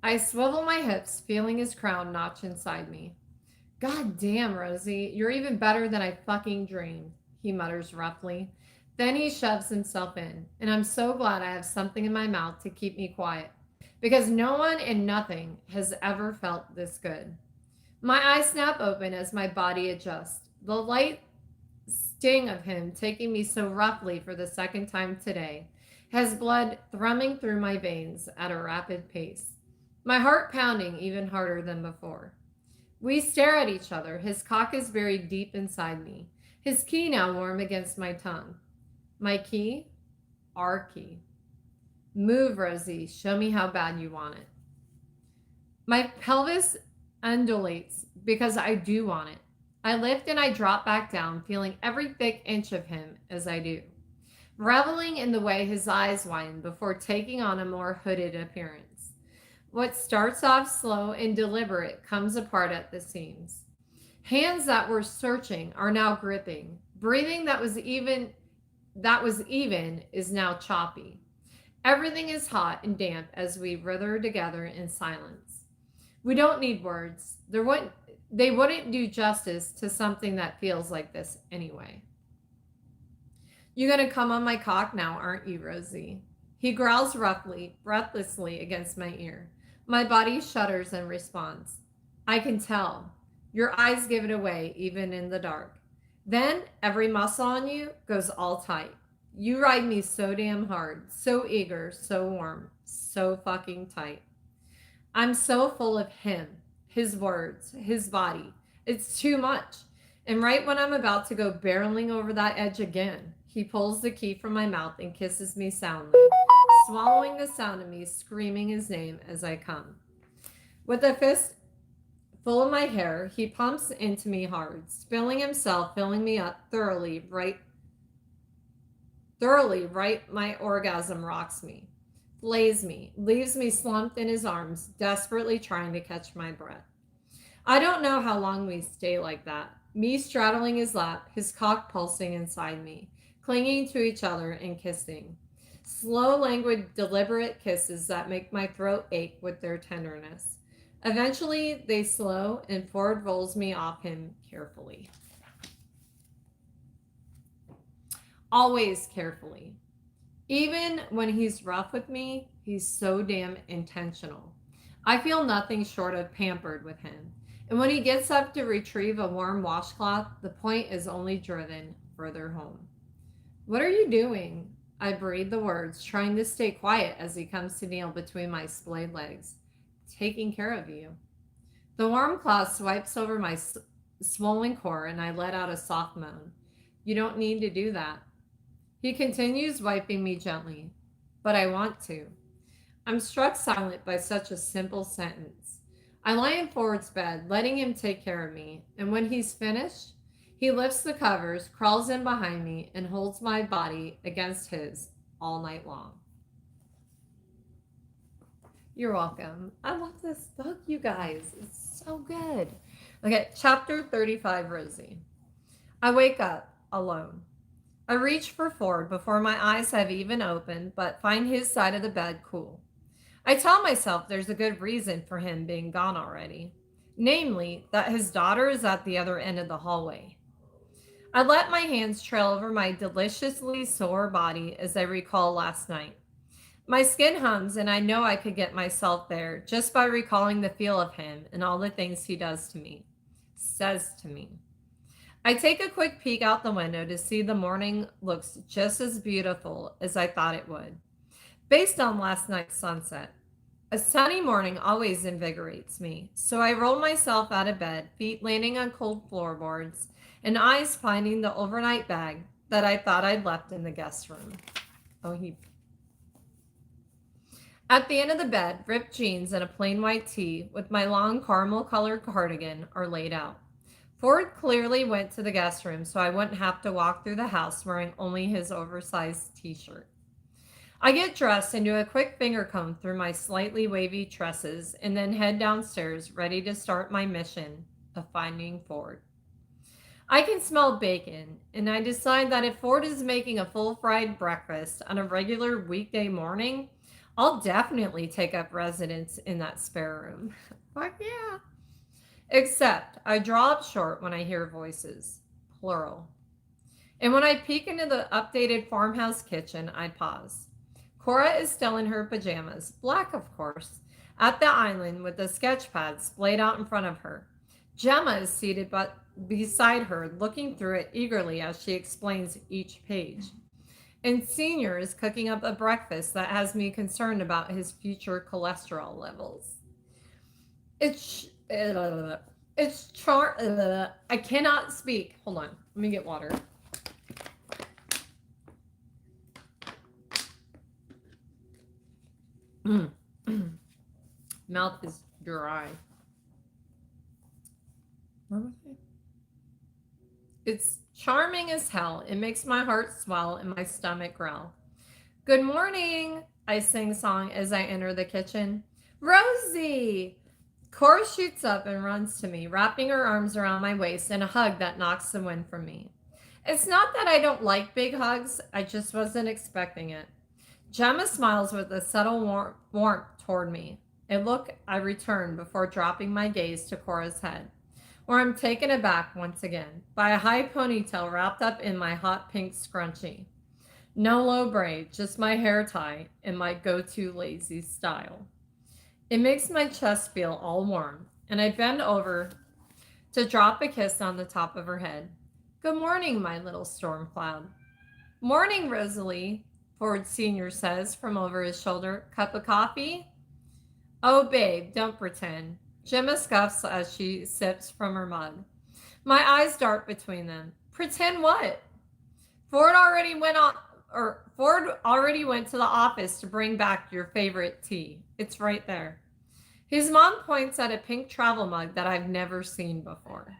I swivel my hips, feeling his crown notch inside me. God damn, Rosie, you're even better than I fucking dreamed, he mutters roughly. Then he shoves himself in, and I'm so glad I have something in my mouth to keep me quiet, because no one and nothing has ever felt this good. My eyes snap open as my body adjusts. The light sting of him taking me so roughly for the second time today has blood thrumming through my veins at a rapid pace. My heart pounding even harder than before. We stare at each other. His cock is buried deep inside me. His key now warm against my tongue. My key? Our key. Move, Rosie. Show me how bad you want it. My pelvis undulates because I do want it. I lift and I drop back down, feeling every thick inch of him as I do, reveling in the way his eyes widen before taking on a more hooded appearance. What starts off slow and deliberate comes apart at the seams. Hands that were searching are now gripping. Breathing that was even is now choppy. Everything is hot and damp as we writhe together in silence. We don't need words. They wouldn't do justice to something that feels like this anyway. You gonna come on my cock now, aren't you, Rosie? He growls roughly, breathlessly against my ear. My body shudders in response. I can tell. Your eyes give it away, even in the dark. Then every muscle on you goes all tight. You ride me so damn hard, so eager, so warm, so fucking tight. I'm so full of him, his words, his body. It's too much. And right when I'm about to go barreling over that edge again, he pulls the key from my mouth and kisses me soundly, swallowing the sound of me screaming his name as I come. With a fist full of my hair, he pumps into me hard, spilling himself, filling me up thoroughly, right my orgasm rocks me, flays me, leaves me slumped in his arms, desperately trying to catch my breath. I don't know how long we stay like that, me straddling his lap, his cock pulsing inside me, clinging to each other and kissing. Slow, languid, deliberate kisses that make my throat ache with their tenderness. Eventually, they slow and Ford rolls me off him carefully. Always carefully. Even when he's rough with me, he's so damn intentional. I feel nothing short of pampered with him. And when he gets up to retrieve a warm washcloth, the point is only driven further home. What are you doing? I breathe the words, trying to stay quiet as he comes to kneel between my splayed legs. Taking care of you. The warm cloth swipes over my swollen core and I let out a soft moan. You don't need to do that. He continues wiping me gently, but I want to. I'm struck silent by such a simple sentence. I lie in Ford's bed, letting him take care of me, and when he's finished, he lifts the covers, crawls in behind me, and holds my body against his all night long. You're welcome. I love this book, you guys. It's so good. Okay, chapter 35, Rosie. I wake up alone. I reach for Ford before my eyes have even opened, but find his side of the bed cool. I tell myself there's a good reason for him being gone already, namely that his daughter is at the other end of the hallway. I let my hands trail over my deliciously sore body as I recall last night. My skin hums and I know I could get myself there just by recalling the feel of him and all the things he does to me, says to me. I take a quick peek out the window to see the morning looks just as beautiful as I thought it would, based on last night's sunset. A sunny morning always invigorates me, so I roll myself out of bed, feet landing on cold floorboards, and eyes finding the overnight bag that I thought I'd left in the guest room. At the end of the bed, ripped jeans and a plain white tee with my long caramel-colored cardigan are laid out. Ford clearly went to the guest room so I wouldn't have to walk through the house wearing only his oversized t-shirt. I get dressed and do a quick finger comb through my slightly wavy tresses and then head downstairs ready to start my mission of finding Ford. I can smell bacon, and I decide that if Ford is making a full fried breakfast on a regular weekday morning, I'll definitely take up residence in that spare room. Fuck yeah. Except I draw up short when I hear voices, plural. And when I peek into the updated farmhouse kitchen, I pause. Cora is still in her pajamas, black of course, at the island with the sketch pad splayed out in front of her. Gemma is seated beside her, looking through it eagerly as she explains each page. And Senior is cooking up a breakfast that has me concerned about his future cholesterol levels. It It's I cannot speak. Hold on. Let me get water. Mouth is dry. Where was I? It's charming as hell. It makes my heart swell and my stomach growl. Good morning, I sing song as I enter the kitchen. Rosie! Cora shoots up and runs to me, wrapping her arms around my waist in a hug that knocks the wind from me. It's not that I don't like big hugs, I just wasn't expecting it. Gemma smiles with a subtle warmth toward me, a look I return before dropping my gaze to Cora's head, where I'm taken aback once again by a high ponytail wrapped up in my hot pink scrunchie. No low braid, just my hair tie in my go-to lazy style. It makes my chest feel all warm, and I bend over to drop a kiss on the top of her head. Good morning, my little storm cloud. Morning, Rosalie, Ford Sr. says from over his shoulder. Cup of coffee? Oh, babe, don't pretend. Gemma scuffs as she sips from her mug. My eyes dart between them. Pretend what? Ford already went to the office to bring back your favorite tea. It's right there. His mom points at a pink travel mug that I've never seen before.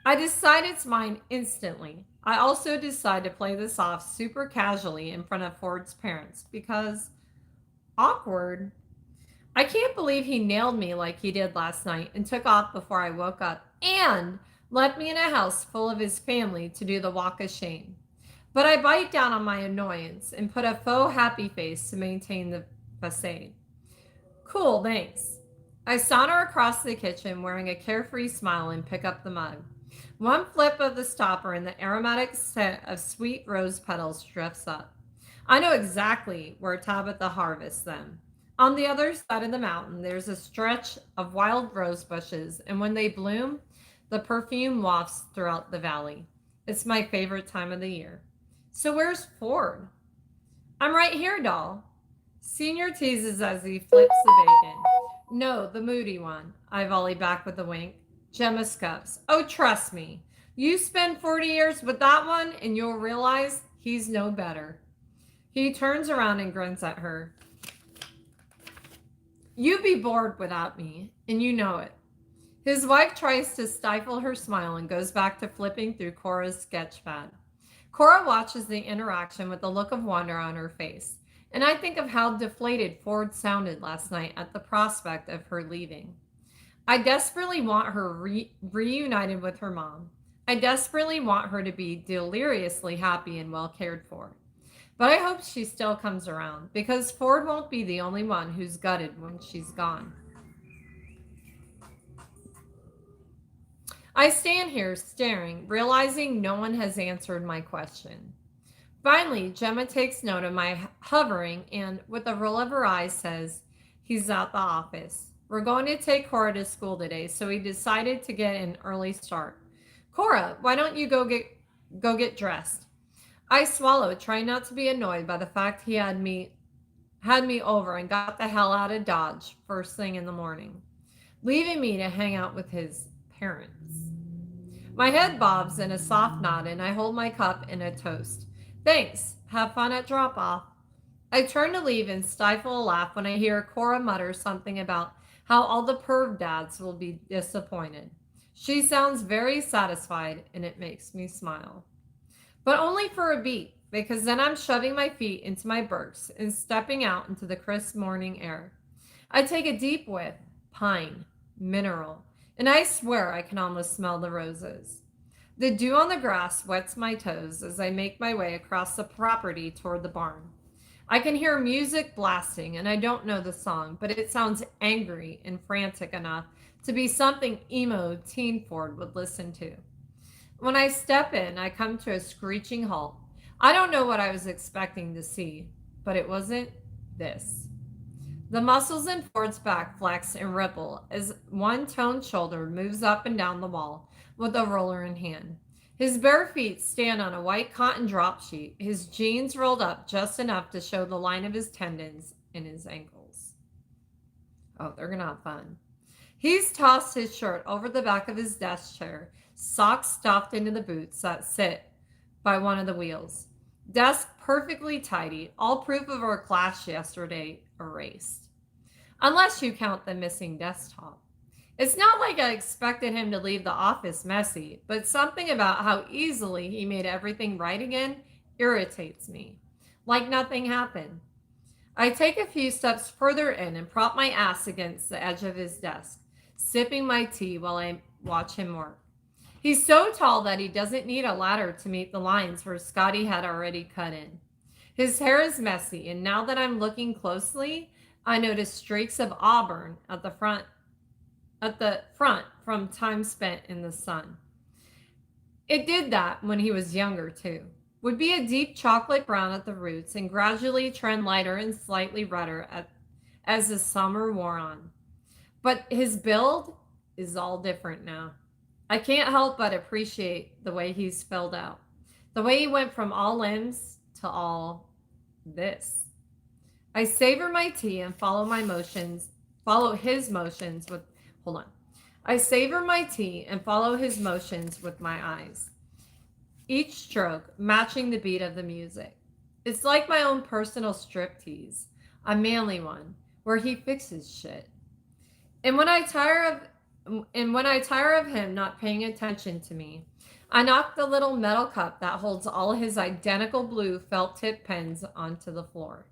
I decide it's mine instantly. I also decide to play this off super casually in front of Ford's parents because awkward. I can't believe he nailed me like he did last night and took off before I woke up and left me in a house full of his family to do the walk of shame. But I bite down on my annoyance and put a faux happy face to maintain the facade. Cool, thanks. I saunter across the kitchen wearing a carefree smile and pick up the mug. One flip of the stopper and the aromatic scent of sweet rose petals drifts up. I know exactly where Tabitha harvests them. On the other side of the mountain, there's a stretch of wild rose bushes, and when they bloom, the perfume wafts throughout the valley. It's my favorite time of the year. So where's Ford? I'm right here, doll. Senior teases as he flips the bacon. No, the moody one. I volley back with a wink. Gemma scuffs. Oh, trust me. You spend 40 years with that one and you'll realize he's no better. He turns around and grins at her. You'd be bored without me, and you know it. His wife tries to stifle her smile and goes back to flipping through Cora's sketchpad. Cora watches the interaction with a look of wonder on her face, and I think of how deflated Ford sounded last night at the prospect of her leaving. I desperately want her reunited with her mom. I desperately want her to be deliriously happy and well cared for. But I hope she still comes around, because Ford won't be the only one who's gutted when she's gone. I stand here staring, realizing no one has answered my question. Finally, Gemma takes note of my hovering and, with a roll of her eyes, says, he's at the office. We're going to take Cora to school today, so we decided to get an early start. Cora, why don't you go get dressed? I swallow, trying not to be annoyed by the fact he had me over and got the hell out of Dodge first thing in the morning, leaving me to hang out with his parents. My head bobs in a soft nod and I hold my cup in a toast. Thanks. Have fun at drop-off. I turn to leave and stifle a laugh when I hear Cora mutter something about how all the perv dads will be disappointed. She sounds very satisfied and it makes me smile. But only for a beat, because then I'm shoving my feet into my Birks and stepping out into the crisp morning air. I take a deep whiff, pine, mineral, and I swear I can almost smell the roses. The dew on the grass wets my toes as I make my way across the property toward the barn. I can hear music blasting, and I don't know the song, but it sounds angry and frantic enough to be something emo teen Ford would listen to. When I step in, I come to a screeching halt. I don't know what I was expecting to see, but it wasn't this. The muscles in Ford's back flex and ripple as one toned shoulder moves up and down the wall with a roller in hand. His bare feet stand on a white cotton drop sheet, his jeans rolled up just enough to show the line of his tendons and his ankles. Oh, they're going to have fun. He's tossed his shirt over the back of his desk chair, socks stuffed into the boots that sit by one of the wheels. Desk perfectly tidy, all proof of our clash yesterday erased. Unless you count the missing desktop. It's not like I expected him to leave the office messy, but something about how easily he made everything right again irritates me. Like nothing happened. I take a few steps further in and prop my ass against the edge of his desk, sipping my tea while I watch him work. He's so tall that he doesn't need a ladder to meet the lines where Scotty had already cut in. His hair is messy, and now that I'm looking closely, I notice streaks of auburn at the front from time spent in the sun. It did that when he was younger too. Would be a deep chocolate brown at the roots and gradually trend lighter and slightly redder as the summer wore on. But his build is all different now. I can't help but appreciate the way he's filled out. The way he went from all limbs to all this. I savor my tea and follow his motions with, hold on. I savor my tea and follow his motions with my eyes. Each stroke matching the beat of the music. It's like my own personal striptease, a manly one, where he fixes shit. And when I tire of him not paying attention to me, I knock the little metal cup that holds all his identical blue felt tip pens onto the floor.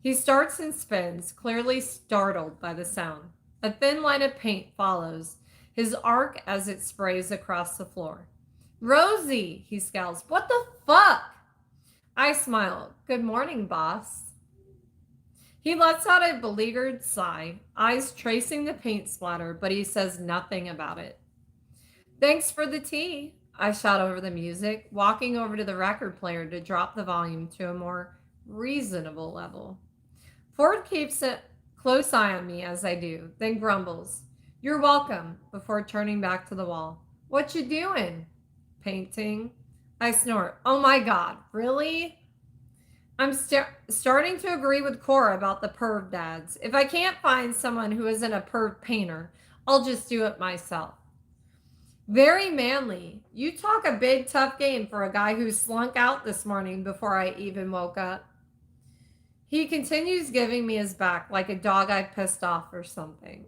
He starts and spins, clearly startled by the sound. A thin line of paint follows his arc as it sprays across the floor. Rosie, he scowls. What the fuck? I smile. Good morning, boss. He lets out a beleaguered sigh, eyes tracing the paint splatter, but he says nothing about it. Thanks for the tea, I shout over the music, walking over to the record player to drop the volume to a more reasonable level. Ford keeps a close eye on me as I do, then grumbles, "You're welcome," before turning back to the wall. "What you doing?" "Painting." I snort. Oh my God, really? I'm starting to agree with Cora about the perv dads. If I can't find someone who isn't a perv painter, I'll just do it myself. Very manly. You talk a big, tough game for a guy who slunk out this morning before I even woke up. He continues giving me his back like a dog I pissed off or something.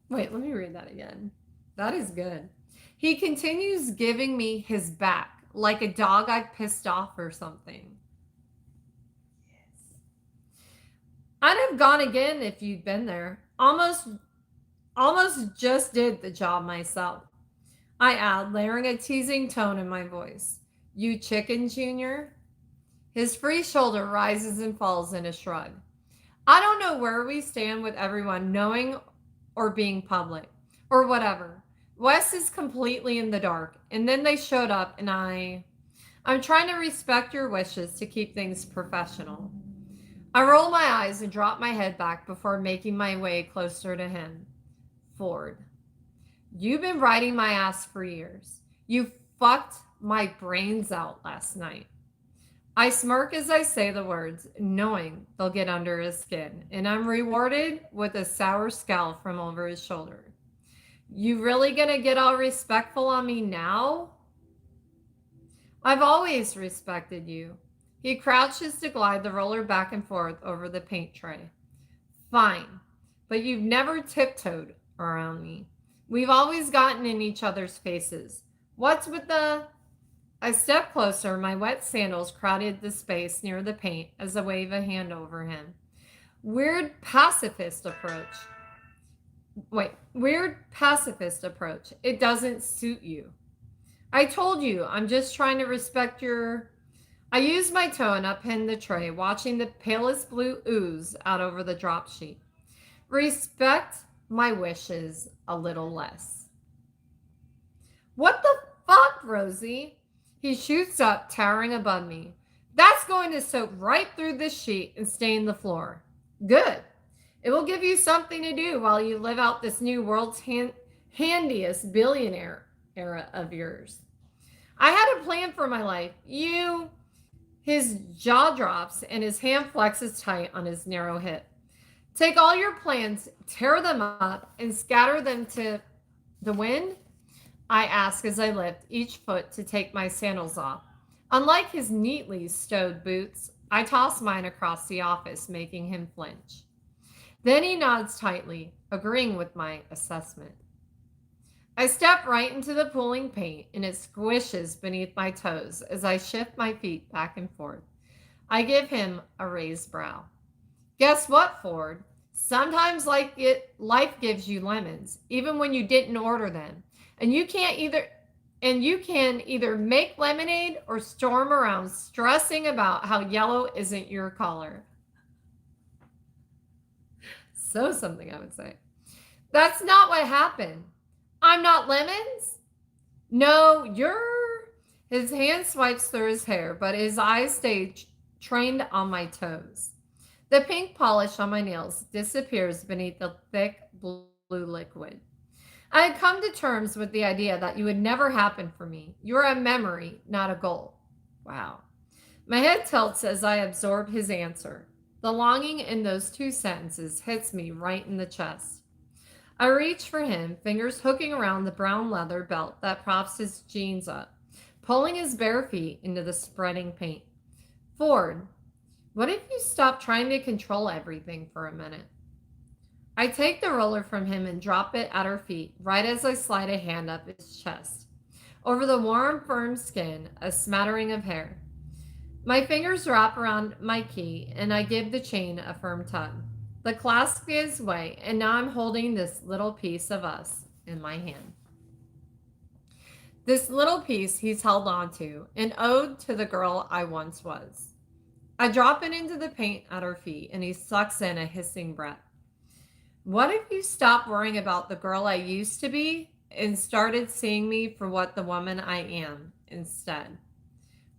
Wait, let me read that again. That is good. He continues giving me his back like a dog I pissed off or something. Yes. I'd have gone again if you'd been there. Almost just did the job myself. I add, layering a teasing tone in my voice. You chicken, Junior? His free shoulder rises and falls in a shrug. I don't know where we stand with everyone knowing or being public or whatever. Wes is completely in the dark, and then they showed up, and I'm trying to respect your wishes to keep things professional. I roll my eyes and drop my head back before making my way closer to him. Ford, you've been riding my ass for years. You fucked my brains out last night. I smirk as I say the words, knowing they'll get under his skin, and I'm rewarded with a sour scowl from over his shoulder. You really gonna get all respectful on me now? I've always respected you. He crouches to glide the roller back and forth over the paint tray. Fine, but you've never tiptoed around me. We've always gotten in each other's faces. What's with the... I step closer, my wet sandals crowded the space near the paint as I wave a hand over him. Weird pacifist approach. It doesn't suit you. I told you, I'm just trying to respect your... I use my toe and upend the tray, watching the palest blue ooze out over the drop sheet. Respect my wishes a little less. What the fuck, Rosie? He shoots up, towering above me. That's going to soak right through this sheet and stain the floor. Good. It will give you something to do while you live out this new world's handiest billionaire era of yours. I had a plan for my life. His jaw drops and his hand flexes tight on his narrow hip. Take all your plans, tear them up, and scatter them to the wind? I ask as I lift each foot to take my sandals off. Unlike his neatly stowed boots, I toss mine across the office, making him flinch. Then he nods tightly, agreeing with my assessment. I step right into the pooling paint and it squishes beneath my toes as I shift my feet back and forth. I give him a raised brow. Guess what, Ford? Sometimes life gives you lemons, even when you didn't order them. And you can either make lemonade or storm around stressing about how yellow isn't your color. So something I would say. That's not what happened. I'm not lemons? No, you're... His hand swipes through his hair, but his eyes stay trained on my toes. The pink polish on my nails disappears beneath the thick blue liquid. I had come to terms with the idea that you would never happen for me. You're a memory, not a goal. Wow. My head tilts as I absorb his answer. The longing in those two sentences hits me right in the chest. I reach for him, fingers hooking around the brown leather belt that props his jeans up, pulling his bare feet into the spreading paint. Ford, what if you stop trying to control everything for a minute? I take the roller from him and drop it at her feet, right as I slide a hand up his chest. Over the warm, firm skin, a smattering of hair. My fingers wrap around my key, and I give the chain a firm tug. The clasp gives way, and now I'm holding this little piece of us in my hand. This little piece he's held on to, an ode to the girl I once was. I drop it into the paint at her feet, and he sucks in a hissing breath. What if you stopped worrying about the girl I used to be and started seeing me for what the woman I am instead?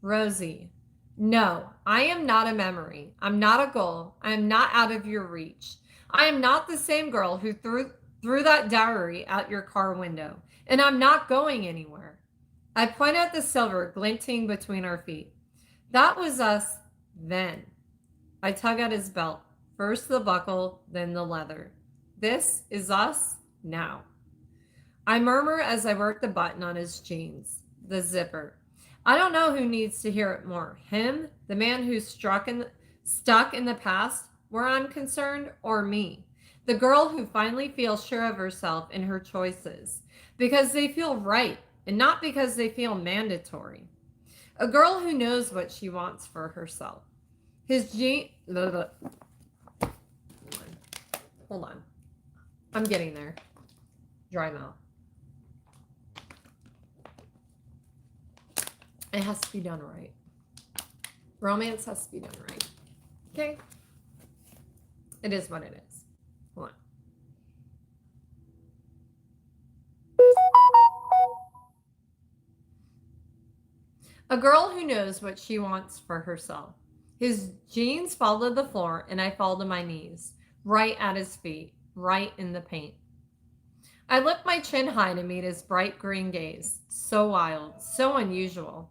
Rosie, no, I am not a memory. I'm not a goal. I am not out of your reach. I am not the same girl who threw that dowry out your car window, and I'm not going anywhere. I point at the silver glinting between our feet. That was us then. I tug at his belt, first the buckle, then the leather. This is us now. I murmur as I work the button on his jeans, the zipper. I don't know who needs to hear it more. Him, the man who's stuck in the past where I'm concerned, or me, the girl who finally feels sure of herself and her choices because they feel right and not because they feel mandatory. A girl who knows what she wants for herself. Hold on. I'm getting there. Dry mouth. It has to be done right. Romance has to be done right. Okay? It is what it is. Hold on. A girl who knows what she wants for herself. His jeans fall to the floor and I fall to my knees, right at his feet, right in the paint. I lift my chin high to meet his bright green gaze. So wild, so unusual.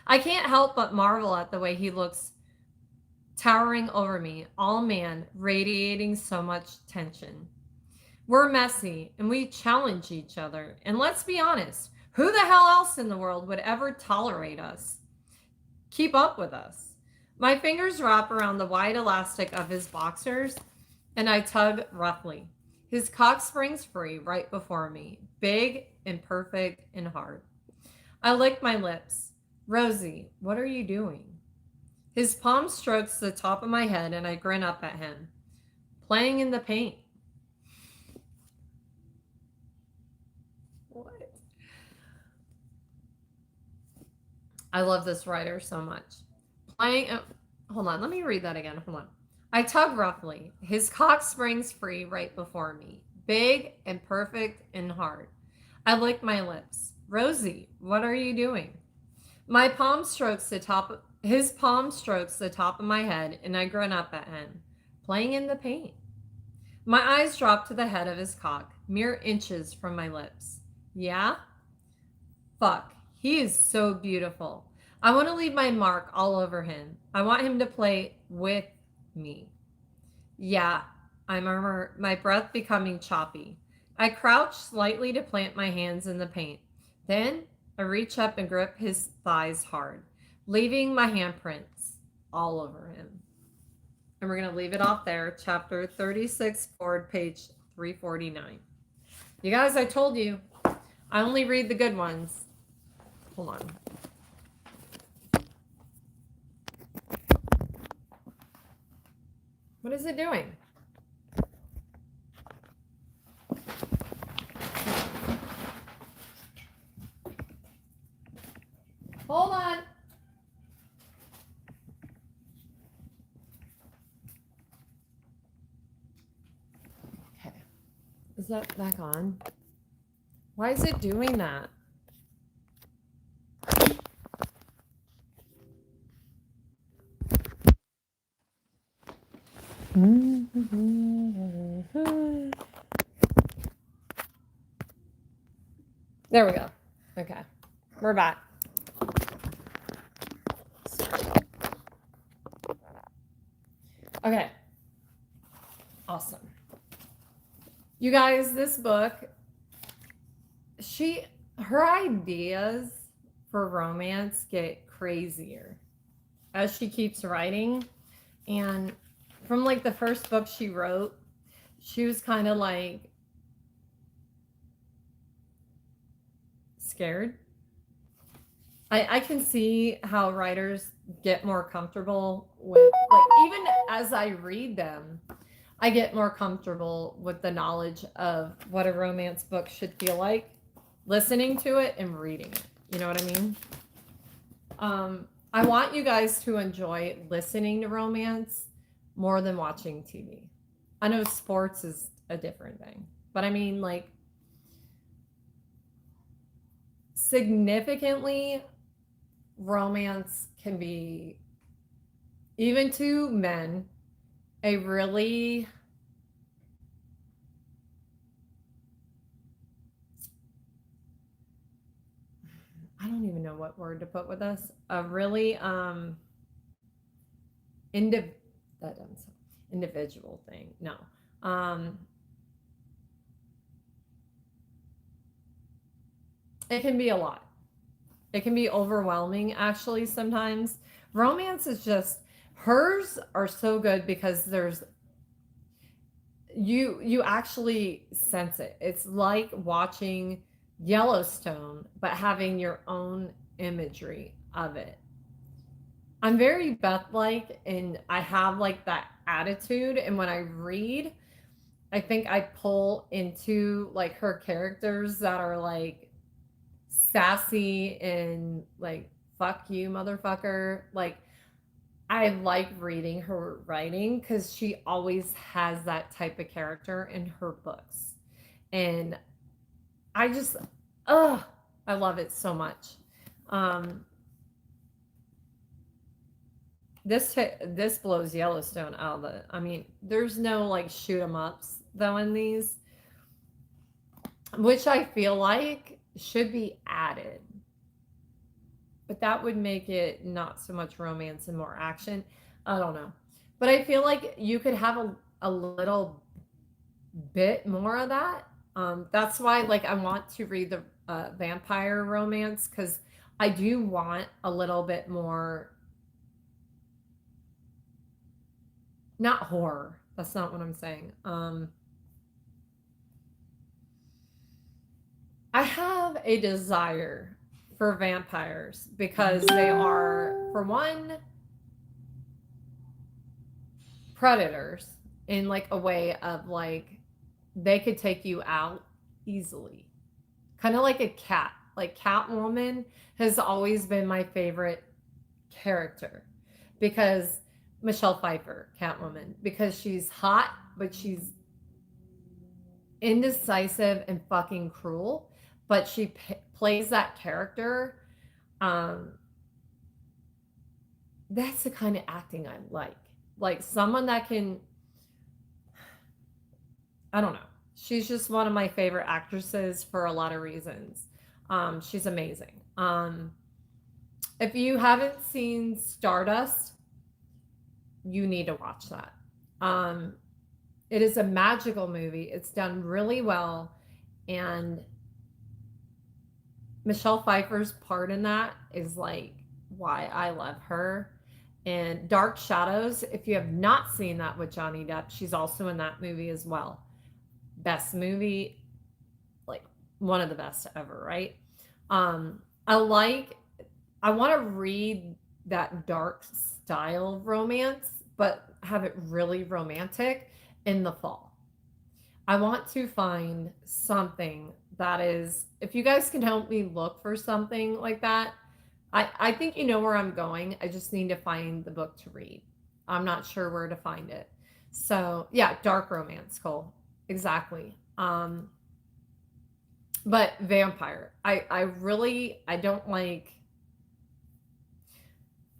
I can't help but marvel at the way he looks, towering over me, all man, radiating so much tension. We're messy and we challenge each other. And let's be honest, who the hell else in the world would ever tolerate us? Keep up with us. My fingers wrap around the wide elastic of his boxers and I tug roughly. His cock springs free right before me, big and perfect and hard. I lick my lips. Rosie, what are you doing? His palm strokes the top of my head and I grin up at him. Playing in the paint. What? I love this writer so much. Hold on, let me read that again. Hold on. I tug roughly. His cock springs free right before me, big and perfect and hard. I lick my lips. Rosie, what are you doing? His palm strokes the top of my head and I grin up at him, playing in the paint. My eyes drop to the head of his cock, mere inches from my lips. Yeah? Fuck, he is so beautiful. I want to leave my mark all over him. I want him to play with me. Yeah, I murmur, my breath becoming choppy. I crouch slightly to plant my hands in the paint. Then I reach up and grip his thighs hard, leaving my handprints all over him. And we're going to leave it off there. Chapter 36, forward page 349. You guys, I told you, I only read the good ones. Hold on. What is it doing? Hold on. Okay. Is that back on? Why is it doing that? There we go. Okay. We're back. Okay. Awesome. You guys, this book, her ideas for romance get crazier as she keeps writing. And from like the first book she wrote, she was kind of like scared. I can see how writers get more comfortable with, like, even as I read them, I get more comfortable with the knowledge of what a romance book should feel like, listening to it and reading it. You know what I mean? I want you guys to enjoy listening to romance more than watching TV. I know sports is a different thing, but I mean, like, significantly, romance can be, even to men, a really I don't even know what word to put with this. A really that doesn't sound, individual thing. No. It can be a lot. It can be overwhelming actually sometimes. Romance is just, hers are so good because there's you actually sense it. It's like watching Yellowstone, but having your own imagery of it. I'm very Beth-like, and I have like that attitude. And when I read, I think I pull into like her characters that are like sassy and like, fuck you, motherfucker. Like, I like reading her writing because she always has that type of character in her books. And I just, I love it so much. This blows Yellowstone out of the, I mean, there's no like shoot 'em ups though in these, which I feel like should be added. But that would make it not so much romance and more action. I don't know. But I feel like you could have a little bit more of that. That's why, like, I want to read the vampire romance, because I do want a little bit more, not horror. That's not what I'm saying. I have a desire for vampires because they are, for one, predators in like a way of like, they could take you out easily. Kind of like a cat. Like Catwoman has always been my favorite character because Michelle Pfeiffer, Catwoman, because she's hot, but she's indecisive and fucking cruel, but she plays that character. That's the kind of acting I like someone that can, I don't know, she's just one of my favorite actresses for a lot of reasons. She's amazing. If you haven't seen Stardust, you need to watch that. It is a magical movie. It's done really well, and Michelle Pfeiffer's part in that is like why I love her. And Dark Shadows, if you have not seen that with Johnny Depp, she's also in that movie as well. Best movie, like one of the best ever, right? I like, I want to read that dark style romance, but have it really romantic in the fall. I want to find something that is, if you guys can help me look for something like that, I think you know where I'm going. I just need to find the book to read. I'm not sure where to find it. So yeah, dark romance, Cole. Exactly. But vampire. I really I don't like,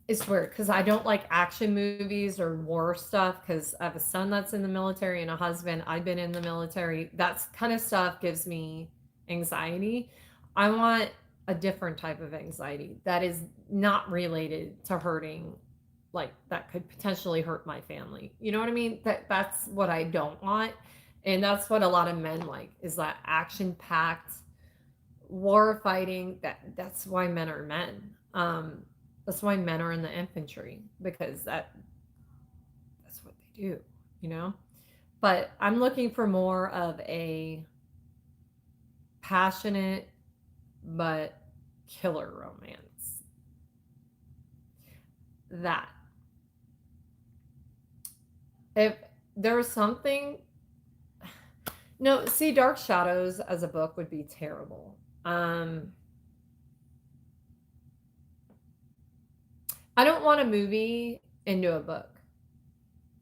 it's weird because I don't like action movies or war stuff because I have a son that's in the military and a husband. I've been in the military. That's kind of stuff gives me anxiety. I want a different type of anxiety that is not related to hurting, like that could potentially hurt my family. You know what I mean? That's what I don't want. And that's what a lot of men like is that action packed war fighting. That's why men are men. That's why men are in the infantry because that's what they do, you know? But I'm looking for more of a passionate but killer romance. That if there's something, no, see, Dark Shadows as a book would be terrible. I don't want a movie into a book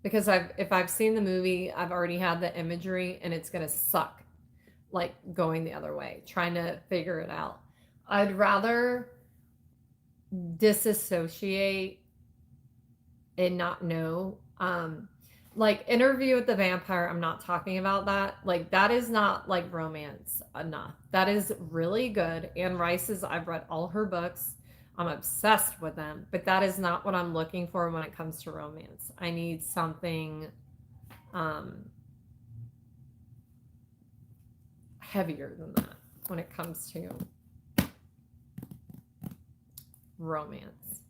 because if I've seen the movie, I've already had the imagery and it's gonna suck, like going the other way, trying to figure it out. I'd rather disassociate and not know. Like Interview with the Vampire, I'm not talking about that. Like that is not like romance enough. That is really good. Anne Rice's, I've read all her books. I'm obsessed with them, but that is not what I'm looking for when it comes to romance. I need something heavier than that when it comes to romance.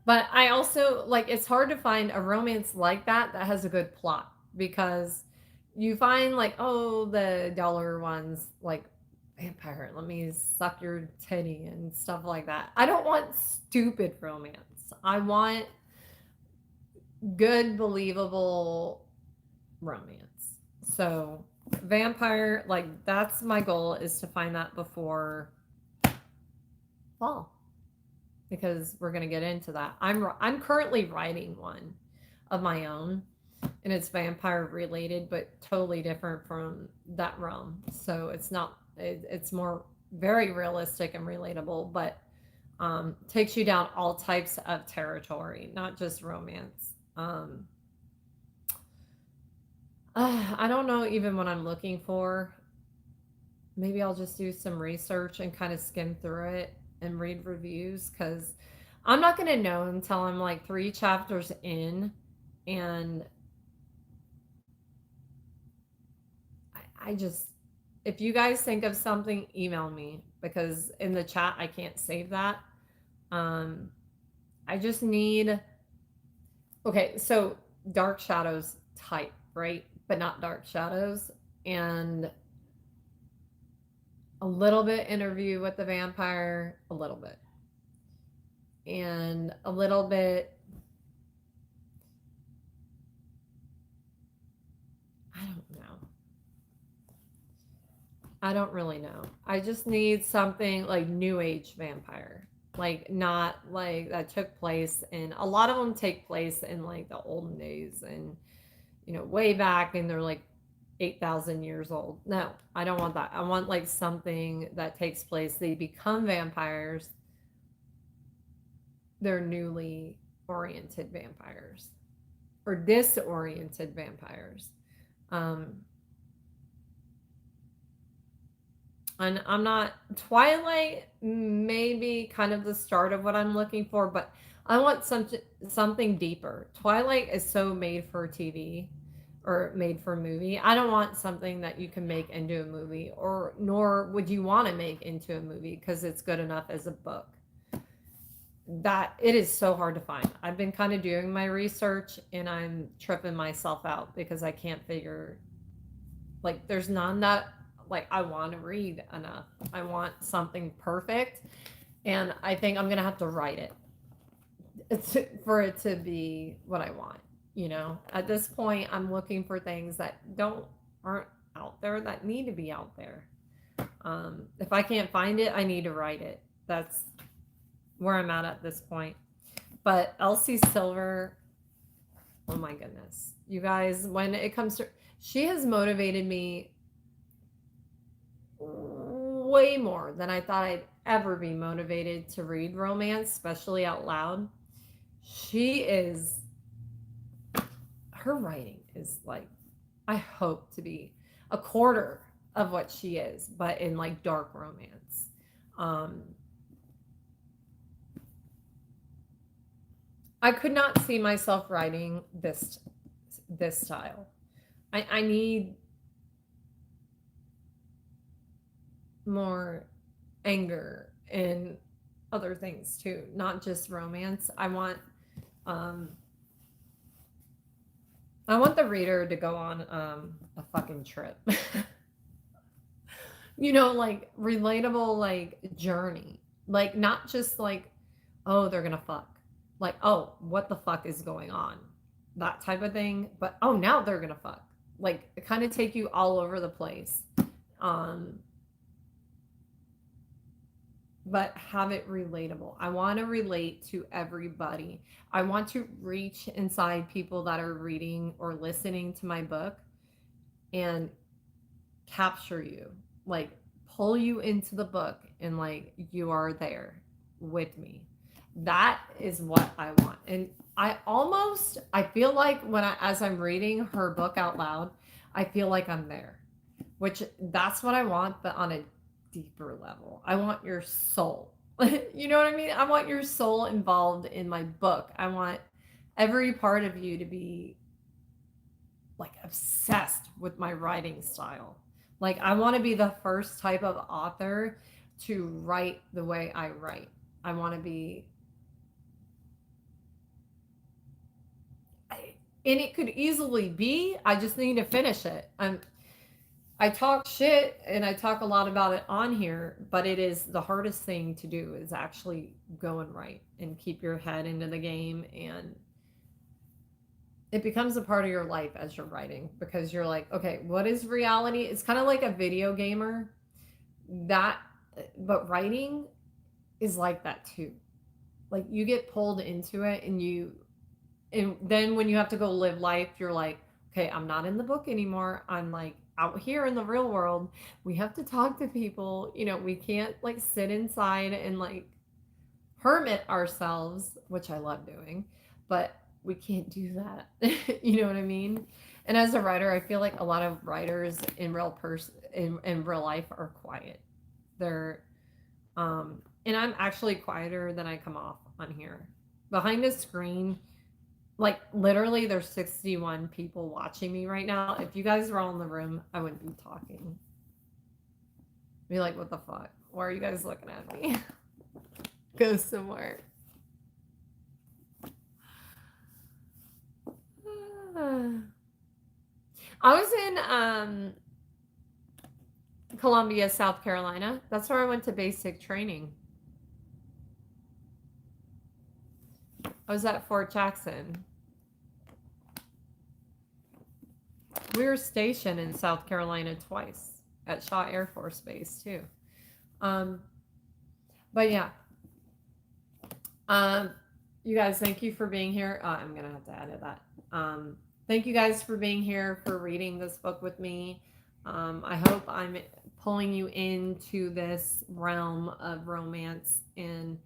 But I also like, it's hard to find a romance like that that has a good plot because you find like, oh, the dollar ones like vampire, let me suck your titty and stuff like that. I don't want stupid romance. I want good, believable romance. So, vampire, like that's my goal is to find that before fall because we're going to get into that. I'm currently writing one of my own and it's vampire related but totally different from that realm. So it's not it's more very realistic and relatable, but takes you down all types of territory, not just romance. I don't know even what I'm looking for. Maybe I'll just do some research and kind of skim through it and read reviews because I'm not going to know until I'm like 3 chapters in. And I just, if you guys think of something, email me because in the chat I can't save that. I just need, okay, so Dark Shadows type, right? But not Dark Shadows. And a little bit Interview with the Vampire, a little bit. And a little bit, I don't know. I don't really know. I just need something like New Age vampire. Like not like that took place in, a lot of them take place in like the olden days and way back and they're like 8,000 years old. No, I don't want that. I want like something that takes place. They become vampires. They're newly oriented vampires or disoriented vampires. And I'm not, Twilight maybe kind of the start of what I'm looking for, but I want something deeper. Twilight is so made for TV. or made for a movie. I don't want something that you can make into a movie, or nor would you want to make into a movie because it's good enough as a book. That it is so hard to find. I've been kind of doing my research and I'm tripping myself out because I can't figure, like, there's none that like I want to read enough. I want something perfect, and I think I'm gonna have to write it for it to be what I want. At this point, I'm looking for things that aren't out there that need to be out there. If I can't find it, I need to write it. That's where I'm at this point. But Elsie Silver, oh my goodness, you guys, when it comes to, she has motivated me way more than I thought I'd ever be motivated to read romance, especially out loud. Her writing is like, I hope to be a quarter of what she is, but in like dark romance. I could not see myself writing this style. I need more anger and other things too, not just romance. I want the reader to go on a fucking trip. Like relatable, like journey. Like not just like, oh, they're gonna fuck. Like, oh, what the fuck is going on? That type of thing. But oh, now they're gonna fuck. Like kind of take you all over the place. But have it relatable. I want to relate to everybody. I want to reach inside people that are reading or listening to my book and capture you, like pull you into the book and like you are there with me. That is what I want. And I feel like as I'm reading her book out loud, I feel like I'm there, which that's what I want, but on a deeper level. I want your soul. You know what I mean? I want your soul involved in my book. I want every part of you to be like obsessed with my writing style. Like I want to be the first type of author to write the way I write. I want to be, and it could easily be, I just need to finish it. I talk shit and I talk a lot about it on here, but it is the hardest thing to do is actually go and write and keep your head into the game. And it becomes a part of your life as you're writing because you're like, okay, what is reality? It's kind of like a video gamer but writing is like that too. Like you get pulled into it and then when you have to go live life, you're like, okay, I'm not in the book anymore. I'm like out here in the real world. We have to talk to people. We can't like sit inside and like hermit ourselves, which I love doing, but we can't do that. You know what I mean? And as a writer, I feel like a lot of writers in real life are quiet. They're and I'm actually quieter than I come off on here. Behind the screen, like literally there's 61 people watching me right now. If you guys were all in the room, I wouldn't be talking. Be like, what the fuck? Why are you guys looking at me? Go somewhere. I was in Columbia, South Carolina. That's where I went to basic training. I was at Fort Jackson. We were stationed in South Carolina twice at Shaw Air Force Base too. But yeah. You guys, thank you for being here. I'm gonna have to edit that. Thank you guys for being here, for reading this book with me. I hope I'm pulling you into this realm of romance, and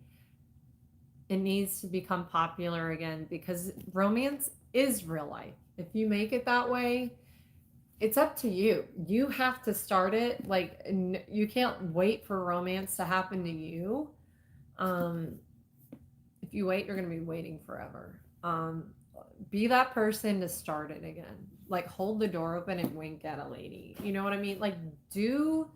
it needs to become popular again because romance is real life. If you make it that way, it's up to you. You have to start it. Like, you can't wait for romance to happen to you. If you wait, you're going to be waiting forever. Be that person to start it again. like hold the door open and wink at a lady. You know what I mean? Like do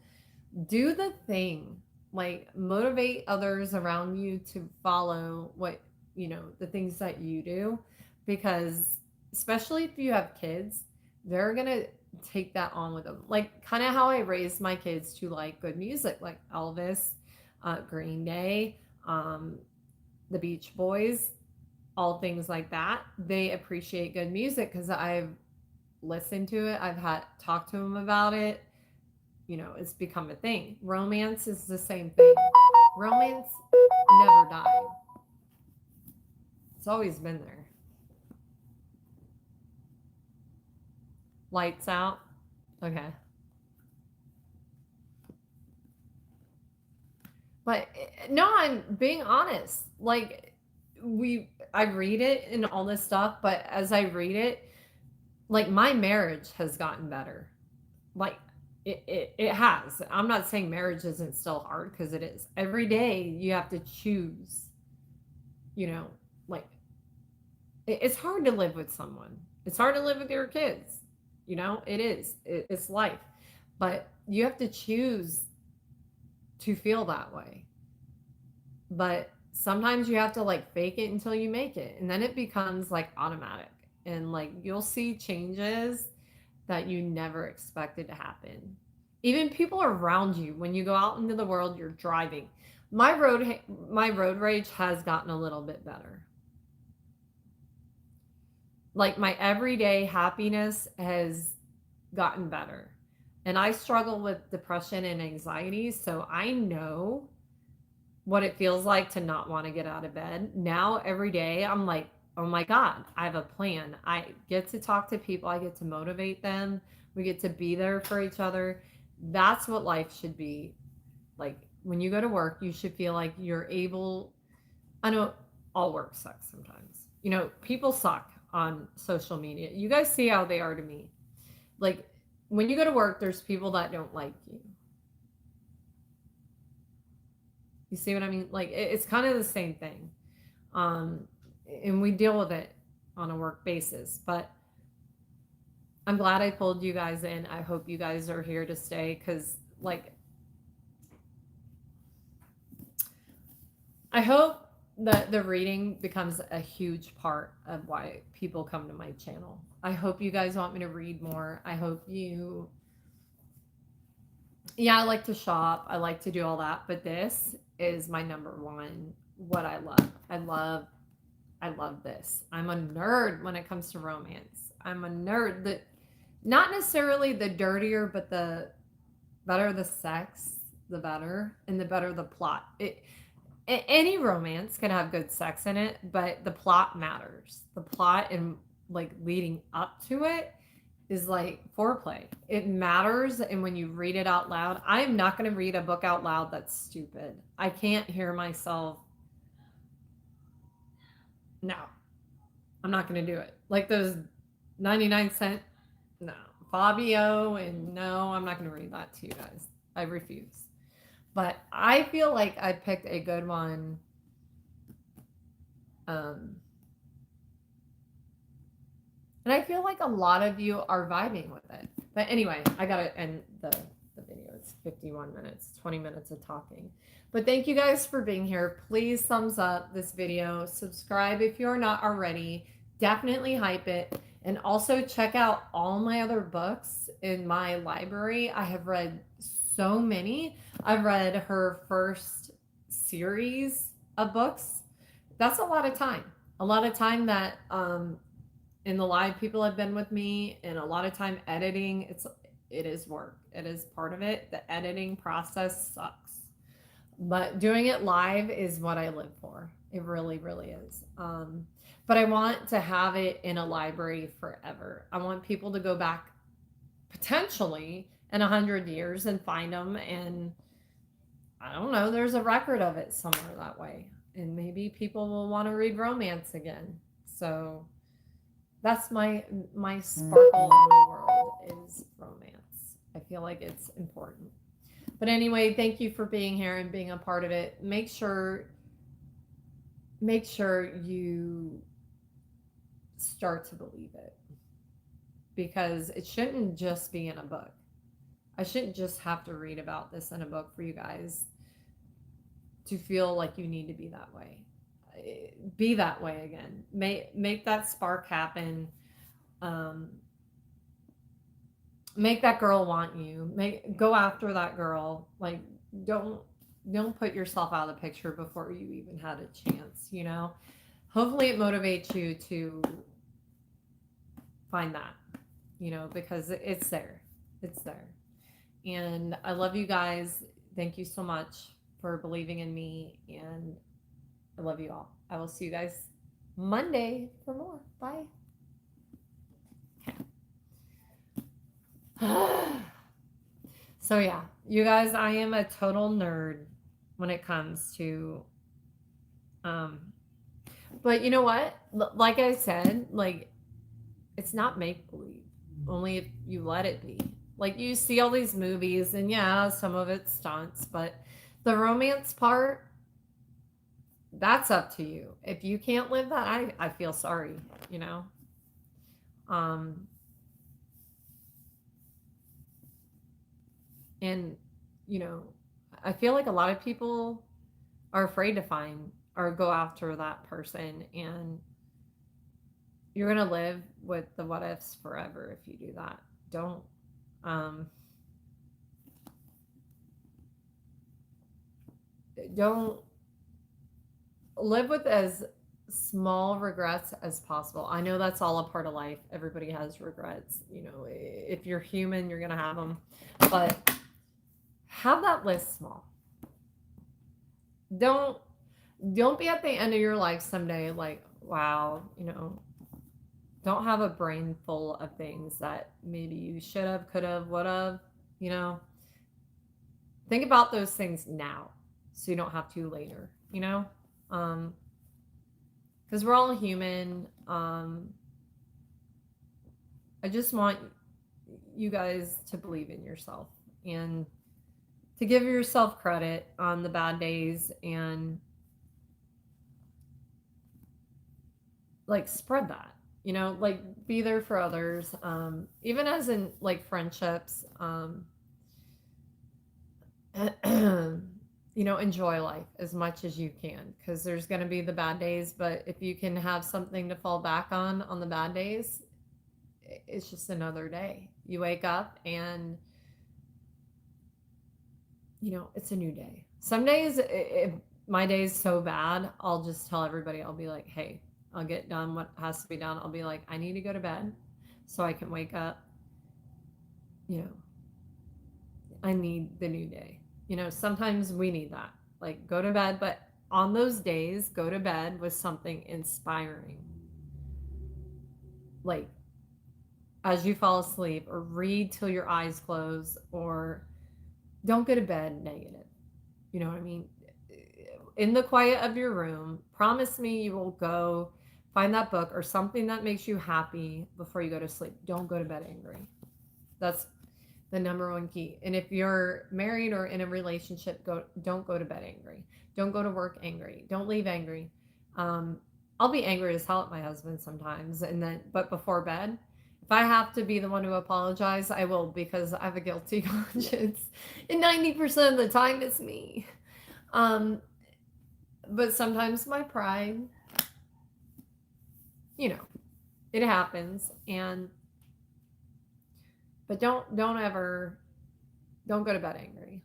the thing. Like motivate others around you to follow what, the things that you do, because especially if you have kids, they're going to take that on with them. Like kind of how I raised my kids to like good music, like Elvis, Green Day, the Beach Boys, all things like that. They appreciate good music because I've listened to it. I've had talked to them about it. It's become a thing. Romance is the same thing. Romance never died. It's always been there. Lights out. Okay. But no, I'm being honest. Like I read it and all this stuff, but as I read it, like my marriage has gotten better. Like it has. I'm not saying marriage isn't still hard, because it is. Every day you have to choose, like it's hard to live with someone. It's hard to live with your kids. It is. It's life. But you have to choose to feel that way. But sometimes you have to like fake it until you make it. And then it becomes like automatic. And like you'll see changes that you never expected to happen. Even people around you, when you go out into the world, you're driving. My road rage has gotten a little bit better. Like my everyday happiness has gotten better. And I struggle with depression and anxiety, so I know what it feels like to not want to get out of bed. Now every day I'm like, oh my God, I have a plan. I get to talk to people. I get to motivate them. We get to be there for each other. That's what life should be. Like when you go to work, you should feel like you're able. I know all work sucks sometimes. People suck on social media. You guys see how they are to me. Like when you go to work, there's people that don't like you. You see what I mean? Like it's kind of the same thing. And we deal with it on a work basis, but I'm glad I pulled you guys in. I hope you guys are here to stay, because like I hope that the reading becomes a huge part of why people come to my channel. I hope you guys want me to read more. I hope I like to shop. I like to do all that, but this is my number one, what I love. I love this. I'm a nerd when it comes to romance. I'm a nerd. Not necessarily the dirtier, but the better the sex, the better, and the better the plot. Any romance can have good sex in it, but the plot matters. The plot and like leading up to it is like foreplay. It matters. And when you read it out loud, I'm not going to read a book out loud that's stupid. I can't hear myself. No, I'm not going to do it. Like those 99-cent, no, Fabio, and no, I'm not going to read that to you guys. I refuse. But I feel like I picked a good one. And I feel like a lot of you are vibing with it. But anyway, I got to end the video. It's 51 minutes, 20 minutes of talking. But thank you guys for being here. Please thumbs up this video. Subscribe if you're not already. Definitely hype it. And also check out all my other books in my library. I have read so many. I've read her first series of books. That's a lot of time. A lot of time that in the live people have been with me, and a lot of time editing. It is work. It is part of it. The editing process sucks. But doing it live is what I live for. It really, really is. But I want to have it in a library forever. I want people to go back potentially in 100 years and find them. And I don't know, there's a record of it somewhere that way. And maybe people will want to read romance again. So that's my sparkle in the world is romance. I feel like it's important. But anyway, thank you for being here and being a part of it. Make sure you start to believe it. because it shouldn't just be in a book. I shouldn't just have to read about this in a book for you guys to feel like you need to be that way. Be that way again. Make that spark happen. Um, make that girl want you. Go after that girl. Like don't put yourself out of the picture before you even had a chance. You know. Hopefully, it motivates you to find that. You know, because it's there. It's there. And I love you guys. Thank you so much for believing in me. And I love you all. I will see you guys Monday for more. Bye. So, yeah, you guys, I am a total nerd when it comes to, but you know what? Like I said, like, it's not make believe, only if you let it be. Like, you see all these movies, and yeah, some of it's stunts, but the romance part, that's up to you. If you can't live that, I feel sorry, you know? And, you know, I feel like a lot of people are afraid to find or go after that person, and you're going to live with the what ifs forever if you do that. Don't. Don't live with as small regrets as possible. I know that's all a part of life. Everybody has regrets. You know, if you're human, you're going to have them. But have that list small. Don't be at the end of your life someday like, wow, you know, don't have a brain full of things that maybe you should have, could have, would have, you know. Think about those things now so you don't have to later, you know? Because we're all human. I just want you guys to believe in yourself and to give yourself credit on the bad days and like spread that, you know, like be there for others, even as in like friendships, you know, enjoy life as much as you can, because there's going to be the bad days, but if you can have something to fall back on the bad days, it's just another day. You wake up and, you know, it's a new day. Some days, if my day is so bad, I'll just tell everybody, I'll be like, hey, I'll get done what has to be done. I'll be like, I need to go to bed so I can wake up. You know, I need the new day. You know, sometimes we need that. Like, go to bed, but on those days, go to bed with something inspiring. Like, as you fall asleep, or read till your eyes close, or don't go to bed negative. You know what I mean? In the quiet of your room, promise me you will go find that book or something that makes you happy before you go to sleep. Don't go to bed angry. That's the number one key. And if you're married or in a relationship, don't go to bed angry. Don't go to work angry. Don't leave angry. I'll be angry as hell at my husband sometimes, but before bed, if I have to be the one to apologize, I will, because I have a guilty conscience, and 90% of the time it's me. But sometimes my pride, you know, it happens, but don't go to bed angry.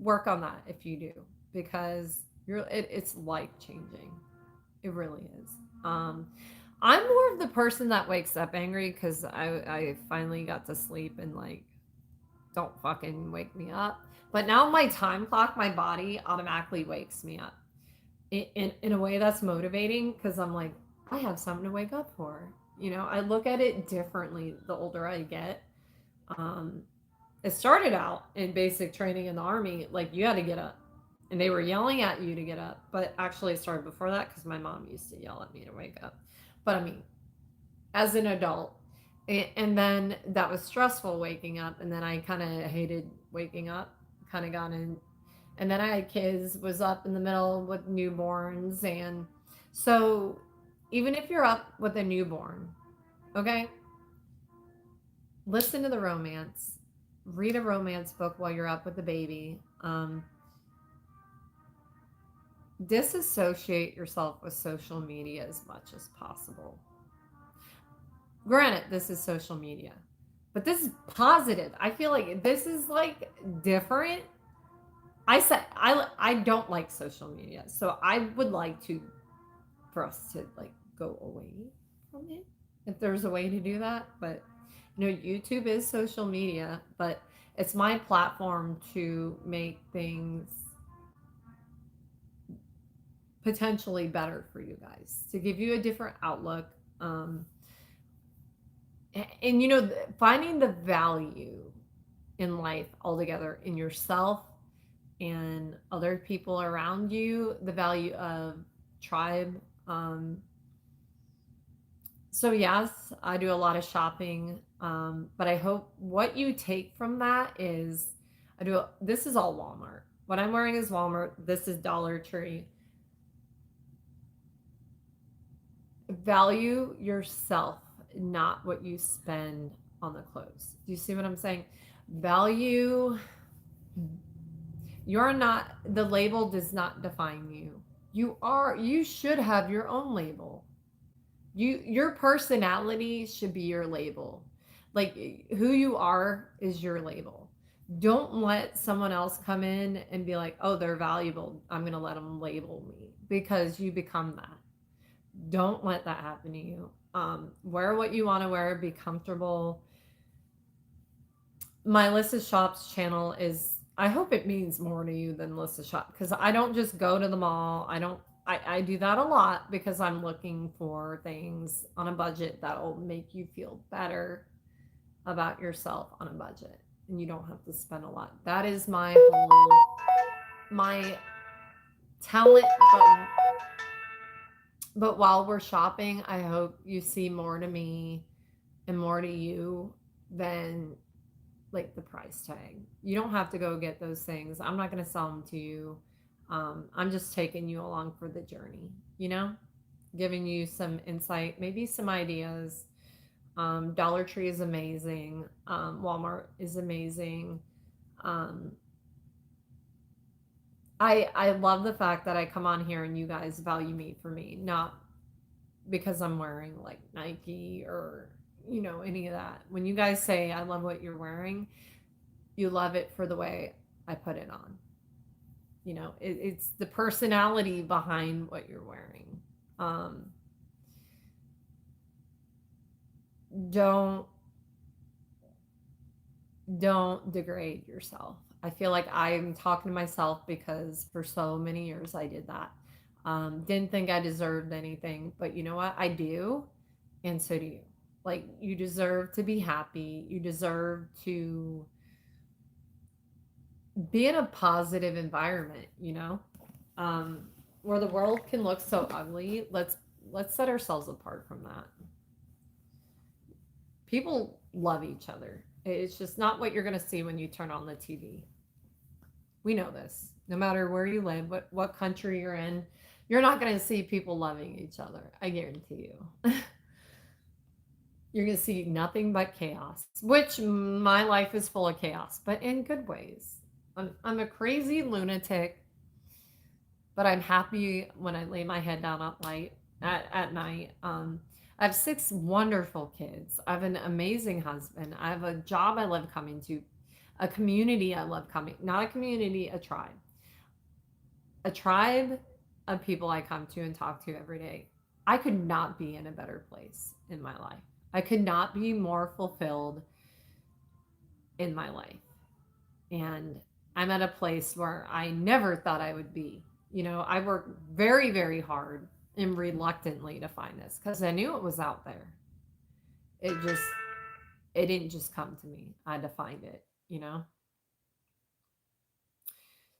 Work on that if you do, because it's life changing. It really is. I'm more of the person that wakes up angry because I finally got to sleep, and like, don't fucking wake me up. But now my time clock, my body automatically wakes me up in a way that's motivating, because I'm like, I have something to wake up for. You know, I look at it differently the older I get. It started out in basic training in the Army, like you had to get up. And they were yelling at you to get up. But actually it started before that, because my mom used to yell at me to wake up. But I mean, as an adult, and then that was stressful waking up, and then I kind of hated waking up, kind of got in, and then I had kids, was up in the middle with newborns, and so even if you're up with a newborn, okay, listen to the romance, read a romance book while you're up with the baby. Disassociate yourself with social media as much as possible. Granted, this is social media, but this is positive. I feel like this is like different. I said I don't like social media, so I would like to for us to like go away from it if there's a way to do that. But YouTube is social media, but it's my platform to make things potentially better for you guys, to give you a different outlook. And finding the value in life altogether, in yourself and other people around you, the value of tribe. So yes, I do a lot of shopping, but I hope what you take from that is this is all Walmart. What I'm wearing is Walmart. This is Dollar Tree. Value yourself, not what you spend on the clothes. Do you see what I'm saying? Value. The label does not define you. You should have your own label. Your personality should be your label. Like, who you are is your label. Don't let someone else come in and be like, oh, they're valuable, I'm going to let them label me, because you become that. Don't let that happen to you. Wear what you want to wear, be comfortable. My Lissa Shops channel I hope it means more to you than Lissa Shop, because I don't just go to the mall. I do that a lot because I'm looking for things on a budget that'll make you feel better about yourself on a budget, and you don't have to spend a lot. That is my talent. But while we're shopping, I hope you see more to me and more to you than like the price tag. You don't have to go get those things. I'm not going to sell them to you. I'm just taking you along for the journey, giving you some insight, maybe some ideas. Dollar Tree is amazing. Walmart is amazing. I love the fact that I come on here and you guys value me for me, not because I'm wearing like Nike or any of that. When you guys say I love what you're wearing, you love it for the way I put it on. It's the personality behind what you're wearing. Don't degrade yourself. I feel like I'm talking to myself because for so many years I did that. Didn't think I deserved anything, but you know what? I do, and so do you. Like, you deserve to be happy. You deserve to be in a positive environment, where the world can look so ugly. Let's set ourselves apart from that. People love each other. It's just not what you're going to see when you turn on the TV. We know this. No matter where you live, what country you're in, you're not going to see people loving each other. I guarantee you. You're going to see nothing but chaos, which my life is full of chaos, but in good ways. I'm a crazy lunatic, but I'm happy when I lay my head down at night. I have 6 wonderful kids. I have an amazing husband. I have a job I love coming to, a community I love coming, not a community, a tribe. A tribe of people I come to and talk to every day. I could not be in a better place in my life. I could not be more fulfilled in my life. And I'm at a place where I never thought I would be. I worked very, very hard and reluctantly to find this because I knew it was out there. It didn't just come to me. I had to find it,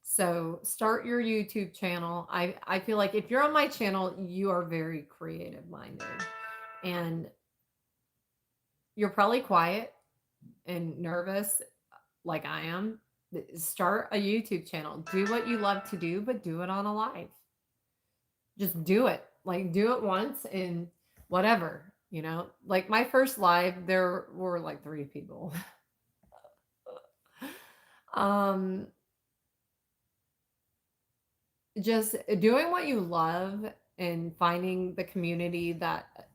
So start your YouTube channel. I feel like if you're on my channel, you are very creative minded, and you're probably quiet and nervous like I am. Start a YouTube channel. Do what you love to do, but do it on a live. Just do it. Like, do it once and whatever. You know, like my first live, there were like 3 people. um, just doing what you love and finding the community that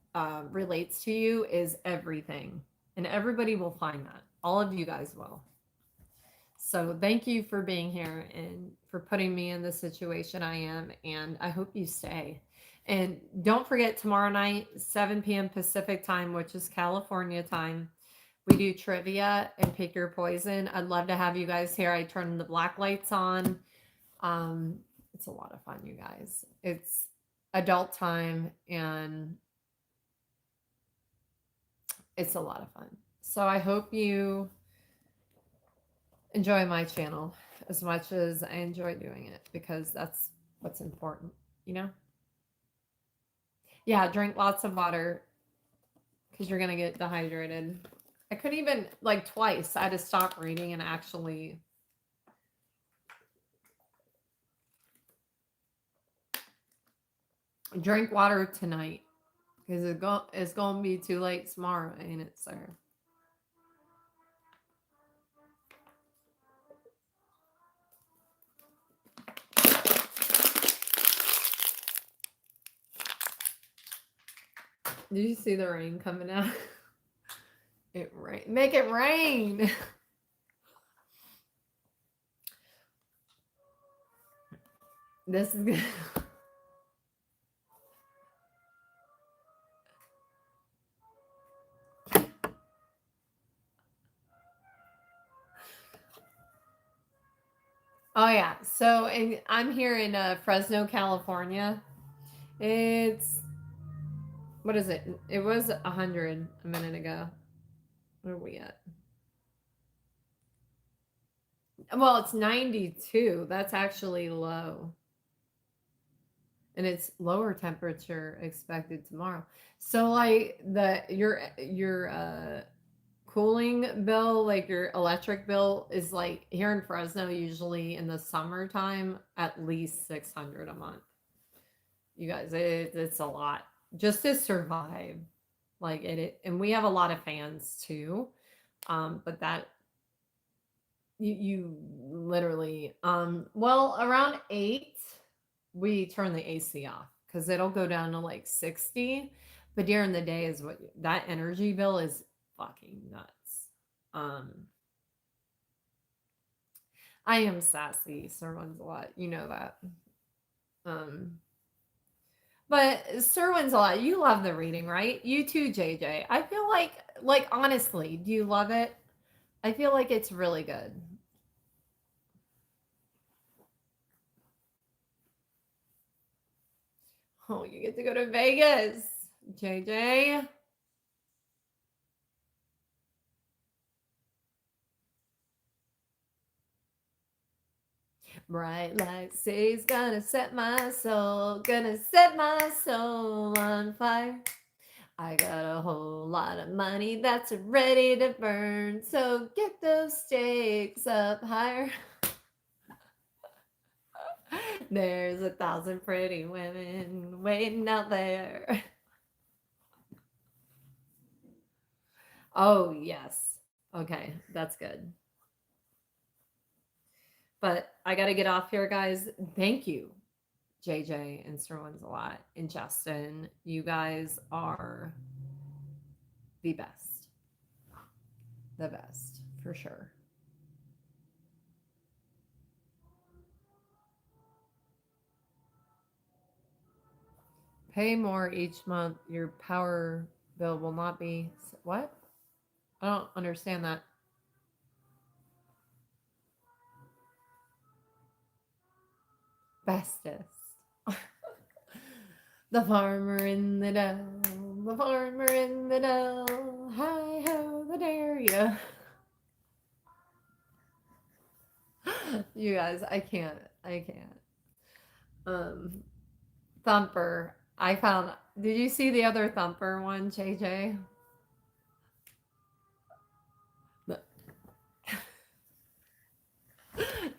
relates to you is everything. And everybody will find that. All of you guys will. So thank you for being here and for putting me in the situation I am. And I hope you stay. And don't forget tomorrow night, 7 p.m. Pacific time, which is California time. We do trivia and pick your poison. I'd love to have you guys here. I turn the black lights on. It's a lot of fun, you guys. It's adult time and it's a lot of fun. So I hope you enjoy my channel as much as I enjoy doing it because that's what's important, you know? Yeah, drink lots of water because you're going to get dehydrated. I couldn't even, like, twice. I had to stop reading and actually drink water tonight because it's going to be too late tomorrow, ain't it, sir? Did you see the rain coming out? It rain. Make it rain. This is good. Oh yeah. So I'm here in Fresno, California. It's what is it? It was 100 a minute ago. Where are we at? Well, it's 92. That's actually low. And it's lower temperature expected tomorrow. So like your cooling bill, like your electric bill is like here in Fresno usually in the summertime at least 600 a month. You guys, it's a lot just to survive. Like and we have a lot of fans too. But that you literally well around 8 we turn the AC off because it'll go down to like 60, but during the day is what that energy bill is fucking nuts. I am sassy, Sir Lancelot, you know that. But Sir Lancelot, you love the reading, right? You too, JJ. I feel like honestly, do you love it? I feel like it's really good. Oh, you get to go to Vegas, JJ. Bright light says gonna set my soul on fire. I got a whole lot of money that's ready to burn, so get those stakes up higher. There's 1,000 pretty women waiting out there. Oh, yes. Okay, that's good. But I got to get off here, guys. Thank you, JJ and Sir Lancelot and Justin. You guys are the best. The best, for sure. Pay more each month. Your power bill will not be. What? I don't understand that. Bestest. The farmer in the dell, the farmer in the dell, hi ho, the dare ya. You guys, I can't. Thumper. I found. Did you see the other Thumper one, JJ?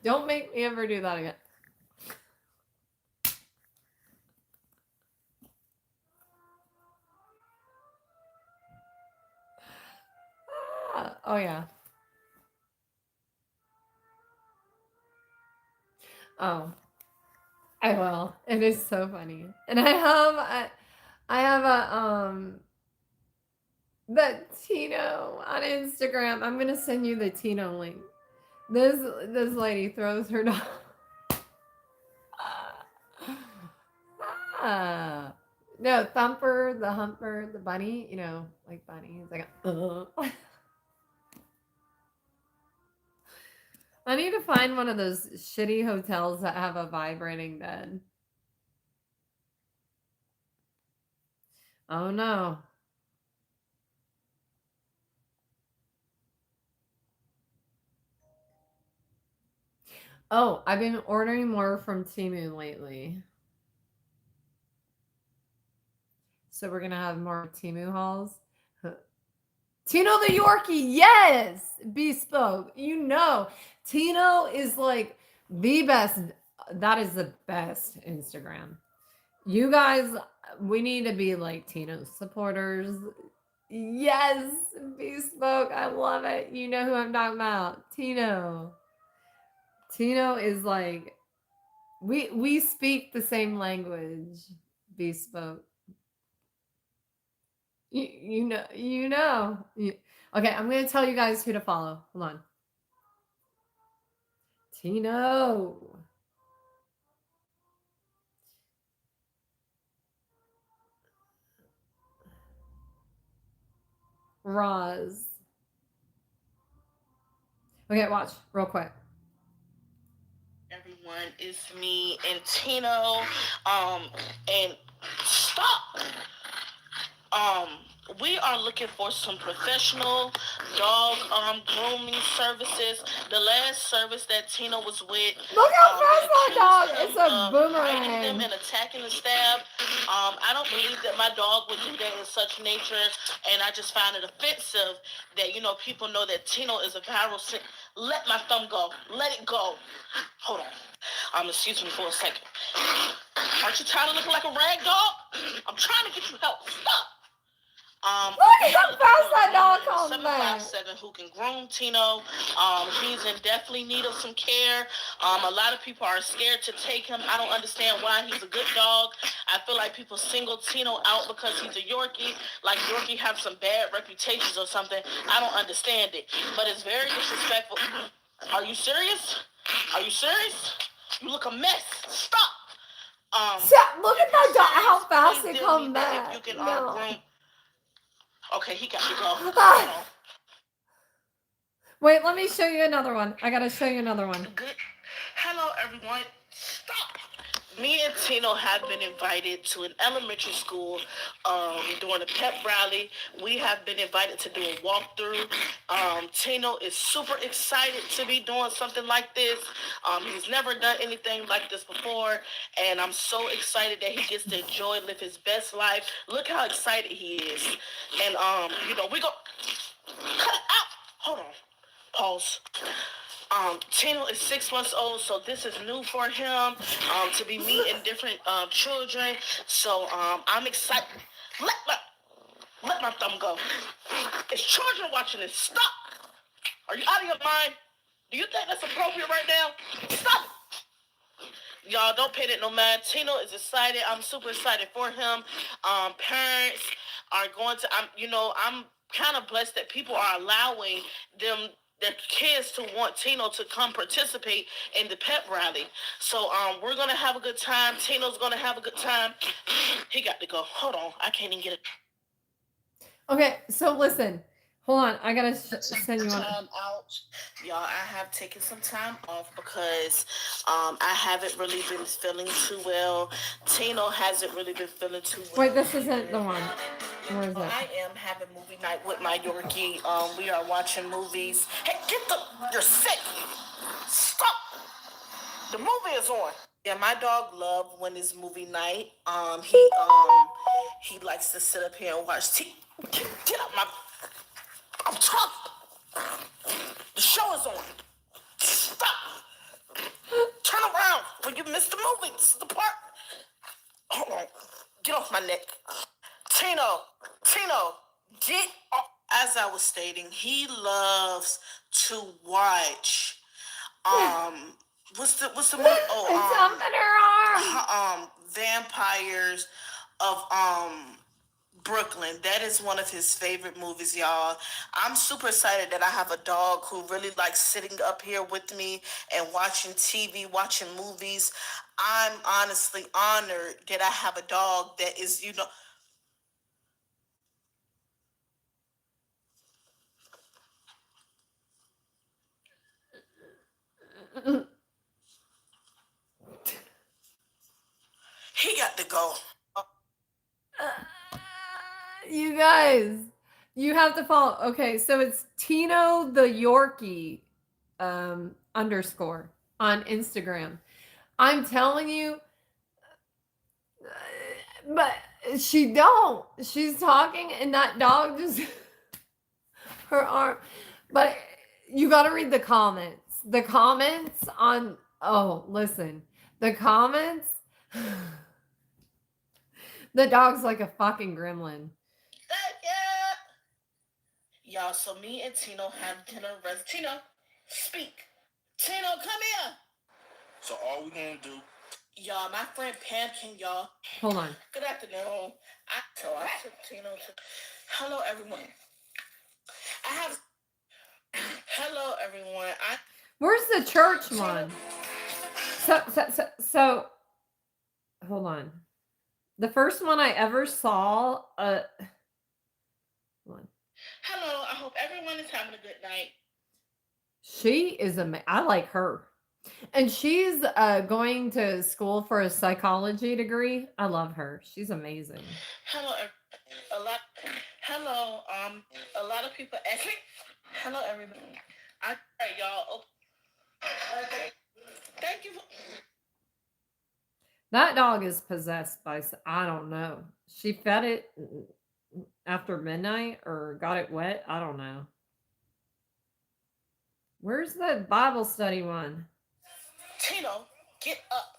Don't make me ever do that again. Oh yeah. Oh, I will. It is so funny. And I have a the Tino on Instagram. I'm gonna send you the Tino link. This lady throws her dog. Ah. No, Thumper, the Humper, the bunny, you know, like bunny. It's like, I need to find one of those shitty hotels that have a vibrating bed. Oh no. Oh, I've been ordering more from Temu lately. So we're gonna have more Temu hauls. Tino the Yorkie, yes! Bespoke. You know, Tino is like the best. That is the best Instagram. You guys, we need to be like Tino supporters. Yes, Bespoke. I love it. You know who I'm talking about. Tino. Tino is like we speak the same language. Bespoke. You know. Okay, I'm gonna tell you guys who to follow. Hold on. Tino. Roz. Okay, watch real quick. Everyone, it's me and Tino. And stop. We are looking for some professional dog grooming services. The last service that Tino was with, Look how fast they that dog! accused It's him a of biting boomerang. them and attacking the staff. I don't believe that my dog would do that in such nature, and I just find it offensive that, you know, people know that Tino is a viral. Let my thumb go. Let it go. Hold on. Excuse me for a second. Aren't you tired of looking like a rag dog? I'm trying to get you help. Stop. Look at how fast that dog comes back. 757 who can groom Tino. He's in definitely need of some care. A lot of people are scared to take him. I don't understand why. He's a good dog. I feel like people single Tino out because he's a Yorkie. Like Yorkie have some bad reputations or something. I don't understand it. But it's very disrespectful. Are you serious? Are you serious? You look a mess. Stop. Look at that dog. How fast it comes back. If you can No. groom. Okay, he got to go. Wait, let me show you another one. I gotta show you another one. Good. Hello, everyone. Stop. Me and Tino have been invited to an elementary school during a pep rally. We have been invited to do a walkthrough. Tino is super excited to be doing something like this. He's never done anything like this before, and I'm so excited that he gets to enjoy, live his best life. Look how excited he is. And, you know, we go... Cut it out! Hold on. Pause. Tino is 6 months old, so this is new for him, to be meeting different children. So I'm excited. Let my thumb go. It's children watching this. Stop. Are you out of your mind? Do you think that's appropriate right now? Stop. Y'all don't pay that no mind. Tino is excited. I'm super excited for him. Parents are going to. I'm kind of blessed that people are allowing their kids to want Tino to come participate in the pep rally. So we're gonna have a good time. Tino's gonna have a good time. He got to go. Hold on, I can't even get it. Okay, so listen. Hold on, I gotta send you one. Out. Y'all, I have taken some time off because I haven't really been feeling too well. Tino hasn't really been feeling too well. Wait, this isn't the one. Where is it? I am having movie night with my Yorkie. We are watching movies. Hey, you're sick. Stop. The movie is on. Yeah, my dog loves when it's movie night. He likes to sit up here and watch TV. Get up, I'm talking. The show is on. Stop. Turn around when you miss the movie. This is the part. Hold on. Get off my neck. Tino, get off. as I was stating, he loves to watch what's the movie? It's up in her arm. Vampires of Brooklyn. That is one of his favorite movies, y'all. I'm super excited that I have a dog who really likes sitting up here with me and watching TV, watching movies. I'm honestly honored that I have a dog that is, he got to go. You guys, you have to follow. Okay, so it's Tino the Yorkie underscore on Instagram. I'm telling you, but she don't. She's talking, and that dog just her arm. But you got to read the comments. The comments on. Oh, listen, the comments. The dog's like a fucking gremlin. Y'all, so me and Tino have dinner. Tino, speak. Tino, come here. So all we gonna do? Y'all, my friend Pam can y'all. Hold on. Good afternoon. I took Tino to. Hello, everyone. Hello, everyone. Where's the church one? So hold on. The first one I ever saw, one. Hello, I hope everyone is having a good night. She is I like her. And she's going to school for a psychology degree. I love her. She's amazing. Hello, a lot of people ask me. Hello, everybody. All right, y'all. Okay. Thank you. That dog is possessed by, I don't know. She fed it after midnight or got it wet. I don't know. Where's the Bible study one? Tino, get up.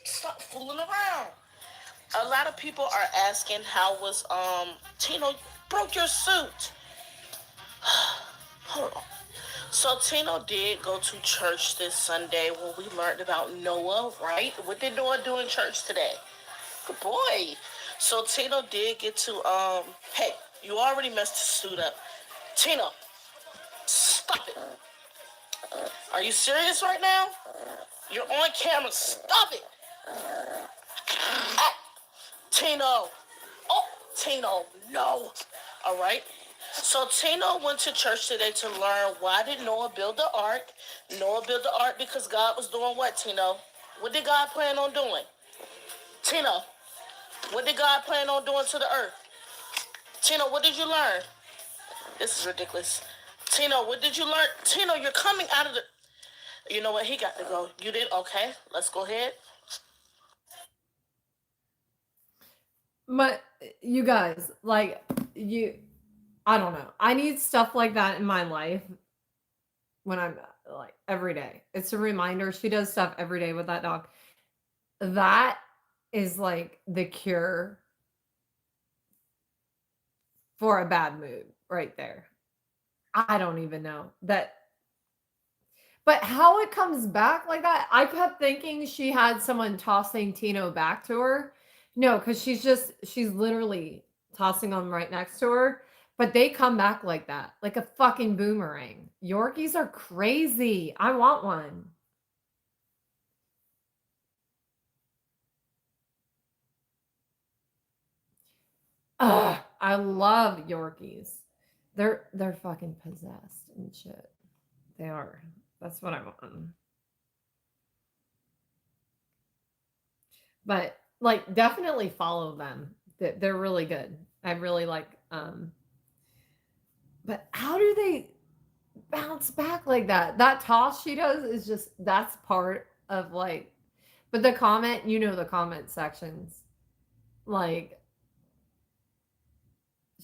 Stop fooling around. A lot of people are asking how was Tino broke your suit. Hold on. So Tino did go to church this Sunday when we learned about Noah, right? What did Noah do in church today? Good boy. So Tino did get to hey, you already messed the suit up. Tino, stop it. Are you serious right now? You're on camera. Stop it. Tino. Oh, Tino, no. All right. So Tino went to church today to learn why did Noah build the ark. Noah built the ark because God was doing what, Tino? What did God plan on doing? Tino, what did God plan on doing to the earth? Tino, what did you learn? This is ridiculous. Tino, what did you learn? Tino, you're coming out of the... You know what? He got to go. You did? Okay, let's go ahead. But you guys, like, I don't know. I need stuff like that in my life when I'm like every day. It's a reminder. She does stuff every day with that dog. That is like the cure for a bad mood right there. I don't even know that. But how it comes back like that, I kept thinking she had someone tossing Tino back to her. No, because she's literally tossing them right next to her. But they come back like that, like a fucking boomerang. Yorkies are crazy. I want one. Ugh, I love Yorkies. They're fucking possessed and shit. They are. That's what I want. But like definitely follow them. They're really good. I really like but how do they bounce back like that? That toss she does is just that's part of like but the comment, the comment sections. Like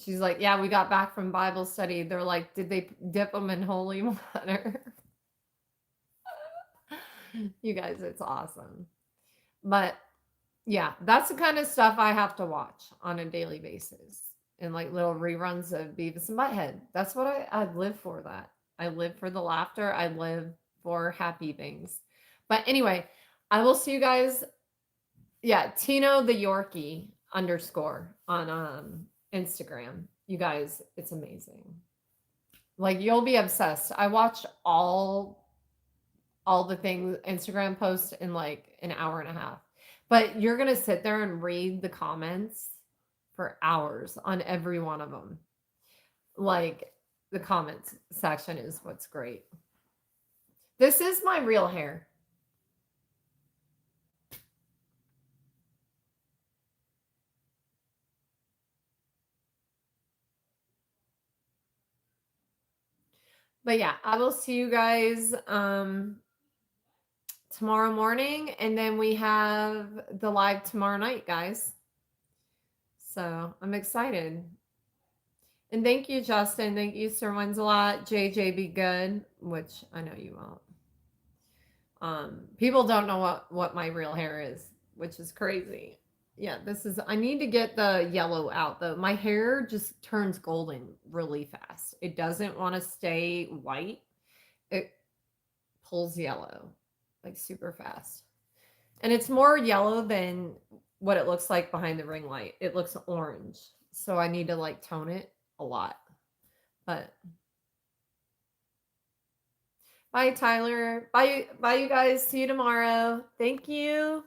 she's like, "Yeah, we got back from Bible study." They're like, "Did they dip them in holy water?" You guys, it's awesome. But yeah, that's the kind of stuff I have to watch on a daily basis. and like little reruns of Beavis and Butthead. That's what I live for. That I live for the laughter. I live for happy things. But anyway, I will see you guys. Yeah, Tino the Yorkie _ on Instagram. You guys, it's amazing. Like you'll be obsessed. I watched all the things Instagram posts in like an hour and a half. But you're going to sit there and read the comments for hours on every one of them. Like the comments section is what's great. This is my real hair. But yeah, I will see you guys tomorrow morning, and then we have the live tomorrow night, guys. So I'm excited. And thank you, Justin. Thank you, Sir Winslow. JJ, be good, which I know you won't. People don't know what my real hair is, which is crazy. Yeah, I need to get the yellow out though. My hair just turns golden really fast. It doesn't want to stay white. It pulls yellow like super fast. And it's more yellow than what it looks like behind the ring light. It looks orange. So I need to like tone it a lot. But bye, Tyler. Bye, you guys. See you tomorrow. Thank you.